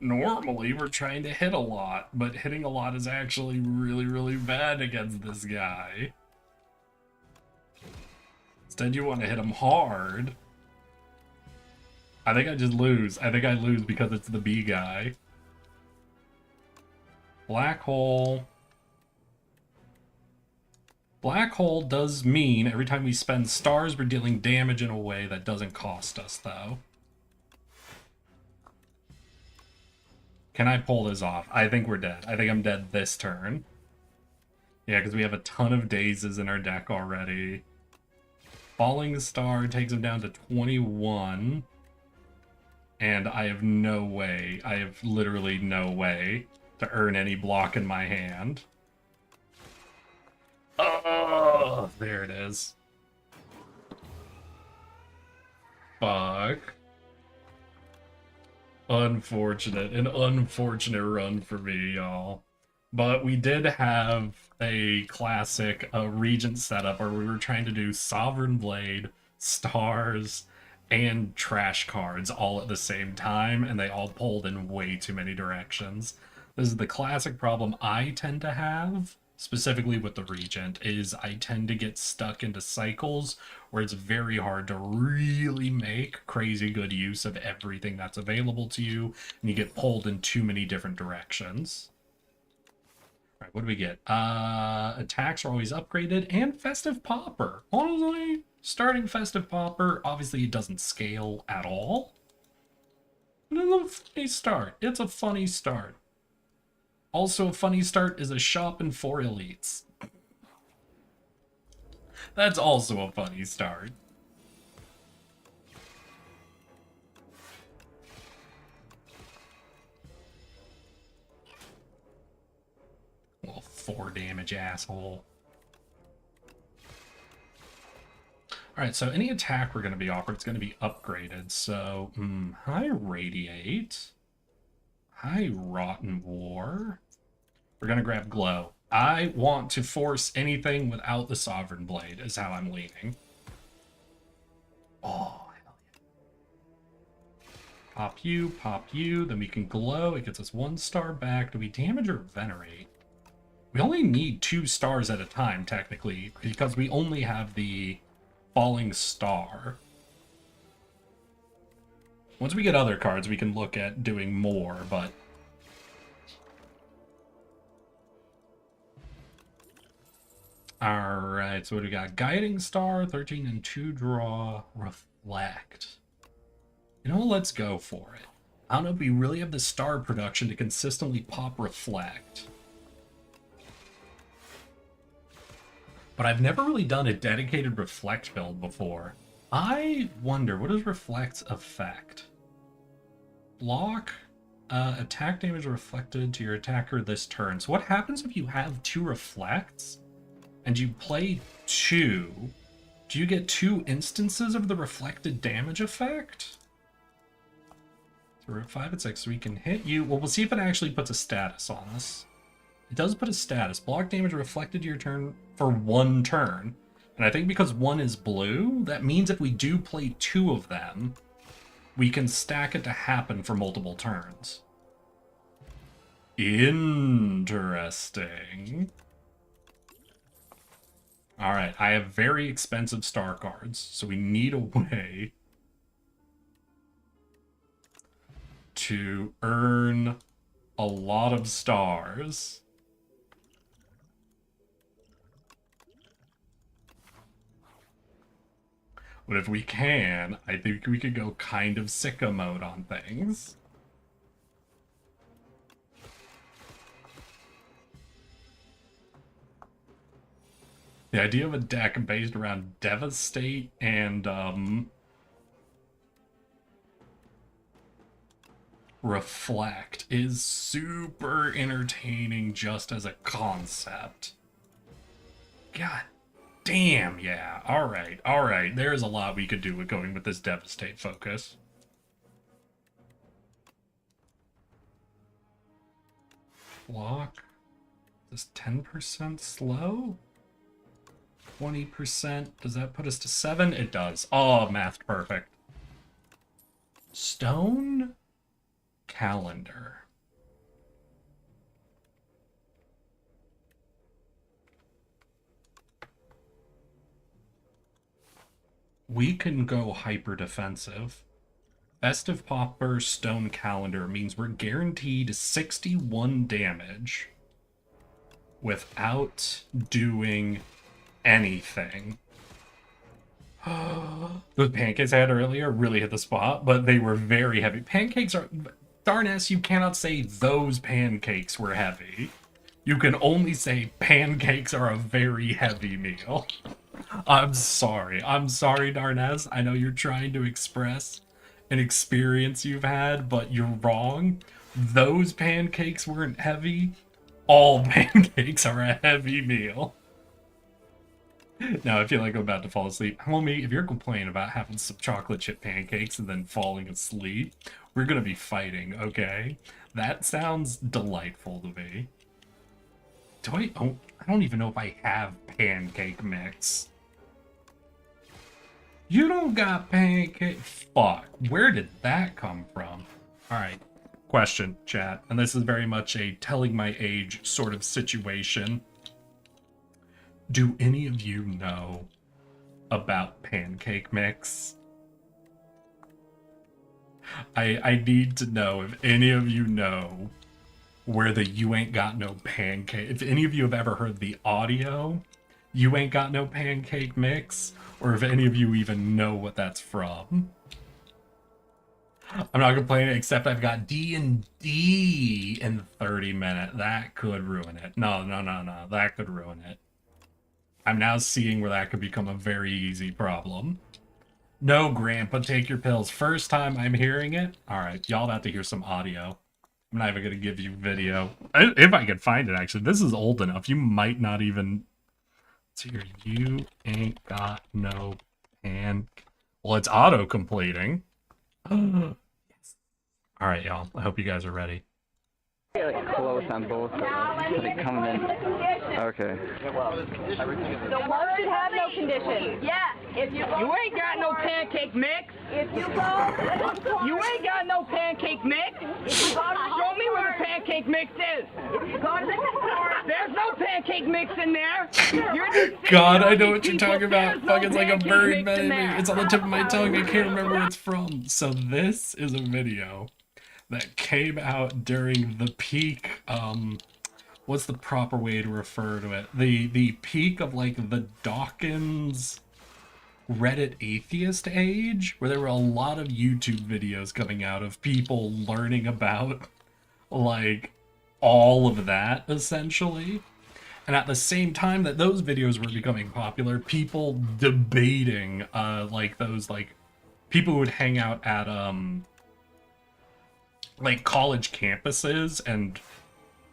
Normally, we're trying to hit a lot. But hitting a lot is actually really, really bad against this guy. Instead, you want to hit him hard. I think I just lose. I think I lose because it's the B guy. Black hole. Black hole does mean every time we spend stars, we're dealing damage in a way that doesn't cost us, though. Can I pull this off? I think we're dead. I think I'm dead this turn. Yeah, because we have a ton of dazes in our deck already. Falling Star takes him down to 21. And I have no way, I have literally no way to earn any block in my hand. Oh, there it is. Fuck. Unfortunate. An unfortunate run for me, y'all. But we did have a classic Regent setup where we were trying to do Sovereign Blade, Stars, and Trash cards all at the same time, and they all pulled in way too many directions. This is the classic problem I tend to have, specifically with the Regent, is I tend to get stuck into cycles where it's very hard to really make crazy good use of everything that's available to you, and you get pulled in too many different directions. All right, what do we get? Attacks are always upgraded, and Festive Popper. Honestly, starting Festive Popper, obviously it doesn't scale at all. But it's a funny start. It's a funny start. Also, a funny start is a shop and 4 elites. That's also a funny start. Well, 4 damage, asshole. Alright, so any attack we're going to be offered, it's going to be upgraded. So, High Radiate. High Rotten War. We're going to grab Glow. I want to force anything without the Sovereign Blade, is how I'm leaning. Oh, hell yeah. Pop you, then we can Glow. It gets us 1 star back. Do we damage or venerate? We only need 2 stars at a time, technically, because we only have the Falling Star. Once we get other cards, we can look at doing more, but... Alright, so what do we got? Guiding Star, 13 and 2 draw, Reflect. You know, let's go for it. I don't know if we really have the star production to consistently pop Reflect. But I've never really done a dedicated Reflect build before. I wonder, what does Reflect's affect? Block, attack damage reflected to your attacker this turn. So what happens if you have 2 Reflects? And you play 2, do you get 2 instances of the reflected damage effect? So we're at 5 and 6, so we can hit you. Well, we'll see if it actually puts a status on us. It does put a status. Block damage reflected to your turn for 1 turn. And I think because 1 is blue, that means if we do play 2 of them, we can stack it to happen for multiple turns. Interesting. Alright, I have very expensive star cards, so we need a way to earn a lot of stars. But if we can, I think we could go kind of sicko mode on things. The idea of a deck based around Devastate and Reflect is super entertaining just as a concept. God damn, yeah. Alright, alright. There's a lot we could do with going with this Devastate focus. Block. Is 10% slow? 20%. Does that put us to 7? It does. Oh, mathed perfect. Stone Calendar. We can go hyper defensive. Festive Popper Stone Calendar means we're guaranteed 61 damage without doing anything. The pancakes I had earlier really hit the spot, but they were very heavy. Pancakes are... Darn ass, you cannot say those pancakes were heavy. You can only say pancakes are a very heavy meal. I'm sorry, darn ass. I know you're trying to express an experience you've had, but you're wrong. Those pancakes weren't heavy. All pancakes are a heavy meal. Now I feel like I'm about to fall asleep. Homie, if you're complaining about having some chocolate chip pancakes and then falling asleep, we're gonna be fighting, okay? That sounds delightful to me. I don't even know if I have pancake mix. You don't got pancake? Fuck, where did that come from? Alright, question, chat. And this is very much a telling my age sort of situation. Do any of you know about pancake mix? I need to know if any of you know where the "you ain't got no pancake," if any of you have ever heard the audio "you ain't got no pancake mix," or if any of you even know what that's from. I'm not complaining, except I've got D&D in 30 minutes. That could ruin it. No, that could ruin it. I'm now seeing where that could become a very easy problem. No, Grandpa, take your pills. First time I'm hearing it. Alright, y'all about to hear some audio. I'm not even going to give you video. If I could find it, actually. This is old enough. You might not even... Let's hear, "You ain't got no pan..." Well, it's auto-completing. Yes. Alright, y'all. I hope you guys are ready. Like close on both of them. They coming in. Okay. The one should have no conditions. Yeah. If you ain't got no pancake mix. If you go, You ain't got no pancake mix. Show me where the pancake mix is. if you go to the store, There's no pancake mix in there. You're just God, sitting I on know these what you're people. talking about. There's no Fuck, it's like a pancake bird, mix in baby. there. It's on the tip of my tongue. I can't remember where it's from. So this is a video that came out during the peak, what's the proper way to refer to it? The peak of, like, the Dawkins Reddit atheist age, where there were a lot of YouTube videos coming out of people learning about, like, all of that, essentially. And at the same time that those videos were becoming popular, people debating, like, those, like, people who would hang out at, like, college campuses and,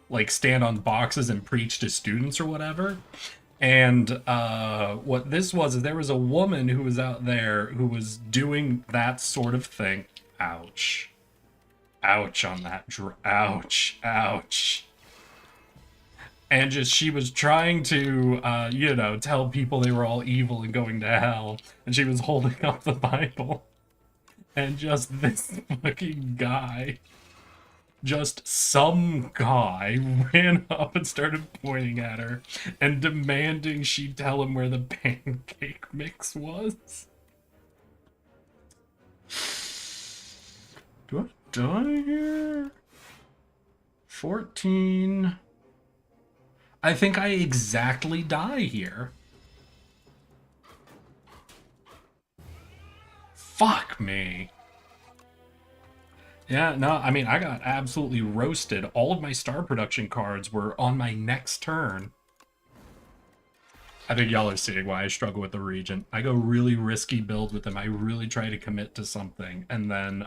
like, stand on boxes and preach to students or whatever. And what this was is there was a woman who was out there who was doing that sort of thing. Ouch. Ouch on that. Ouch. Ouch. And just, she was trying to, you know, tell people they were all evil and going to hell. And she was holding up the Bible. And just this fucking guy, just some guy, ran up and started pointing at her and demanding she tell him where the pancake mix was. Do I die here? 14. I think I exactly die here. Fuck me. Yeah, no, I mean, I got absolutely roasted. All of my star production cards were on my next turn. I think y'all are seeing why I struggle with the Regent. I go really risky build with them. I really try to commit to something, and then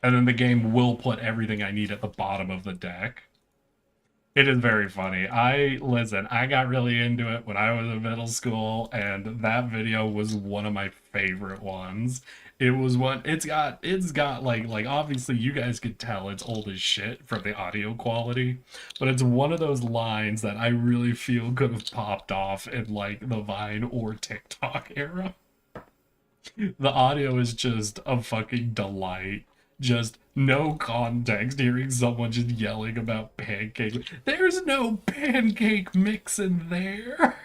the game will put everything I need at the bottom of the deck. It is very funny. Listen, I got really into it when I was in middle school, and that video was one of my favorite ones. It was one, it's got like obviously you guys could tell it's old as shit from the audio quality, but it's one of those lines that I really feel could have popped off in like the Vine or TikTok era. The audio is just a fucking delight. Just no context, hearing someone just yelling about pancake. There's no pancake mix in there.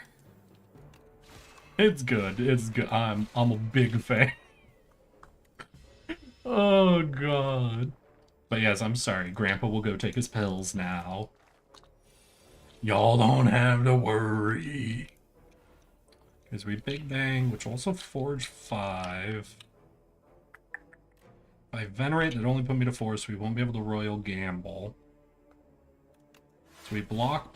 It's good. It's good. I'm a big fan. Oh god. But yes, I'm sorry. Grandpa will go take his pills now. Y'all don't have to worry. Because we Big Bang, which also forged 5. If I Venerate, it only put me to 4, so we won't be able to Royal Gamble. So we block.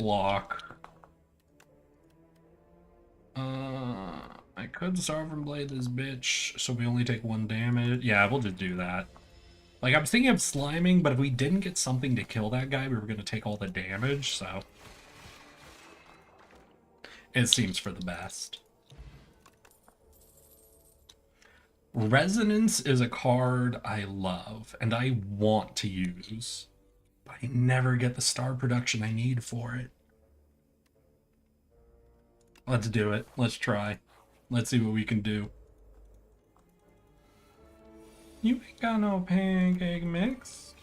I could Sovereign Blade this bitch, so we only take 1 damage. Yeah, we'll just do that. Like, I was thinking of sliming, but if we didn't get something to kill that guy, we were going to take all the damage, so... It seems for the best. Resonance is a card I love, and I want to use, but I never get the star production I need for it. Let's do it. Let's try. Let's see what we can do. You ain't got no pancake mix.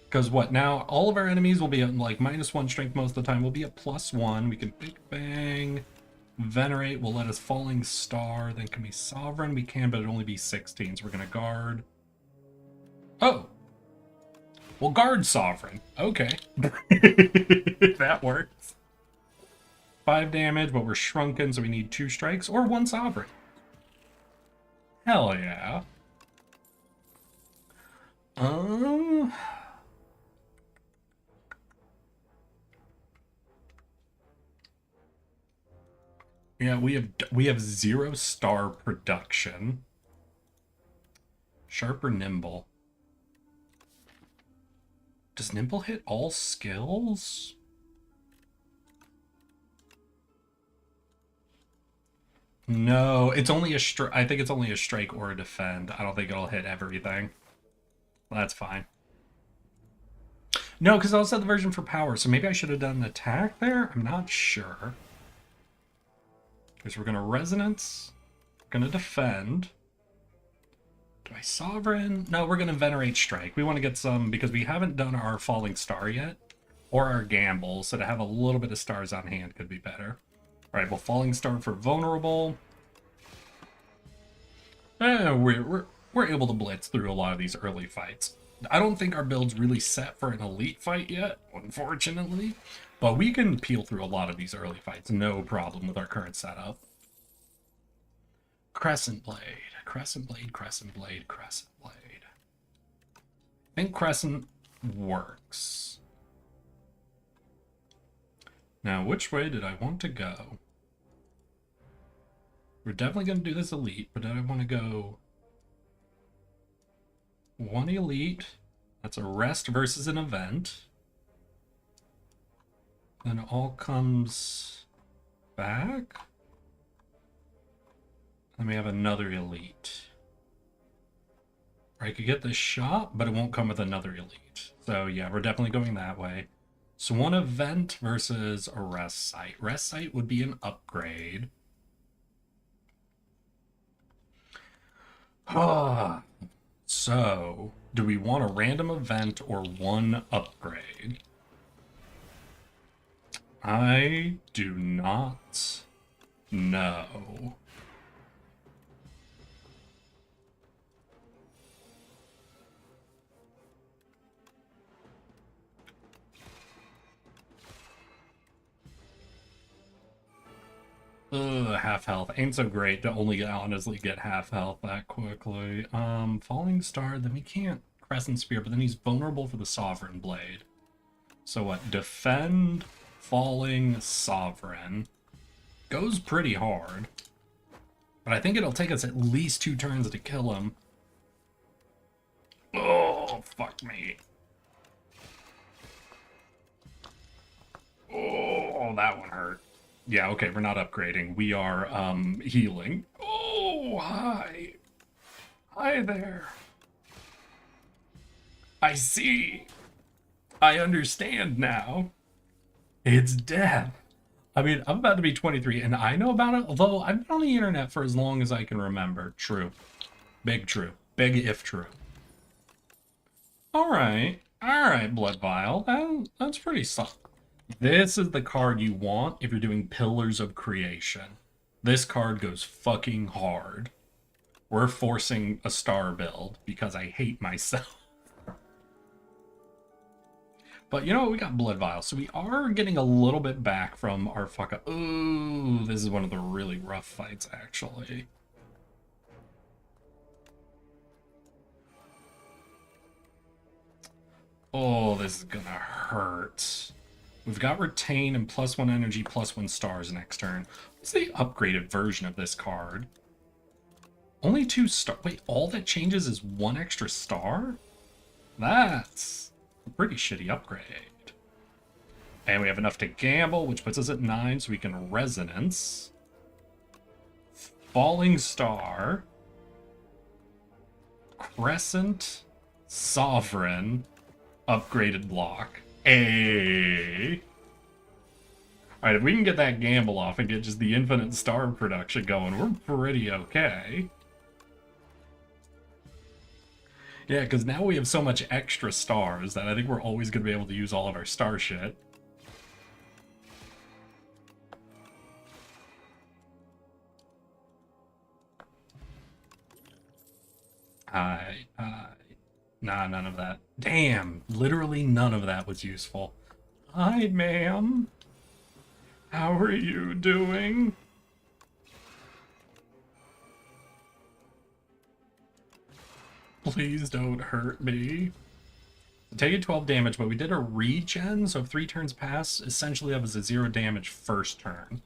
Because what, now all of our enemies will be at like -1 strength most of the time. We'll be at +1. We can Big Bang. Venerate will let us Falling Star. Then can we Sovereign? We can, but it'll only be 16, so we're going to guard. Oh! Well, guard Sovereign. Okay. That works. 5 damage, but we're shrunken, so we need 2 strikes or 1 Sovereign. Hell yeah. Yeah, we have 0 star production. Sharp or Nimble? Does Nimble hit all skills? No, it's only a strike. I think it's only a strike or a defend. I don't think it'll hit everything. That's fine. No, because I also had the version for power, so maybe I should have done an attack there? I'm not sure. Because we're going to Resonance, going to defend. Do I Sovereign? No, we're going to Venerate Strike. We want to get some, because we haven't done our Falling Star yet, or our Gamble, so to have a little bit of stars on hand could be better. Alright, well, Falling Star for Vulnerable. We're able to blitz through a lot of these early fights. I don't think our build's really set for an elite fight yet, unfortunately. But we can peel through a lot of these early fights, no problem with our current setup. Crescent Blade, Crescent Blade, Crescent Blade, Crescent Blade. I think Crescent works. Now, which way did I want to go? We're definitely going to do this elite, but then I want to go 1 elite. That's a rest versus an event. Then it all comes back. Then we have another elite. Or I could get this shot, but it won't come with another elite. So yeah, we're definitely going that way. So 1 event versus a rest site. Rest site would be an upgrade. So, do we want a random event or one upgrade? I do not know. Ugh, half health. Ain't so great to only honestly get half health that quickly. Falling Star, then we can't Crescent Spear, but then he's vulnerable for the Sovereign Blade. So what? Defend, Falling, Sovereign. Goes pretty hard. But I think it'll take us at least 2 turns to kill him. Oh, fuck me. Oh, that one hurt. Yeah, okay, we're not upgrading. We are, healing. Oh, hi. Hi there. I see. I understand now. It's death. I mean, I'm about to be 23, and I know about it, although I've been on the internet for as long as I can remember. True. Big true. Big if true. Alright. Alright, Blood Vial. That's pretty solid. This is the card you want if you're doing Pillars of Creation. This card goes fucking hard. We're forcing a star build because I hate myself. But you know what? We got Blood Vial, so we are getting a little bit back from our fuck up. Ooh, this is one of the really rough fights, actually. Oh, this is gonna hurt. We've got Retain and +1 energy, +1 stars next turn. What's the upgraded version of this card? Only 2 star. Wait, all that changes is 1 extra star? That's a pretty shitty upgrade. And we have enough to gamble, which puts us at 9, so we can Resonance. Falling Star. Crescent. Sovereign. Upgraded block. Alright, if we can get that gamble off and get just the infinite star production going, we're pretty okay. Yeah, because now we have so much extra stars that I think we're always going to be able to use all of our star shit. Nah, none of that. Damn, literally none of that was useful. Hi, ma'am. How are you doing? Please don't hurt me. Taking 12 damage, but we did a regen, so if 3 turns pass, essentially that was a 0 damage first turn.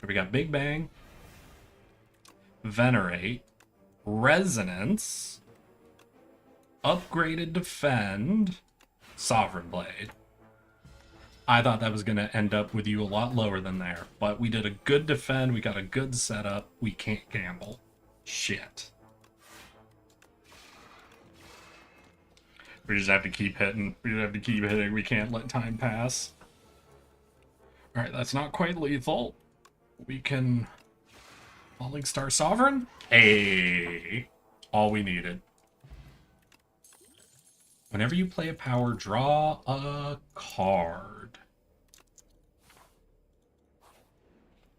So we got Big Bang, Venerate, Resonance, upgraded Defend, Sovereign Blade. I thought that was going to end up with you a lot lower than there, but we did a good defend, we got a good setup, we can't gamble. Shit. We just have to keep hitting. We just have to keep hitting. We can't let time pass. Alright, that's not quite lethal. We can... Falling Star Sovereign? Hey! All we needed. Whenever you play a power, draw a card.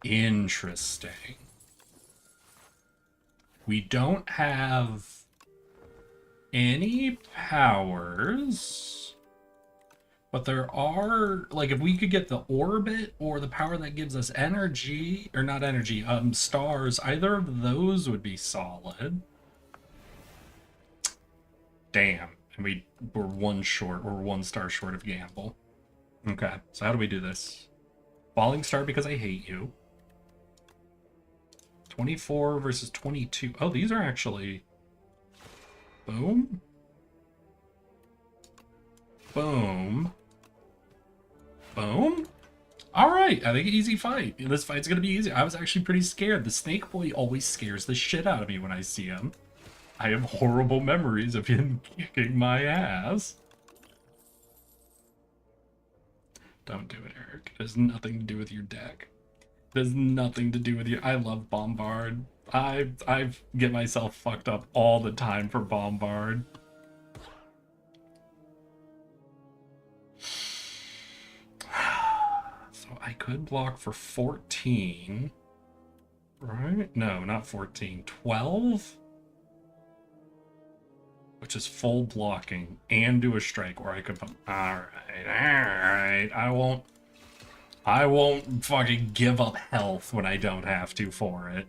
Interesting. We don't have any powers, but there are, like, if we could get the orbit or the power that gives us energy, or not energy, stars, either of those would be solid. Damn. And we're 1 short, or 1 star short of gamble. Okay, so how do we do this? Falling Star because I hate you. 24 versus 22. Oh, these are actually... Boom. Boom. Boom. Alright, I think easy fight. This fight's gonna be easy. I was actually pretty scared. The Snake Boy always scares the shit out of me when I see him. I have horrible memories of him kicking my ass. Don't do it, Eric. It has nothing to do with your deck. There's nothing to do with you. I love Bombard. I get myself fucked up all the time for Bombard. So I could block for 14. Right? No, not 14. 12? Which is full blocking and do a strike, or I could put... Alright. I won't fucking give up health when I don't have to for it.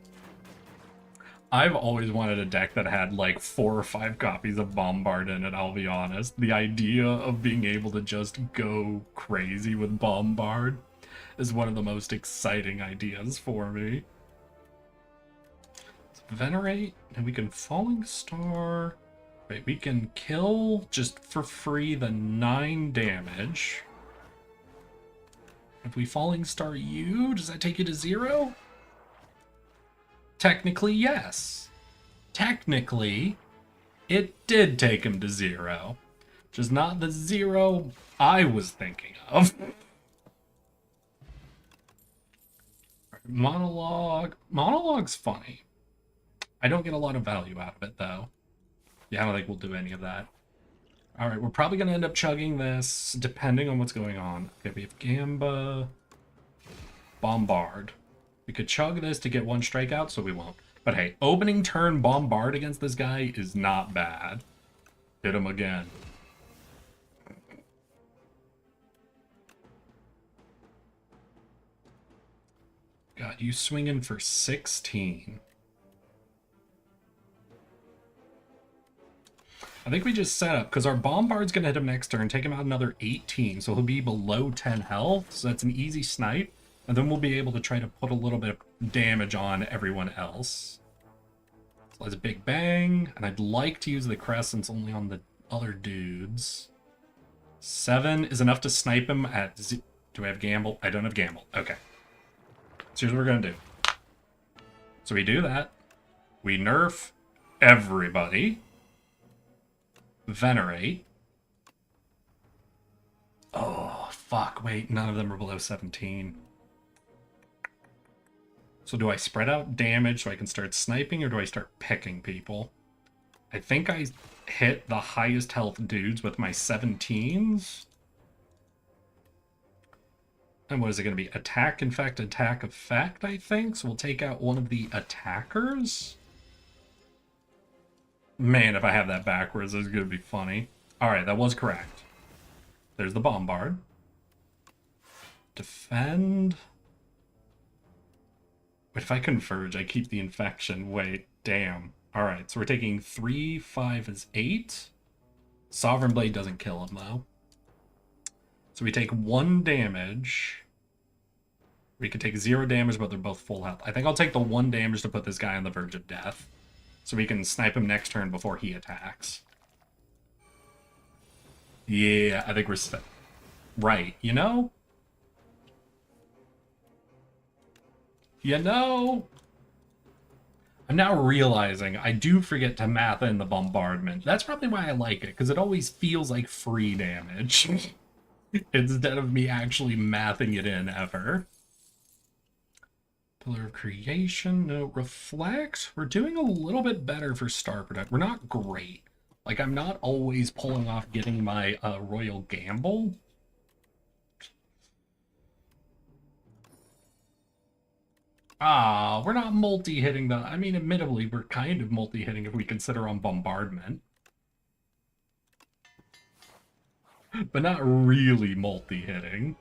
I've always wanted a deck that had like 4 or 5 copies of Bombard in it, I'll be honest. The idea of being able to just go crazy with Bombard is one of the most exciting ideas for me. Venerate, and we can Falling Star. Wait, we can kill just for free the 9 damage. If we Falling Star you, does that take you to 0? Technically, yes. Technically, it did take him to 0. Just not the 0 I was thinking of. Monologue. Monologue's funny. I don't get a lot of value out of it, though. Yeah, I don't think we'll do any of that. Alright, we're probably going to end up chugging this, depending on what's going on. Okay, we have Gamba, Bombard. We could chug this to get 1 strikeout, so we won't. But hey, opening turn Bombard against this guy is not bad. Hit him again. God, you swinging for 16. I think we just set up, because our Bombard's going to hit him next turn, take him out another 18, so he'll be below 10 health, so that's an easy snipe, and then we'll be able to try to put a little bit of damage on everyone else. So let's Big Bang, and I'd like to use the Crescents only on the other dudes. 7 is enough to snipe him at... Do I have Gamble? I don't have Gamble. Okay. So here's what we're going to do. So we do that. We nerf everybody. Venerate. Oh, fuck. Wait, none of them are below 17. So do I spread out damage so I can start sniping, or do I start picking people? I think I hit the highest health dudes with my 17s. And what is it going to be? Attack, infect, attack, effect, I think? So we'll take out one of the attackers. Man, if I have that backwards, it's going to be funny. Alright, that was correct. There's the Bombard. Defend. But if I converge, I keep the infection. Wait, damn. Alright, so we're taking 3, 5 is 8. Sovereign Blade doesn't kill him, though. So we take 1 damage. We could take 0 damage, but they're both full health. I think I'll take the 1 damage to put this guy on the verge of death. So we can snipe him next turn before he attacks. Yeah, I think we're... Right, you know? You know? I'm now realizing I do forget to math in the bombardment. That's probably why I like it, because it always feels like free damage. Instead of me actually mathing it in ever. Pillar of Creation, no. Reflect. We're doing a little bit better for Star Protect. We're not great. Like, I'm not always pulling off getting my Royal Gamble. We're not multi-hitting the... I mean, admittedly, we're kind of multi-hitting if we consider on Bombardment. But not really multi-hitting.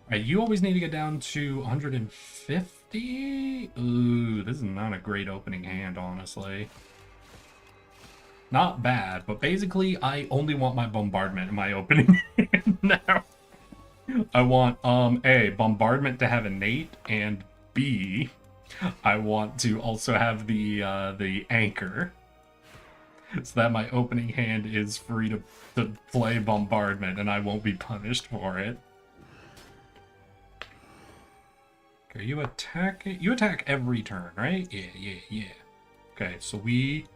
Alright, you always need to get down to 150? Ooh, this is not a great opening hand, honestly. Not bad, but basically, I only want my Bombardment in my opening hand now. I want, A, Bombardment to have innate, and B, I want to also have the Anchor. So that my opening hand is free to play Bombardment, and I won't be punished for it. Okay, you attack it. You attack every turn, right? Yeah. Okay, so we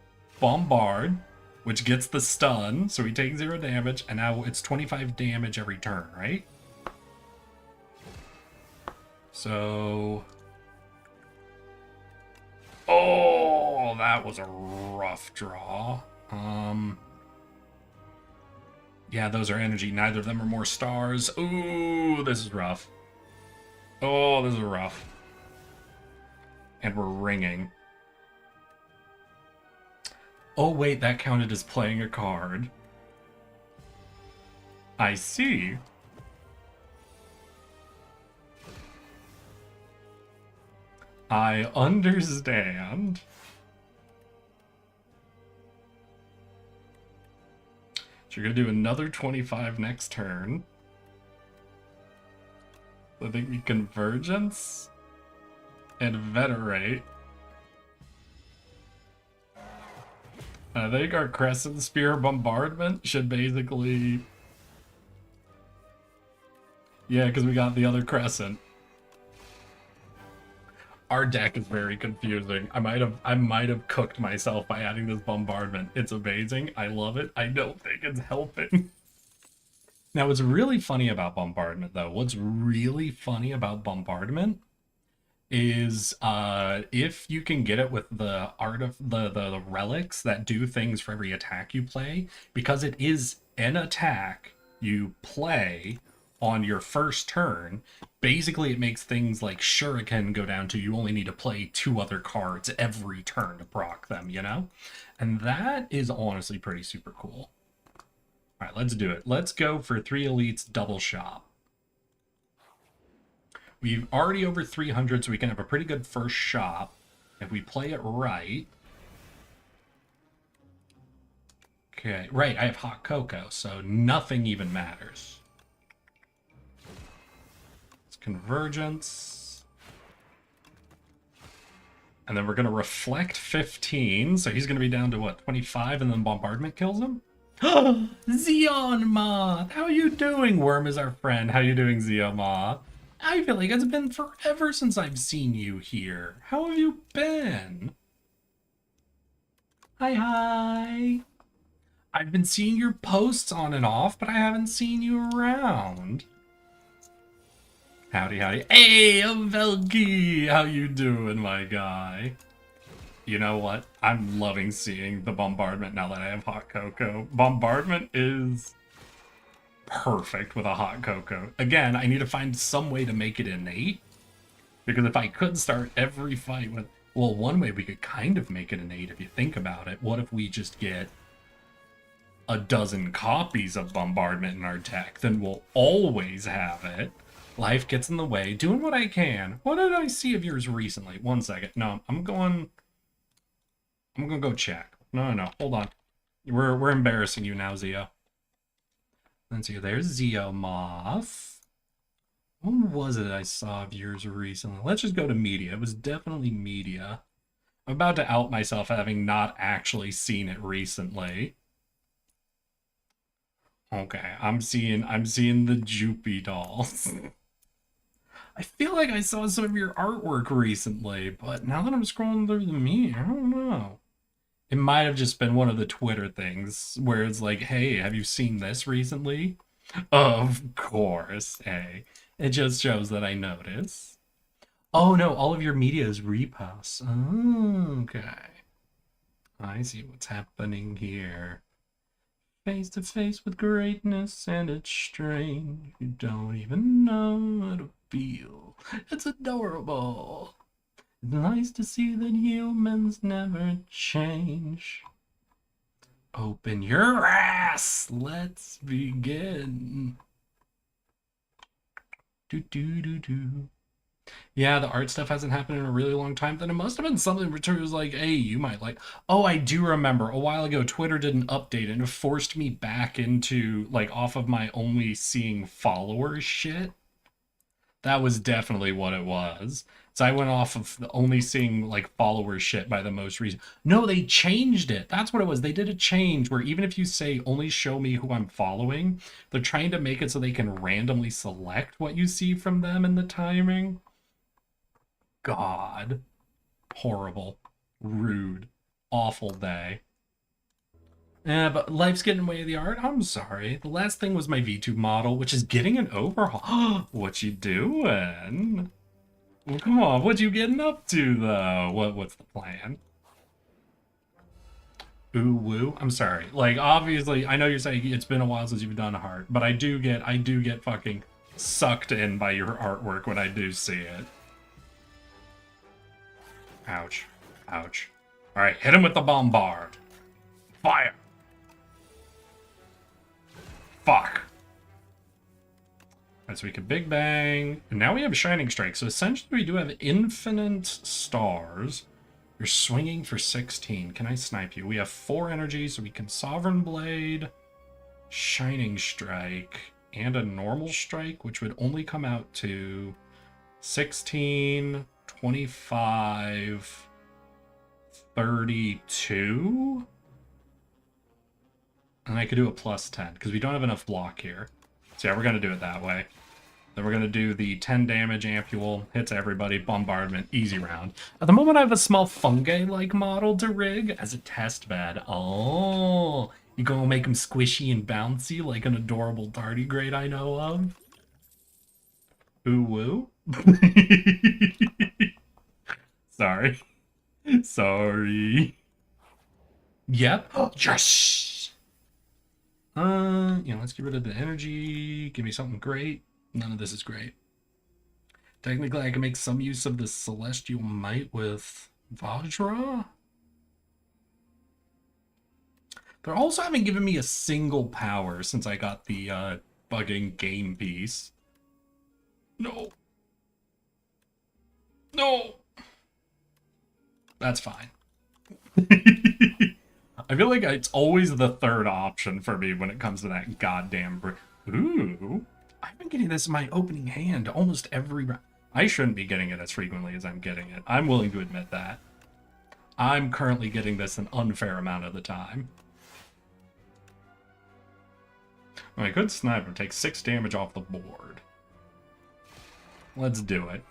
bombard, which gets the stun, so we take 0 damage, and now it's 25 damage every turn, right? So Oh, that was a rough draw. Yeah, those are energy. Neither of them are more stars. Ooh, this is rough. Oh, this is rough. And we're ringing. Oh, wait, that counted as playing a card. I see. I understand. So you're gonna do another 25 next turn. I think we Convergence and Venerate. I think our Crescent Spear Bombardment should basically... Yeah, because we got the other Crescent. Our deck is very confusing. I might have cooked myself by adding this Bombardment. It's amazing. I love it. I don't think it's helping. Now, what's really funny about Bombardment, though, what's really funny about Bombardment is if you can get it with the art of the relics that do things for every attack you play, because it is an attack you play on your first turn, basically it makes things like Shuriken go down to you only need to play 2 other cards every turn to proc them, you know? And that is honestly pretty super cool. All right, let's do it. Let's go for 3 elites double shop. We've already over 300, so we can have a pretty good first shop if we play it right. Okay, right, I have hot cocoa, so nothing even matters. It's Convergence. And then we're going to reflect 15, so he's going to be down to, what, 25, and then Bombardment kills him? Zeon Moth! How you doing? Worm is our friend. How you doing, Zeon Moth? I feel like it's been forever since I've seen you here. How have you been? Hi. I've been seeing your posts on and off, but I haven't seen you around. Howdy. Hey, Velgi! How you doing, my guy? You know what? I'm loving seeing the Bombardment now that I have hot cocoa. Bombardment is perfect with a hot cocoa. Again, I need to find some way to make it innate, because if I could start every fight with... Well, one way we could kind of make it innate if you think about it. What if we just get a dozen copies of Bombardment in our deck? Then we'll always have it. Life gets in the way. Doing what I can. What did I see of yours recently? 1 second. No, I'm gonna go check. No, hold on. We're embarrassing you now, Zio. Let's see, there's Zio Moth. What was it I saw of yours recently? Let's just go to media. It was definitely media. I'm about to out myself having not actually seen it recently. Okay, I'm seeing the Joopy dolls. I feel like I saw some of your artwork recently, but now that I'm scrolling through the media, I don't know. It might have just been one of the Twitter things where it's like, hey, have you seen this recently? Of course, hey. It just shows that I notice. Oh no, all of your media is reposts. Okay. I see what's happening here. Face to face with greatness, and it's strange. You don't even know how to feel. It's adorable. It's nice to see that humans never change. Open your ass. Let's begin. Do. Yeah, the art stuff hasn't happened in a really long time. Then it must have been something where Twitter was like, hey, you might like... Oh, I do remember. A while ago, Twitter did an update and it forced me back into, like, off of my only seeing followers shit. That was definitely what it was. So I went off of the only seeing, like, followers shit by the most recent... No, they changed it. That's what it was. They did a change where even if you say, only show me who I'm following, they're trying to make it so they can randomly select what you see from them in the timing. God. Horrible. Rude. Awful day. Yeah, but life's getting in the way of the art. I'm sorry. The last thing was my V2 model, which is getting an overhaul. What you doing? Well, come on, what you getting up to, though? What's the plan? Ooh, woo? I'm sorry. Like, obviously, I know you're saying it's been a while since you've done a heart, but I do get fucking sucked in by your artwork when I do see it. Ouch. Ouch. Alright, hit him with the bombard. Fire! Fuck. Alright, so we can Big Bang. And now we have Shining Strike. So essentially we do have infinite stars. You're swinging for 16. Can I snipe you? We have 4 energy, so we can Sovereign Blade, Shining Strike, and a normal strike, which would only come out to 16, 25, 32. And I could do a plus 10, because we don't have enough block here. So yeah, we're going to do it that way. Then we're going to do the 10 damage ampule, hits everybody, bombardment, easy round. At the moment, I have a small fungi-like model to rig as a test bed. Oh, you going to make him squishy and bouncy like an adorable tardigrade I know of? Ooh, woo? Sorry. Sorry. Yep. Yes! Let's get rid of the energy. Give me something great. None of this is great. Technically, I can make some use of the Celestial Might with Vajra. They also haven't given me a single power since I got the bugging game piece. No. No. That's fine. I feel like it's always the third option for me when it comes to that goddamn Ooh. I've been getting this in my opening hand almost every round. I shouldn't be getting it as frequently as I'm getting it. I'm willing to admit that. I'm currently getting this an unfair amount of the time. I could sniper, take 6 damage off the board. Let's do it.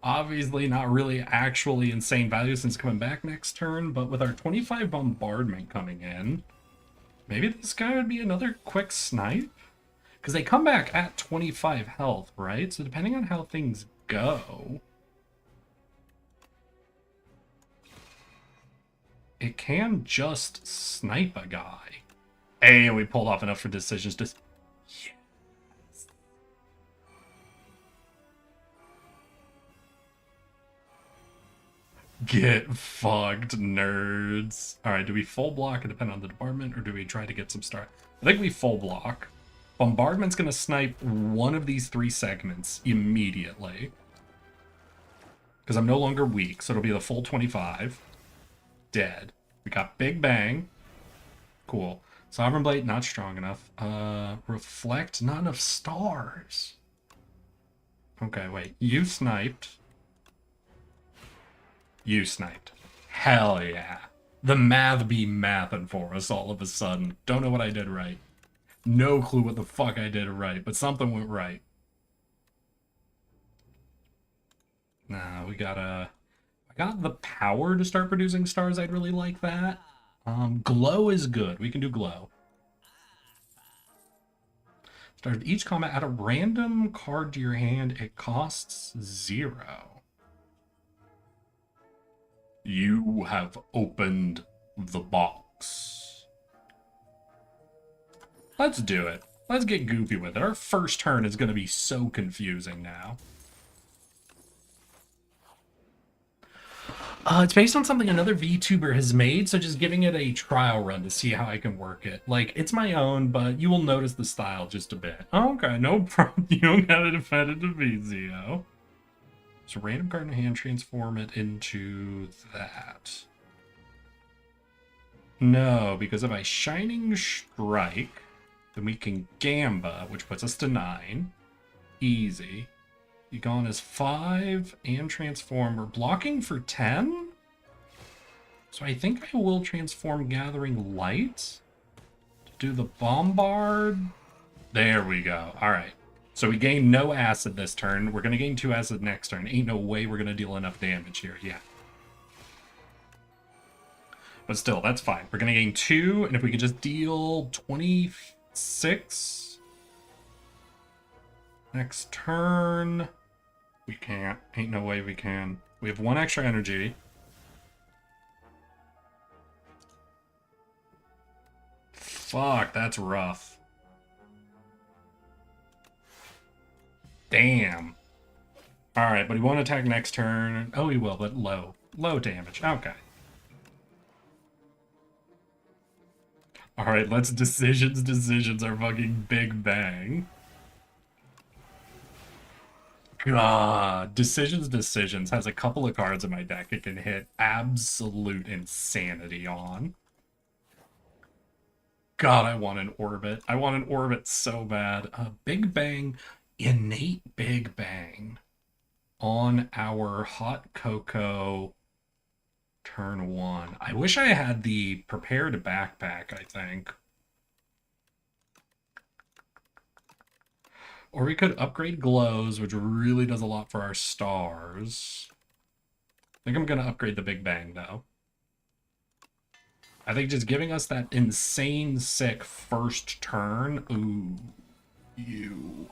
Obviously not really actually insane value since coming back next turn, but with our 25 bombardment coming in, maybe this guy would be another quick snipe? Because they come back at 25 health, right? So depending on how things go, it can just snipe a guy. Hey, we pulled off enough for decisions to... Yes. Get fucked, nerds. Alright, do we full block and depend on the department, or do we try to get some start? I think we full block. Bombardment's gonna snipe one of these 3 segments immediately. Because I'm no longer weak, so it'll be the full 25. Dead. We got Big Bang. Cool. Sovereign Blade, not strong enough. Reflect, not enough stars. Okay, wait. You sniped. You sniped. Hell yeah. The math be mathin' for us all of a sudden. Don't know what I did right. No clue what the fuck I did right, but something went right. Nah, we gotta... I got the power to start producing stars. I'd really like that. Glow is good. We can do glow. Start each combat. Add a random card to your hand. It costs 0. You have opened the box. Let's do it. Let's get goofy with it. Our first turn is going to be so confusing now. It's based on something another VTuber has made, so just giving it a trial run to see how I can work it. Like, it's my own, but you will notice the style just a bit. Okay, no problem. You don't gotta defend it to me, Zio. So random card in hand, transform it into that. No, because if I Shining Strike, then we can Gamba, which puts us to 9. Easy. You gone as 5 and transform. We're blocking for 10? So I think I will transform Gathering Light to do the Bombard. There we go. Alright. So we gain no acid this turn. We're going to gain 2 acid next turn. Ain't no way we're going to deal enough damage here. Yeah. But still, that's fine. We're going to gain 2, and if we could just deal 26 next turn, We can't. Ain't no way we can. We have 1 extra energy. Fuck, that's rough. Damn. Alright, but he won't attack next turn. Oh, he will, but low. Low damage. Okay. Alright, let's decisions our fucking big bang. God, decisions has a couple of cards in my deck it can hit absolute insanity on. God, I want an orbit. I want an orbit so bad. Big Bang, innate Big Bang on our Hot Cocoa turn 1. I wish I had the prepared backpack, I think. Or we could upgrade glows, which really does a lot for our stars. I think I'm going to upgrade the Big Bang, though. I think just giving us that insane sick first turn. Ooh. You.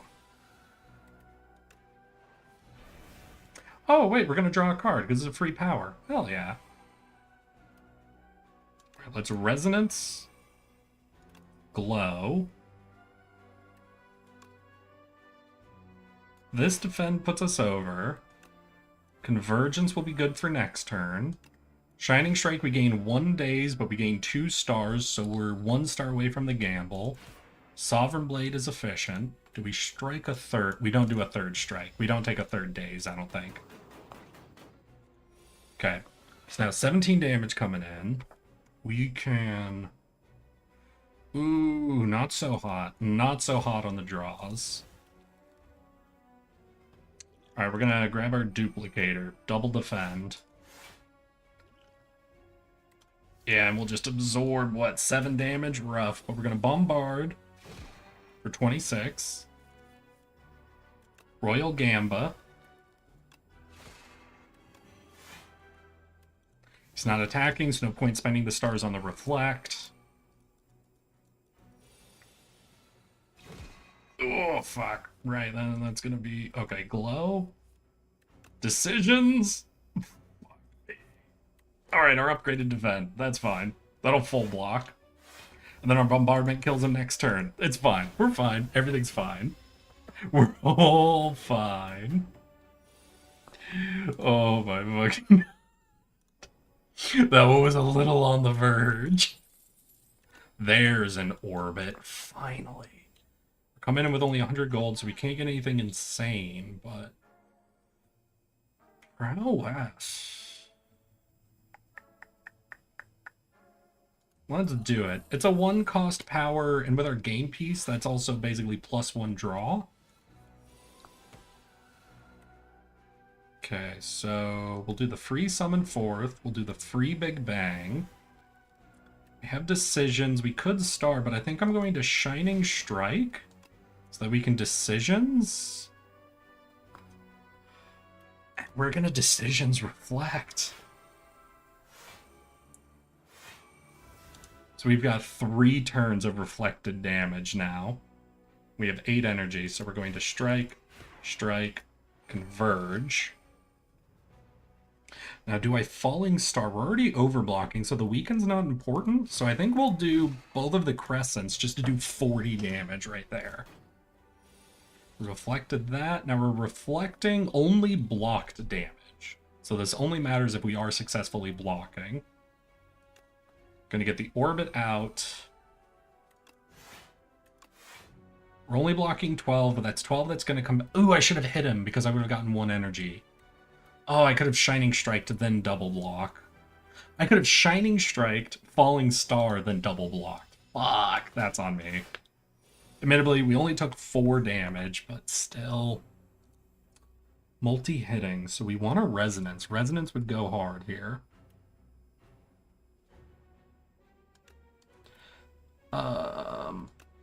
Oh, wait, we're going to draw a card because it's a free power. Hell yeah. All right, let's Resonance. Glow. This defend puts us over. Convergence will be good for next turn. Shining Strike, we gain 1 days, but we gain 2 stars, so we're 1 star away from the gamble. Sovereign Blade is efficient. Do we strike a third? We don't do a third strike. We don't take a third days, I don't think. Okay. So now 17 damage coming in. We can... Ooh, not so hot. Not so hot on the draws. Alright, we're gonna grab our duplicator. Double defend. Yeah, and we'll just absorb, what, 7 damage? Rough. But we're going to bombard for 26. Royal Gamba. He's not attacking, so no point spending the stars on the Reflect. Oh, fuck. Right, then that's going to be... Okay, Glow. Decisions. Alright, our upgraded defend. That's fine. That'll full block. And then our bombardment kills him next turn. It's fine. We're fine. Everything's fine. We're all fine. Oh my fucking... That one was a little on the verge. There's an orbit. Finally. We're coming in with only 100 gold, so we can't get anything insane, but... Prowess. Let's do it. It's a 1-cost power, and with our game piece, that's also basically +1 draw. Okay, so we'll do the free summon 4th. We'll do the free Big Bang. We have decisions. We could star, but I think I'm going to Shining Strike so that we can decisions. And we're going to decisions Reflect. So we've got 3 turns of reflected damage now. We have 8 energy, so we're going to strike, strike, converge. Now, do I Falling Star? We're already overblocking, so the weaken's not important. So I think we'll do both of the crescents just to do 40 damage right there. Reflected that. Now we're reflecting only blocked damage. So this only matters if we are successfully blocking. Gonna get the orbit out. We're only blocking 12, but that's 12 that's gonna come... Ooh, I should have hit him because I would have gotten 1 energy. Oh, I could have Shining Striked, then double block. I could have Shining Striked, Falling Star, then double blocked. Fuck, that's on me. Admittedly, we only took 4 damage, but still... Multi-hitting, so we want a Resonance. Resonance would go hard here.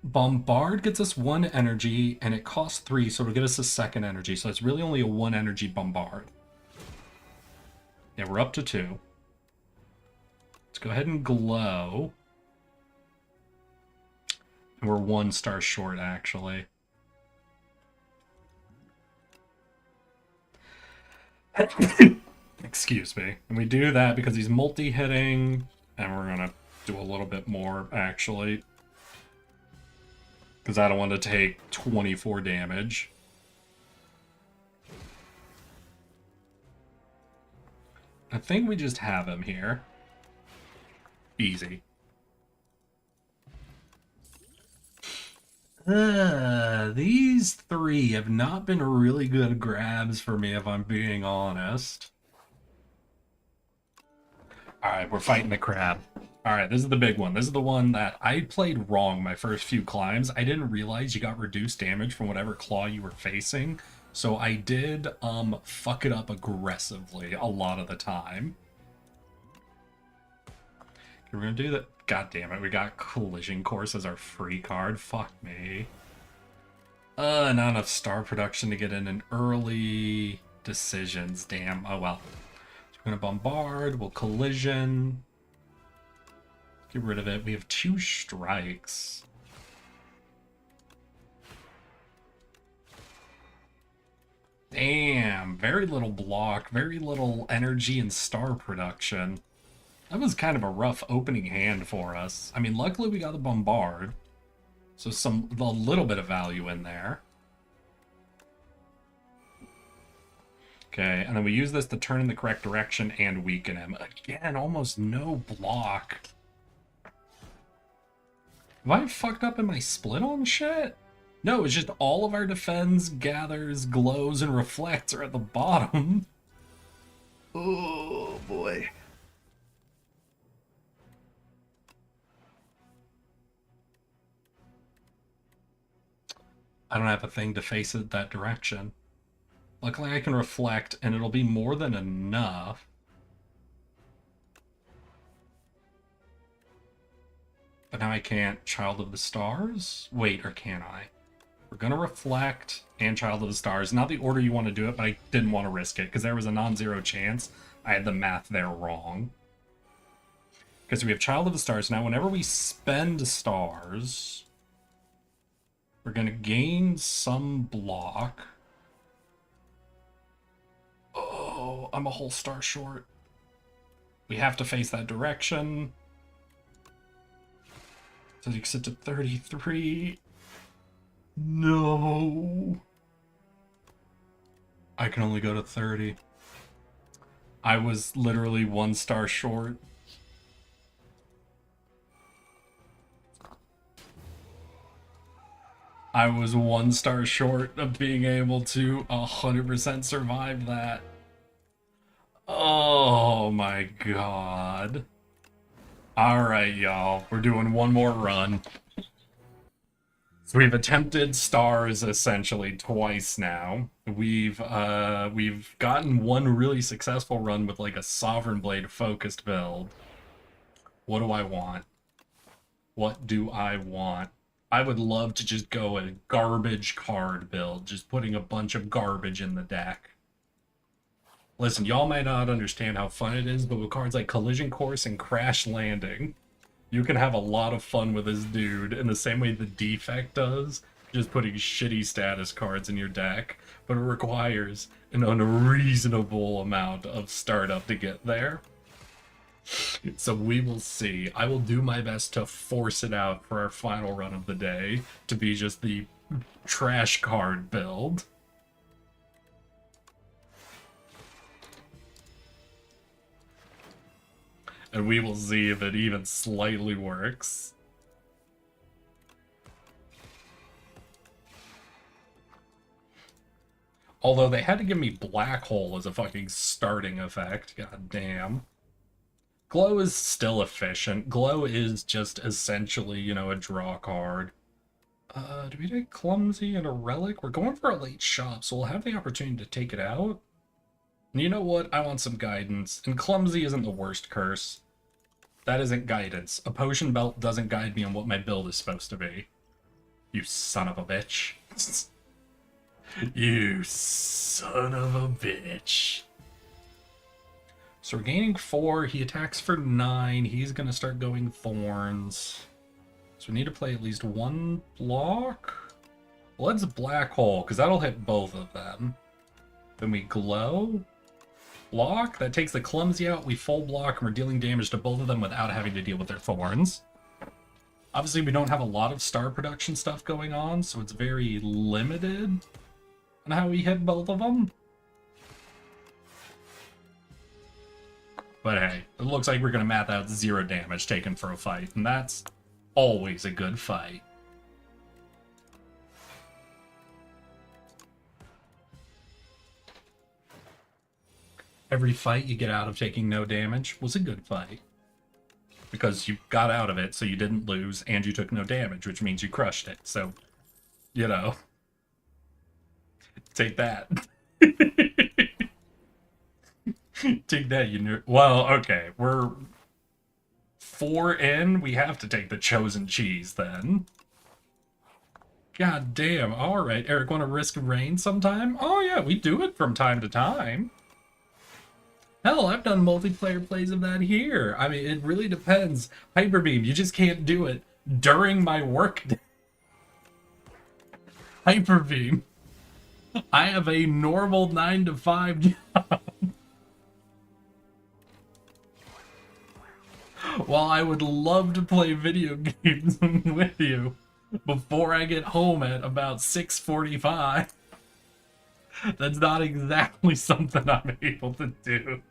Bombard gets us 1 energy, and it costs 3, so it'll get us a 2nd energy. So it's really only a 1 energy Bombard. Yeah, we're up to 2. Let's go ahead and Glow. And we're 1 star short, actually. Excuse me. And we do that because he's multi-hitting, and we're gonna do a little bit more, actually. Because I don't want to take 24 damage. I think we just have him here. Easy. These three have not been really good grabs for me, if I'm being honest. Alright, we're fighting the crab. Alright, this is the big one. This is the one that I played wrong my first few climbs. I didn't realize you got reduced damage from whatever claw you were facing. So I did fuck it up aggressively a lot of the time. Okay, we're gonna do that. God damn it, we got Collision Course as our free card. Fuck me. Not enough star production to get in an early decisions. Damn. Oh well. So we're gonna bombard, we'll collision. Get rid of it. We have 2 strikes. Damn, very little block, very little energy and star production. That was kind of a rough opening hand for us. I mean, luckily we got the bombard, so a little bit of value in there. Okay, and then we use this to turn in the correct direction and weaken him. Again, almost no block. Have I fucked up in my split on shit? No, it's just all of our defense, gathers, glows, and reflects are at the bottom. Oh, boy. I don't have a thing to face it that direction. Luckily, I can reflect, and it'll be more than enough. But now I can't Child of the Stars? Wait, or can I? We're gonna reflect and Child of the Stars. Not the order you want to do it, but I didn't want to risk it because there was a non-zero chance. I had the math there wrong. Because we have Child of the Stars. Now, whenever we spend stars, we're gonna gain some block. Oh, I'm a whole star short. We have to face that direction. So you sit to 33. No. I can only go to 30. I was literally 1 star short. I was 1 star short of being able to 100% survive that. Oh my god. Alright, y'all. We're doing one more run. So we've attempted stars essentially twice now. We've gotten one really successful run with like a Sovereign Blade focused build. What do I want? What do I want? I would love to just go a garbage card build, just putting a bunch of garbage in the deck. Listen, y'all might not understand how fun it is, but with cards like Collision Course and Crash Landing, you can have a lot of fun with this dude in the same way the Defect does, just putting shitty status cards in your deck, but it requires an unreasonable amount of startup to get there. So we will see. I will do my best to force it out for our final run of the day to be just the trash card build. And we will see if it even slightly works. Although they had to give me Black Hole as a fucking starting effect. God damn. Glow is still efficient. Glow is just essentially, you know, a draw card. Do we take Clumsy and a Relic? We're going for a late shop, so we'll have the opportunity to take it out. And you know what? I want some guidance. And Clumsy isn't the worst curse. That isn't guidance. A Potion Belt doesn't guide me on what my build is supposed to be. You son of a bitch. You son of a bitch. So we're gaining 4. He attacks for 9. He's going to start going Thorns. So we need to play at least 1 block. Well, let's Black Hole, because that'll hit both of them. Then we Glow. block. That takes the clumsy out. We full block, and we're dealing damage to both of them without having to deal with their thorns. Obviously, we don't have a lot of star production stuff going on, so it's very limited on how we hit both of them. But hey, it looks like we're going to math out 0 damage taken for a fight, and that's always a good fight. Every fight you get out of taking no damage was a good fight. Because you got out of it, so you didn't lose, and you took no damage, which means you crushed it. So, you know. Take that. Take that, you nerd. Well, okay, we're 4 in. We have to take the chosen cheese, then. God damn. Alright, Eric, want to risk rain sometime? Oh, yeah, we do it from time to time. Hell, I've done multiplayer plays of that here. I mean, it really depends. Hyper Beam, you just can't do it during my work day. Hyper Beam. I have a normal 9 to 5 job. While I would love to play video games with you before I get home at about 6:45, that's not exactly something I'm able to do.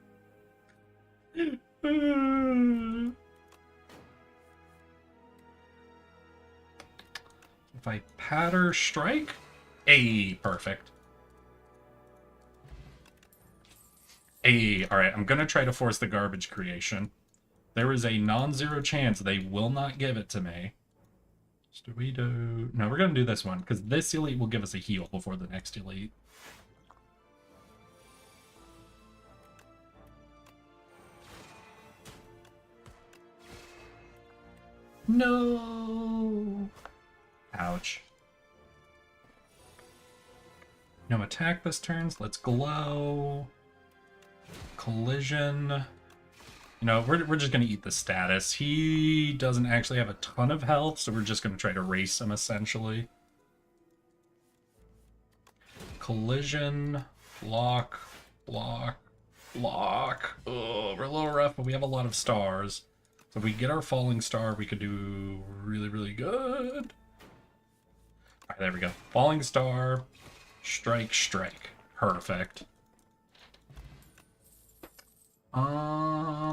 If I patter strike, perfect. All right, I'm gonna try to force the garbage creation. There is a non-zero chance they will not give it to me. No, we're gonna do this one because this elite will give us a heal before the next elite. No. Ouch. No attack this turn. Let's glow. Collision. You know, we're just gonna eat the status. He doesn't actually have a ton of health, so we're just gonna try to race him essentially. Collision. Block. Block. Block. Oh, we're a little rough, but we have a lot of stars. So if we get our falling star, we could do really, really good. Alright, there we go. Falling star, strike, strike. Perfect.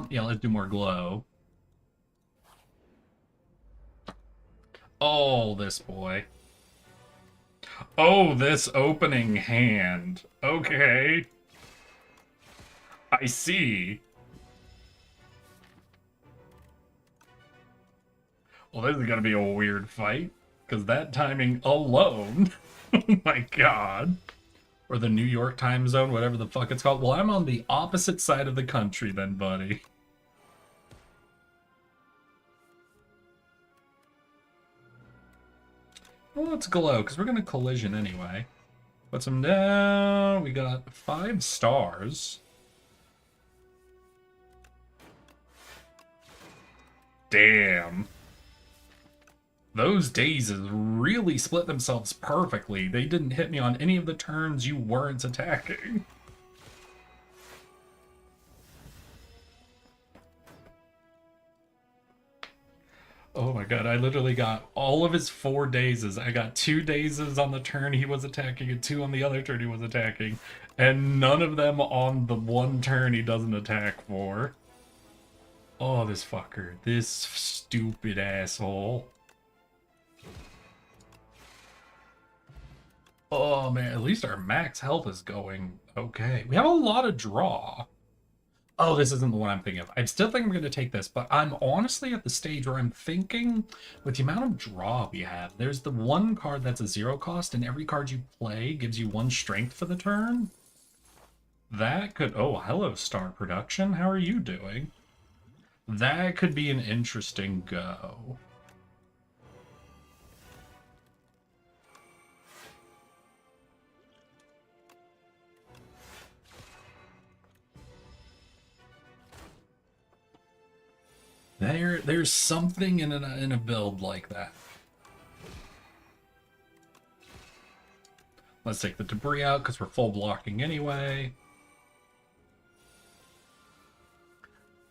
Yeah, let's do more glow. Oh, this boy. Oh, this opening hand. Okay. I see. Well, this is gonna be a weird fight, because that timing alone, oh my god. Or the New York time zone, whatever the fuck it's called. Well, I'm on the opposite side of the country then, buddy. Well, let's glow, because we're gonna collision anyway. Puts him down. We got 5 stars. Damn. Those dazes really split themselves perfectly. They didn't hit me on any of the turns you weren't attacking. Oh my god, I literally got all of his 4 dazes. I got 2 dazes on the turn he was attacking and 2 on the other turn he was attacking. And none of them on the one turn he doesn't attack for. Oh, this fucker. This stupid asshole. Oh man, at least our max health is going okay. We have a lot of draw. Oh, this isn't the one I'm thinking of. I still think I'm going to take this, but I'm honestly at the stage where I'm thinking with the amount of draw we have, there's the one card that's a 0 cost, and every card you play gives you 1 strength for the turn. That could... Oh, hello, Star Production. How are you doing? That could be an interesting go. There's something in a build like that. Let's take the debris out because we're full blocking anyway.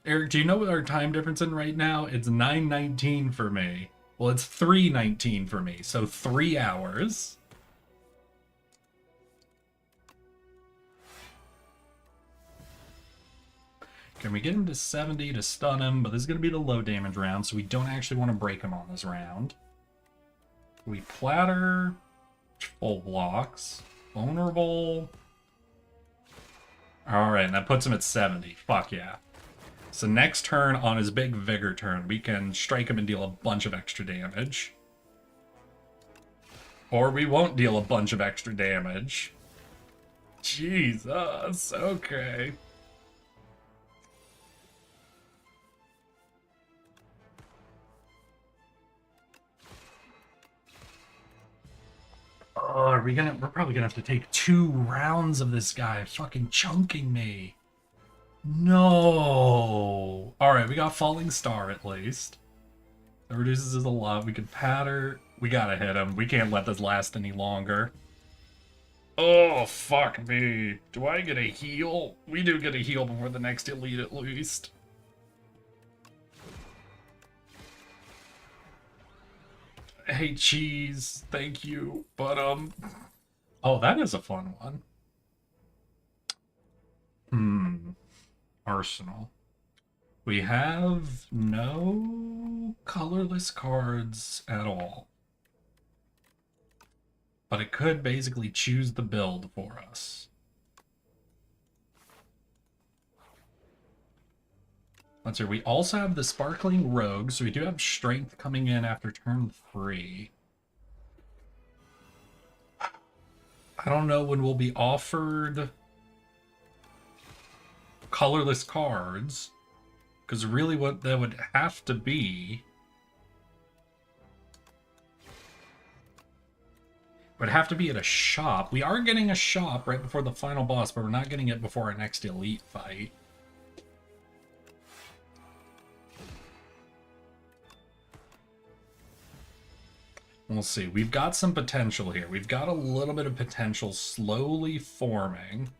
Eric, do you know what our time difference in right now? It's 9:19 for me. Well, it's 3:19 for me, so 3 hours. Can we get him to 70 to stun him? But this is going to be the low damage round, so we don't actually want to break him on this round. We platter. Full blocks. Vulnerable. Alright, and that puts him at 70. Fuck yeah. So next turn, on his big Vigor turn, we can strike him and deal a bunch of extra damage. Or we won't deal a bunch of extra damage. Jesus, okay. Oh, we're probably gonna have to take 2 rounds of this guy fucking chunking me. No. Alright, we got Falling Star at least. That reduces us a lot. We could patter. We gotta hit him. We can't let this last any longer. Oh, fuck me. Do I get a heal? We do get a heal before the next elite at least. Hey, cheese. Thank you. But, oh, that is a fun one. Arsenal. We have no colorless cards at all. But it could basically choose the build for us. Let's see, we also have the Sparkling Rogue, so we do have Strength coming in after turn 3. I don't know when we'll be offered colorless cards, because really what that would have to be would have to be at a shop. We are getting a shop right before the final boss, but we're not getting it before our next elite fight. We'll see. We've got some potential here. We've got a little bit of potential slowly forming.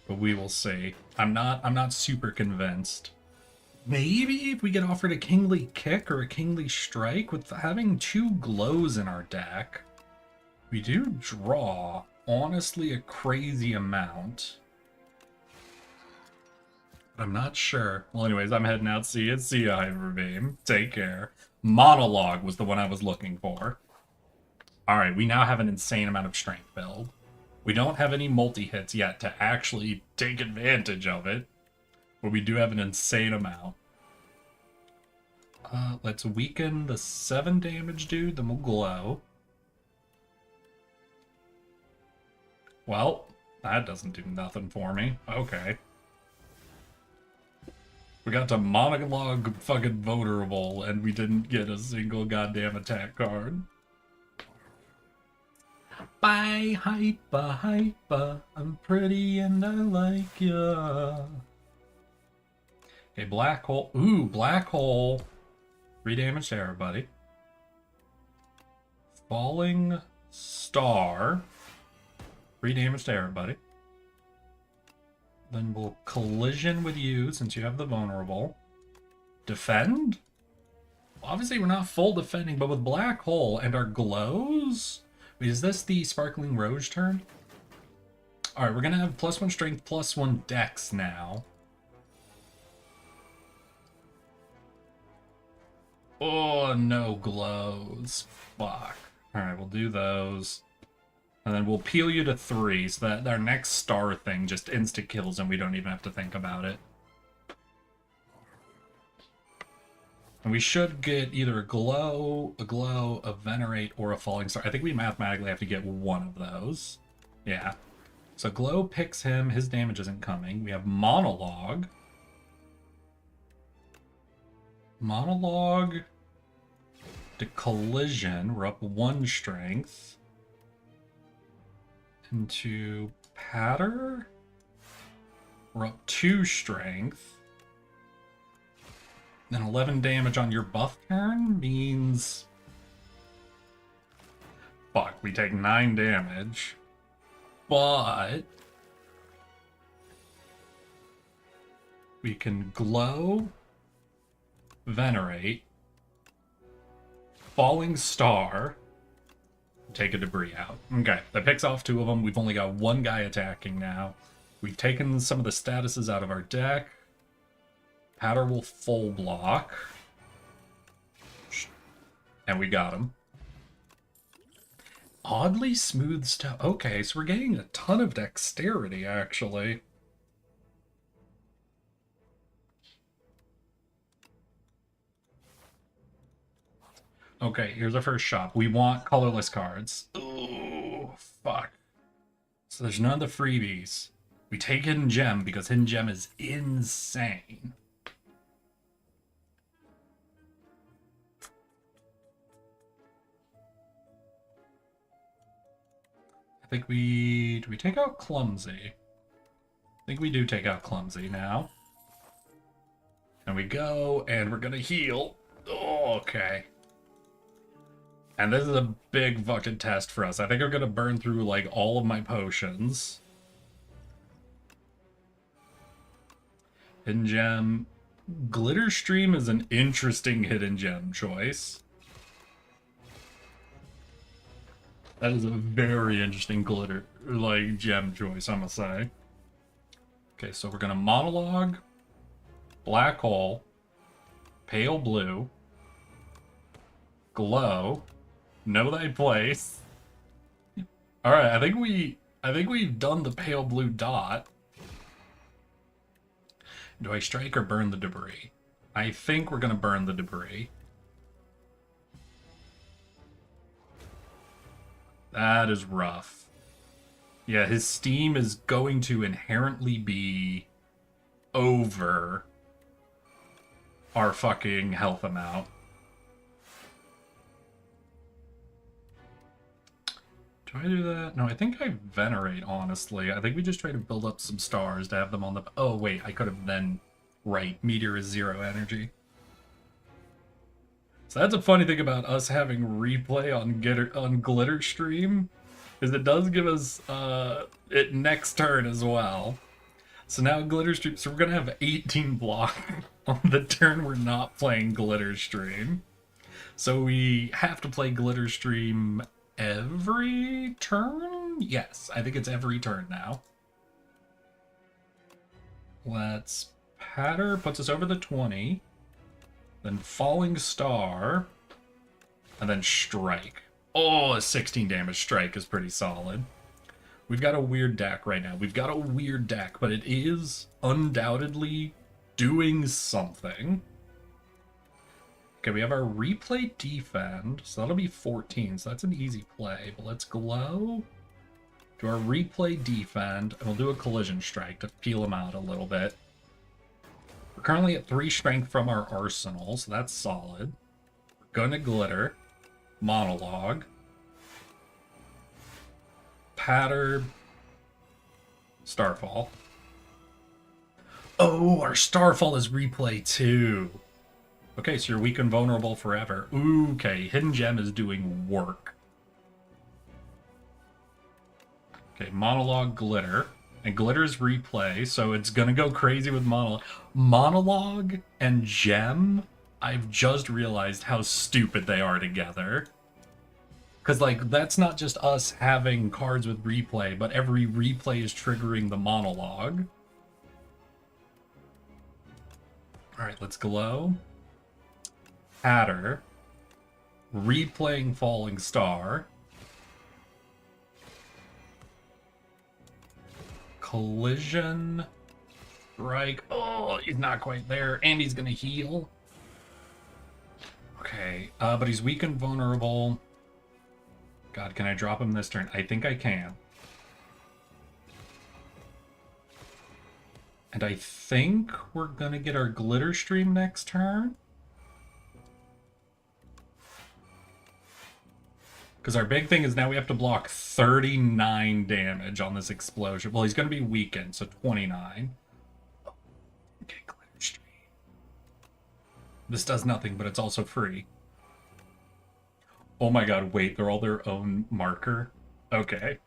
But we will see. I'm not super convinced. Maybe if we get offered a Kingly Kick or a Kingly Strike, with having 2 glows in our deck, we do draw, honestly, a crazy amount. But I'm not sure. Well, anyways, I'm heading out. See ya, Hyperbeam. Take care. Monologue was the one I was looking for. Alright, we now have an insane amount of strength build. We don't have any multi-hits yet to actually take advantage of it. But we do have an insane amount. Let's weaken the 7 damage dude, then we'll glow. Well, that doesn't do nothing for me. Okay. We got to monologue fucking vulnerable, and we didn't get a single goddamn attack card. Bye, hyper, I'm pretty and I like ya. Okay, black hole. Ooh, black hole. 3 damage to everybody. Falling Star. 3 damage to everybody. Then we'll collision with you since you have the vulnerable. Defend? Well, obviously we're not full defending, but with black hole and our glows? Wait, is this the Sparkling Rogue turn? Alright, we're gonna have +1 strength, +1 dex now. Oh, no glows. Fuck. Alright, we'll do those. And then we'll peel you to 3, so that our next star thing just insta-kills and we don't even have to think about it. And we should get either a glow, a venerate, or a falling star. I think we mathematically have to get one of those. Yeah. So glow picks him, his damage isn't coming. We have monologue. Monologue to collision, we're up 1 strength. Into patter, we're up 2 strength. Then 11 damage on your buff turn means fuck. We take 9 damage. But we can glow, venerate, falling star, take a debris out. Okay, that picks off 2 of them. We've only got 1 guy attacking now. We've taken some of the statuses out of our deck. Patter will full block. And we got him. Oddly smooth stuff. Okay, so we're getting a ton of dexterity, actually. Okay, here's our first shop. We want colorless cards. Ooh, fuck. So there's none of the freebies. We take Hidden Gem because Hidden Gem is insane. I think do we take out Clumsy? I think we do take out Clumsy now. And we go, and we're gonna heal. Oh, okay. And this is a big fucking test for us. I think I'm gonna burn through, like, all of my potions. Hidden Gem. Glitter Stream is an interesting Hidden Gem choice. That is a very interesting glitter, like, gem choice, I must say. Okay, so we're gonna monologue, black hole, pale blue, glow, know thy place. All right, I think we've done the pale blue dot. Do I strike or burn the debris? I think we're gonna burn the debris. That is rough. Yeah, his steam is going to inherently be over our fucking health amount. Do I do that? No, I think I venerate, honestly. I think we just try to build up some stars to have them on the... Oh, wait, I could have then... Right, meteor is 0 energy. So that's a funny thing about us having replay on Glitter Stream, is it does give us it next turn as well. So now Glitter Stream, so we're gonna have 18 block on the turn we're not playing Glitter Stream. So we have to play Glitter Stream every turn? Yes, I think it's every turn now. Let's Patter, puts us over the 20. Then Falling Star, and then Strike. Oh, a 16 damage Strike is pretty solid. We've got a weird deck right now. We've got a weird deck, but it is undoubtedly doing something. Okay, we have our Replay Defend, so that'll be 14, so that's an easy play. But let's Glow, do our Replay Defend, and we'll do a Collision Strike to peel him out a little bit. We're currently at 3 strength from our arsenal, so that's solid. We're gonna glitter. Monologue. Patter. Starfall. Oh, our Starfall is replay too. Okay, so you're weak and vulnerable forever. Ooh, okay, Hidden Gem is doing work. Okay, Monologue, Glitter. And Glitter's replay, so it's gonna go crazy with Monologue and Gem. I've just realized how stupid they are together. Because, like, that's not just us having cards with replay, but every replay is triggering the Monologue. Alright, let's Glow. Patter. Replaying Falling Star. Collision. Strike. Oh, he's not quite there. And he's gonna heal. Okay, but he's weak and vulnerable. God, can I drop him this turn? I think I can. And I think we're gonna get our Glitter Stream next turn. Because our big thing is now we have to block 39 damage on this explosion. Well, he's going to be weakened, so 29. Okay, Glitter Stream. This does nothing, but it's also free. Oh my god, wait, they're all their own marker? Okay.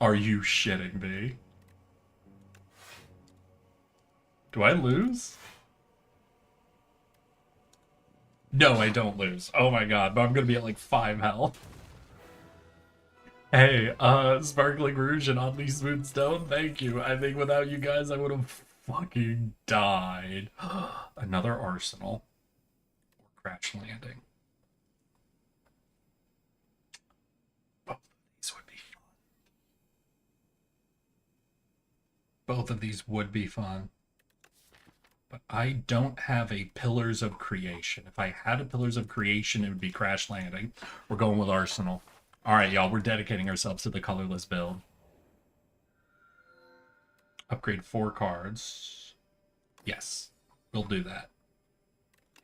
Are you shitting me? Do I lose? No, I don't lose. Oh my god, but I'm gonna be at like 5 health. Hey, Sparkling Rouge and Oddly Smooth Stone, thank you. I think without you guys, I would have fucking died. Another Arsenal. Or Crash Landing. Both of these would be fun. But I don't have a Pillars of Creation. If I had a Pillars of Creation, it would be Crash Landing. We're going with Arsenal. Alright, y'all, we're dedicating ourselves to the colorless build. Upgrade 4 cards. Yes, we'll do that.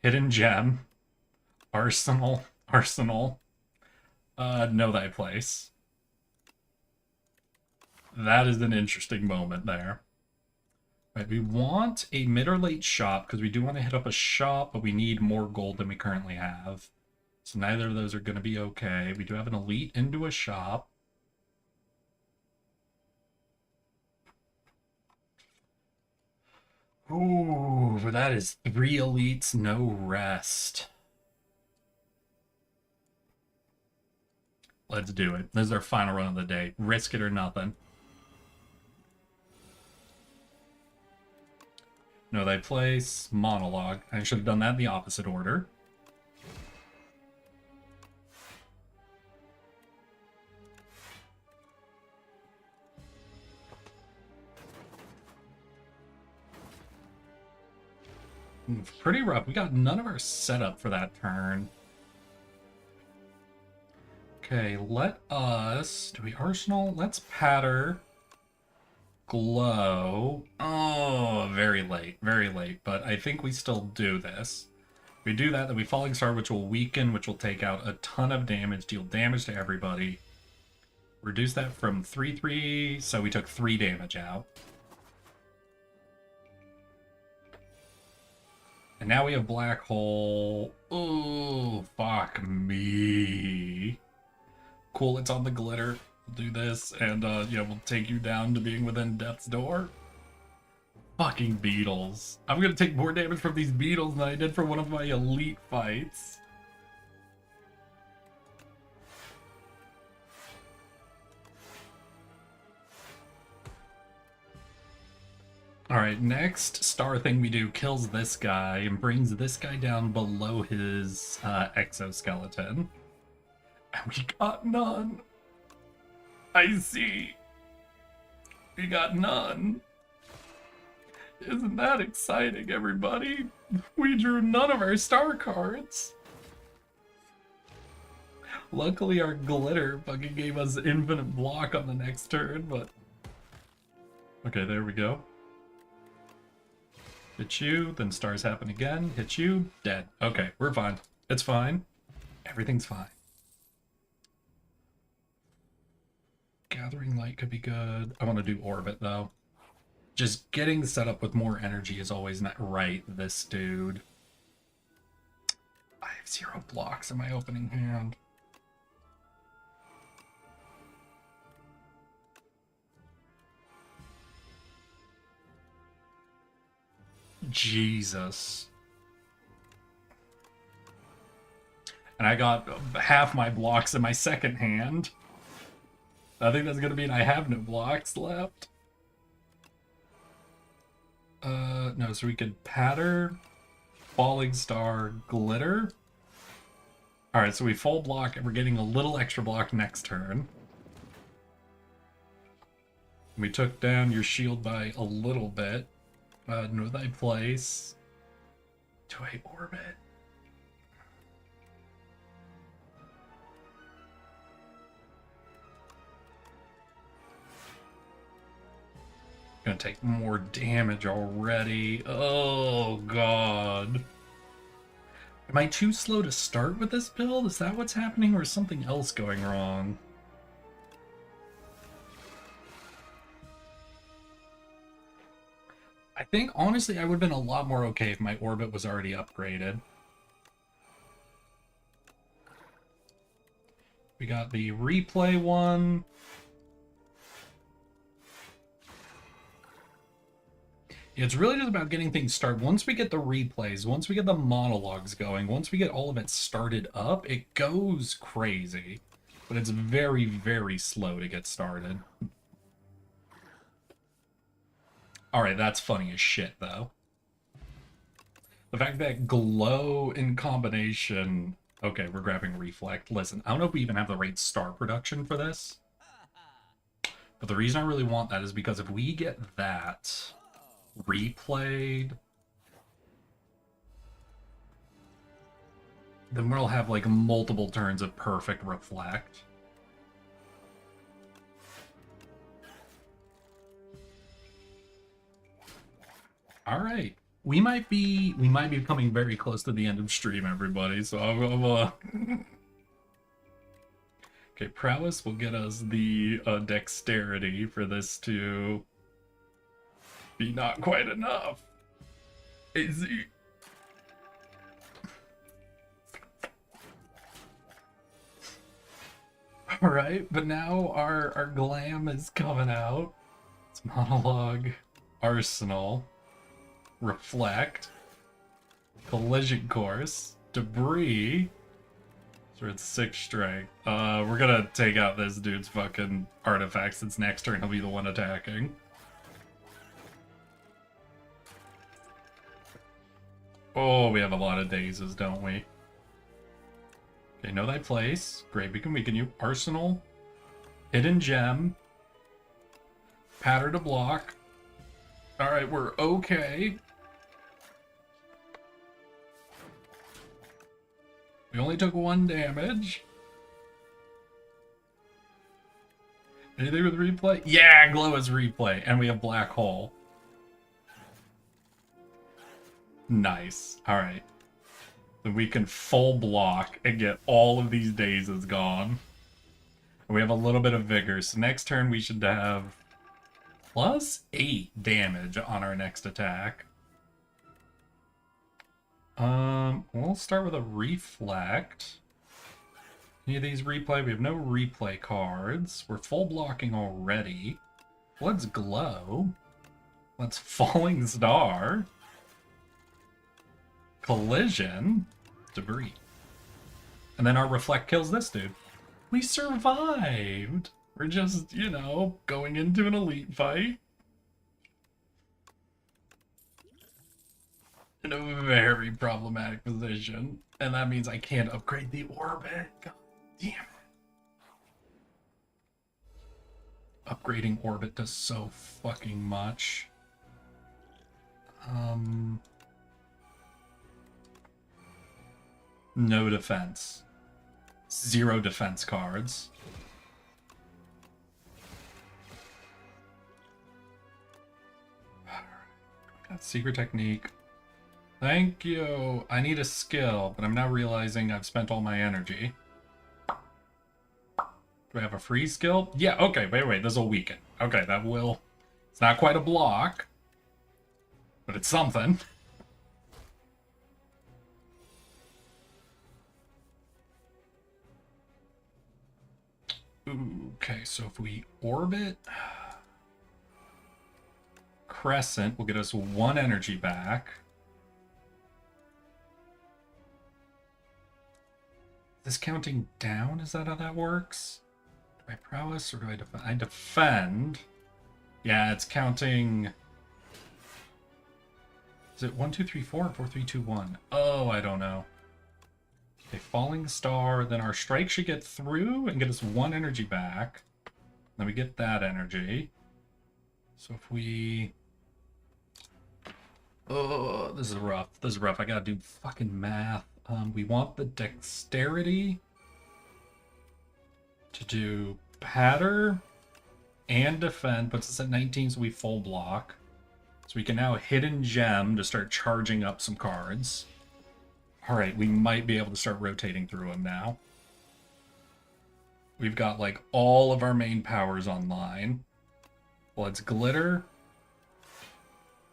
Hidden Gem. Arsenal. Arsenal. Know Thy Place. That is an interesting moment there. Right, we want a mid or late shop because we do want to hit up a shop, but we need more gold than we currently have. So neither of those are going to be okay. We do have an elite into a shop. Ooh, but that is 3 elites, no rest. Let's do it. This is our final run of the day. Risk it or nothing. Know Thy Place, monologue. I should have done that in the opposite order. Pretty rough. We got none of our setup for that turn. Okay, let us... Do we Arsenal? Let's patter. Glow. Oh, very late, but I think we still do this. We do that, then we Falling Star, which will weaken, which will take out a ton of damage, deal damage to everybody. Reduce that from 3/3, so we took 3 damage out. And now we have Black Hole. Oh, fuck me. Cool, it's on the glitter. We'll do this, and yeah, we'll take you down to being within death's door. Fucking beetles. I'm gonna take more damage from these beetles than I did from one of my elite fights. Alright, next star thing we do kills this guy and brings this guy down below his exoskeleton. And we got none. I see. We got none. Isn't that exciting, everybody? We drew none of our star cards. Luckily, our glitter fucking gave us infinite block on the next turn, but... Okay, there we go. Hit you, then stars happen again. Hit you, dead. Okay, we're fine. It's fine. Everything's fine. Gathering Light could be good. I want to do Orbit, though. Just getting set up with more energy is always not right, this dude. I have 0 blocks in my opening hand. Jesus. And I got half my blocks in my second hand. I think that's gonna mean I have no blocks left. No, so we could patter, Falling Star, glitter. Alright, so we full block and we're getting a little extra block next turn. We took down your shield by a little bit. Know Thy Place. Do I orbit? Gonna take more damage already. Oh god. Am I too slow to start with this build? Is that what's happening, or is something else going wrong? I think, honestly, I would have been a lot more okay if my orbit was already upgraded. We got the replay one. It's really just about getting things started. Once we get the replays, once we get the monologues going, once we get all of it started up, it goes crazy. But it's very, very slow to get started. Alright, that's funny as shit, though. The fact that glow in combination... Okay, we're grabbing reflect. Listen, I don't know if we even have the right star production for this. But the reason I really want that is because if we get that replayed, then we'll have like multiple turns of perfect reflect. All right, we might be coming very close to the end of stream, everybody. So okay, prowess will get us the dexterity for this to be not quite enough. Easy. Alright, but now our glam is coming out. It's monologue, arsenal, reflect, collision course, debris. So it's 6 strength. We're gonna take out this dude's fucking artifacts since next turn he'll be the one attacking. Oh, we have a lot of dazes, don't we? Okay, know thy place. Great, we can weaken you. Arsenal. Hidden gem. Patter to block. Alright, we're okay. We only took 1 damage. Anything with replay? Yeah, glow is replay. And we have black hole. Nice. Alright. Then we can full block and get all of these dazes gone. And we have a little bit of vigor. So next turn we should have +8 damage on our next attack. We'll start with a reflect. Any of these replay? We have no replay cards. We're full blocking already. Let's glow. Let's falling star. Collision, debris. And then our reflect kills this dude. We survived. We're just, you know, going into an elite fight. In a very problematic position. And that means I can't upgrade the orbit. God damn it. Upgrading orbit does so fucking much. No defense. 0 defense cards. Got secret technique. Thank you. I need a skill, but I'm now realizing I've spent all my energy. Do I have a free skill? Yeah, okay, wait, this will weaken. Okay, that will... It's not quite a block, but it's something. Okay, so if we orbit Crescent, will get us 1 energy back. Is this counting down? Is that how that works? Do I prowess or do I defend? I defend. Yeah, it's counting. Is it 1, 2, 3, 4 or 4, 3, 2, 1? Oh, I don't know. Okay, falling star, then our strike should get through and get us 1 energy back. Then we get that energy. So if we... Oh, this is rough. This is rough. I gotta do fucking math. We want the dexterity to do patter and defend, puts us at 19, so we full block. So we can now hidden gem to start charging up some cards. Alright, we might be able to start rotating through them now. We've got like all of our main powers online. Let's glitter.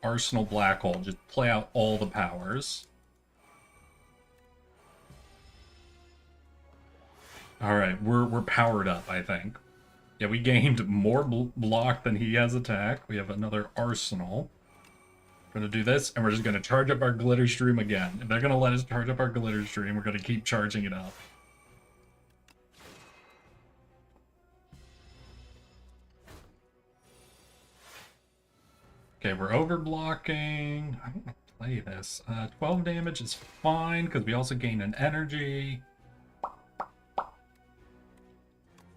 Arsenal black hole. Just play out all the powers. All right, we're powered up, I think. Yeah, we gained more block than he has attack. We have another arsenal. We're going to do this, and we're just going to charge up our glitter stream again. If they're going to let us charge up our glitter stream, we're going to keep charging it up. Okay, we're over blocking. I don't want to play this. 12 damage is fine, because we also gain an energy.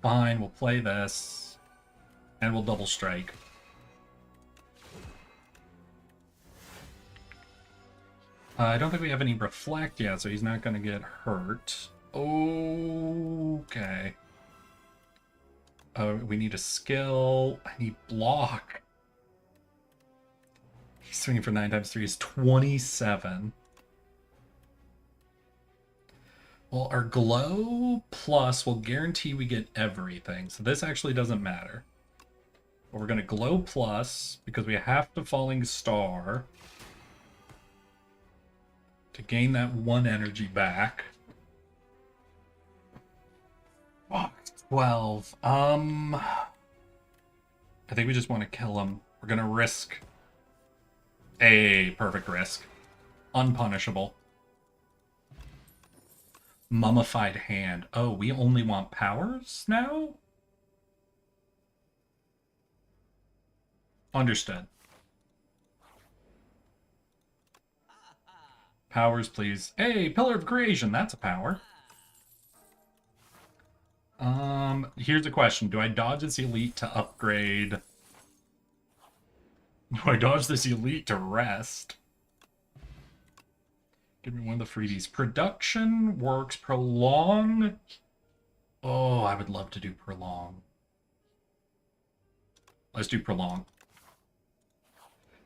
Fine, we'll play this. And we'll double strike. I don't think we have any reflect yet, so he's not going to get hurt. Okay. We need a skill. I need block. He's swinging for 9 times 3 is 27. Well, our glow plus will guarantee we get everything, so this actually doesn't matter. But we're going to glow plus because we have to falling star to gain that 1 energy back. Fuck, 12. I think we just want to kill him. We're going to risk a perfect risk. Unpunishable. Mummified hand. Oh, we only want powers now? Understood. Powers, please. Hey, Pillar of Creation, that's a power. Here's a question. Do I dodge this elite to upgrade? Do I dodge this elite to rest? Give me one of the freebies. Production works. Prolong. Oh, I would love to do prolong. Let's do prolong.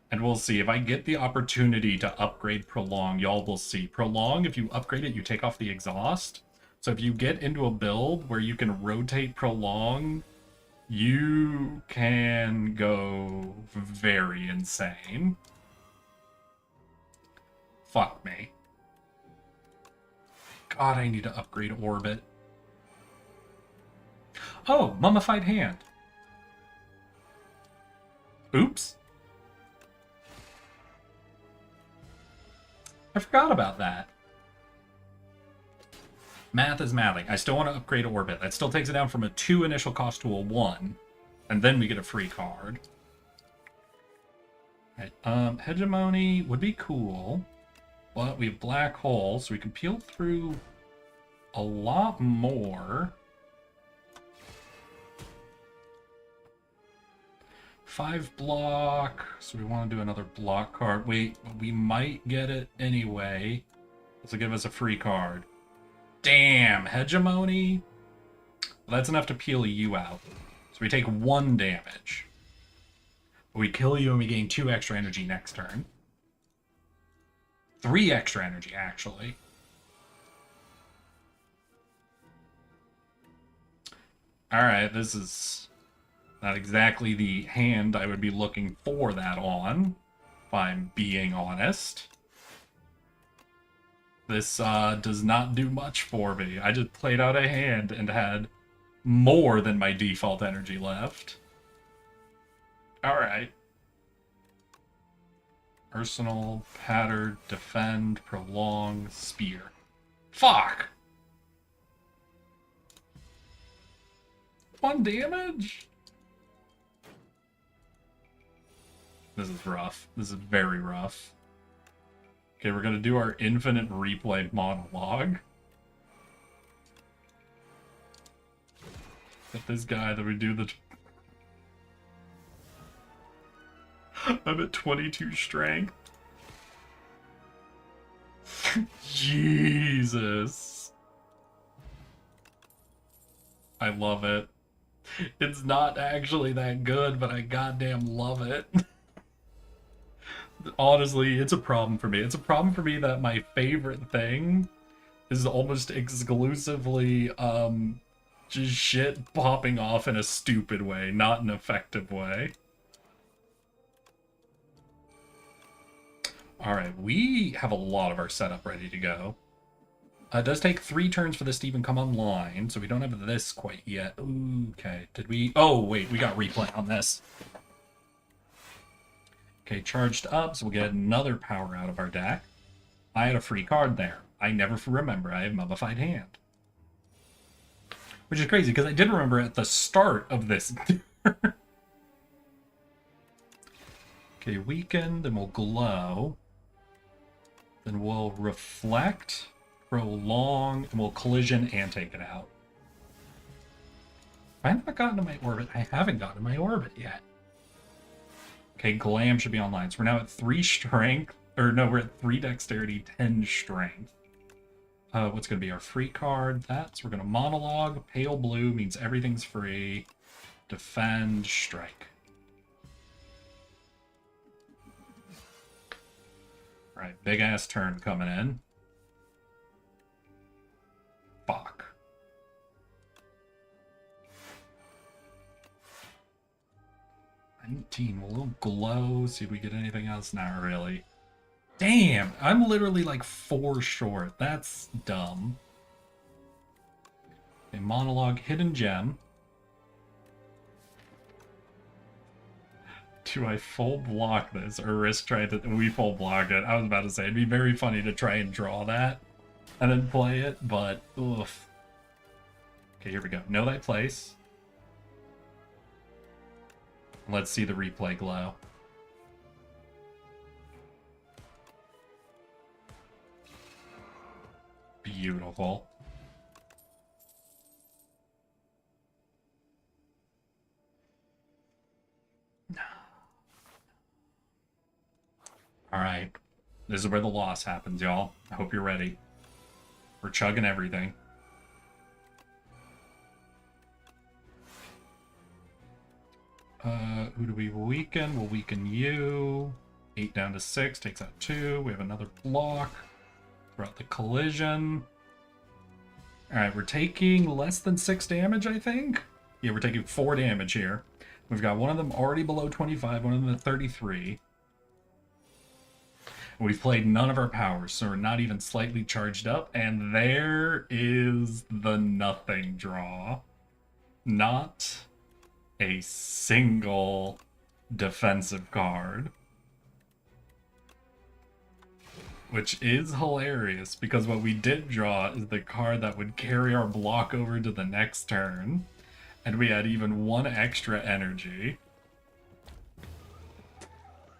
And we'll see. If I get the opportunity to upgrade prolong, y'all will see. Prolong, if you upgrade it, you take off the exhaust. So if you get into a build where you can rotate prolong, you can go very insane. Fuck me. God, I need to upgrade orbit. Oh, mummified hand. Oops. I forgot about that. Math is mathing. I still want to upgrade orbit. That still takes it down from a 2 initial cost to a 1. And then we get a free card. Right, hegemony would be cool. But we have black hole, so we can peel through a lot more. 5 block, so we want to do another block card. Wait, we might get it anyway. This will give us a free card. Damn, hegemony. Well, that's enough to peel you out. So we take 1 damage. We kill you and we gain 2 extra energy next turn. 3 extra energy, actually. Alright, this is not exactly the hand I would be looking for that on, if I'm being honest. This does not do much for me. I just played out a hand and had more than my default energy left. Alright. Arsenal, patter, defend, prolong, spear. Fuck! 1 damage? This is rough. This is very rough. Okay, we're gonna do our infinite replay monologue. Get this guy that we do the... I'm at 22 strength. Jesus. I love it. It's not actually that good, but I goddamn love it. Honestly, it's a problem for me. It's a problem for me that my favorite thing is almost exclusively just shit popping off in a stupid way, not an effective way. Alright, we have a lot of our setup ready to go. It does take 3 turns for this to even come online, so we don't have this quite yet. Okay, did we... Oh, wait, we got replay on this. Okay, charged up, so we'll get another power out of our deck. I had a free card there. I never remember I have Mummified Hand. Which is crazy, because I did remember at the start of this. Okay, weaken, then we'll glow. Then we'll reflect, prolong, and we'll collision and take it out. I have not gotten to my orbit. I haven't gotten to my orbit yet. Okay, glam should be online. So we're now at 3 strength. Or no, we're at 3 dexterity, 10 strength. What's going to be our free card? That's, we're going to monologue. Pale blue means everything's free. Defend, strike. Alright, big ass turn coming in. Fuck. We'll glow, see if we get anything else. Not really. Damn, I'm literally like 4 short. That's dumb. Okay, monologue, hidden gem. Do I full block this or risk trying to... We full block it. I was about to say, it'd be very funny to try and draw that and then play it, but oof. Okay, here we go. Know thy place. Let's see the replay glow. Beautiful. Alright. This is where the loss happens, y'all. I hope you're ready. We're chugging everything. Who do we weaken? We'll weaken you. 8 down to 6, takes out 2. We have another block. Throughout the collision. Alright, we're taking less than 6 damage, I think? Yeah, we're taking 4 damage here. We've got one of them already below 25, one of them at 33. We've played none of our powers, so we're not even slightly charged up. And there is the nothing draw. Not a single defensive card. Which is hilarious, because what we did draw is the card that would carry our block over to the next turn. And we had even 1 extra energy.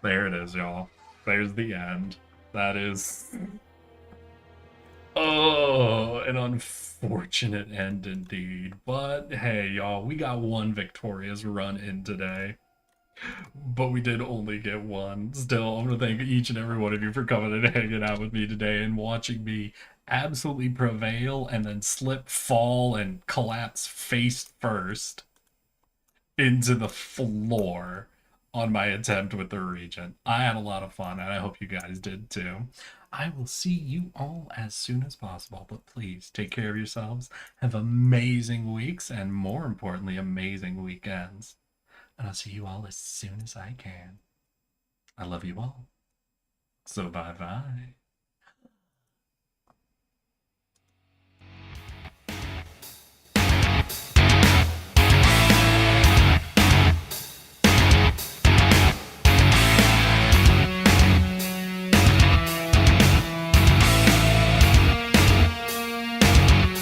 There it is, y'all. There's the end. That is... Oh, an unfortunate end indeed. But hey, y'all, we got 1 victorious run in today. But we did only get 1. Still, I'm going to thank each and every one of you for coming and hanging out with me today and watching me absolutely prevail and then slip, fall, and collapse face first into the floor on my attempt with the Regent. I had a lot of fun, and I hope you guys did too. I will see you all as soon as possible, but please take care of yourselves, have amazing weeks, and more importantly, amazing weekends. And I'll see you all as soon as I can. I love you all. So bye-bye.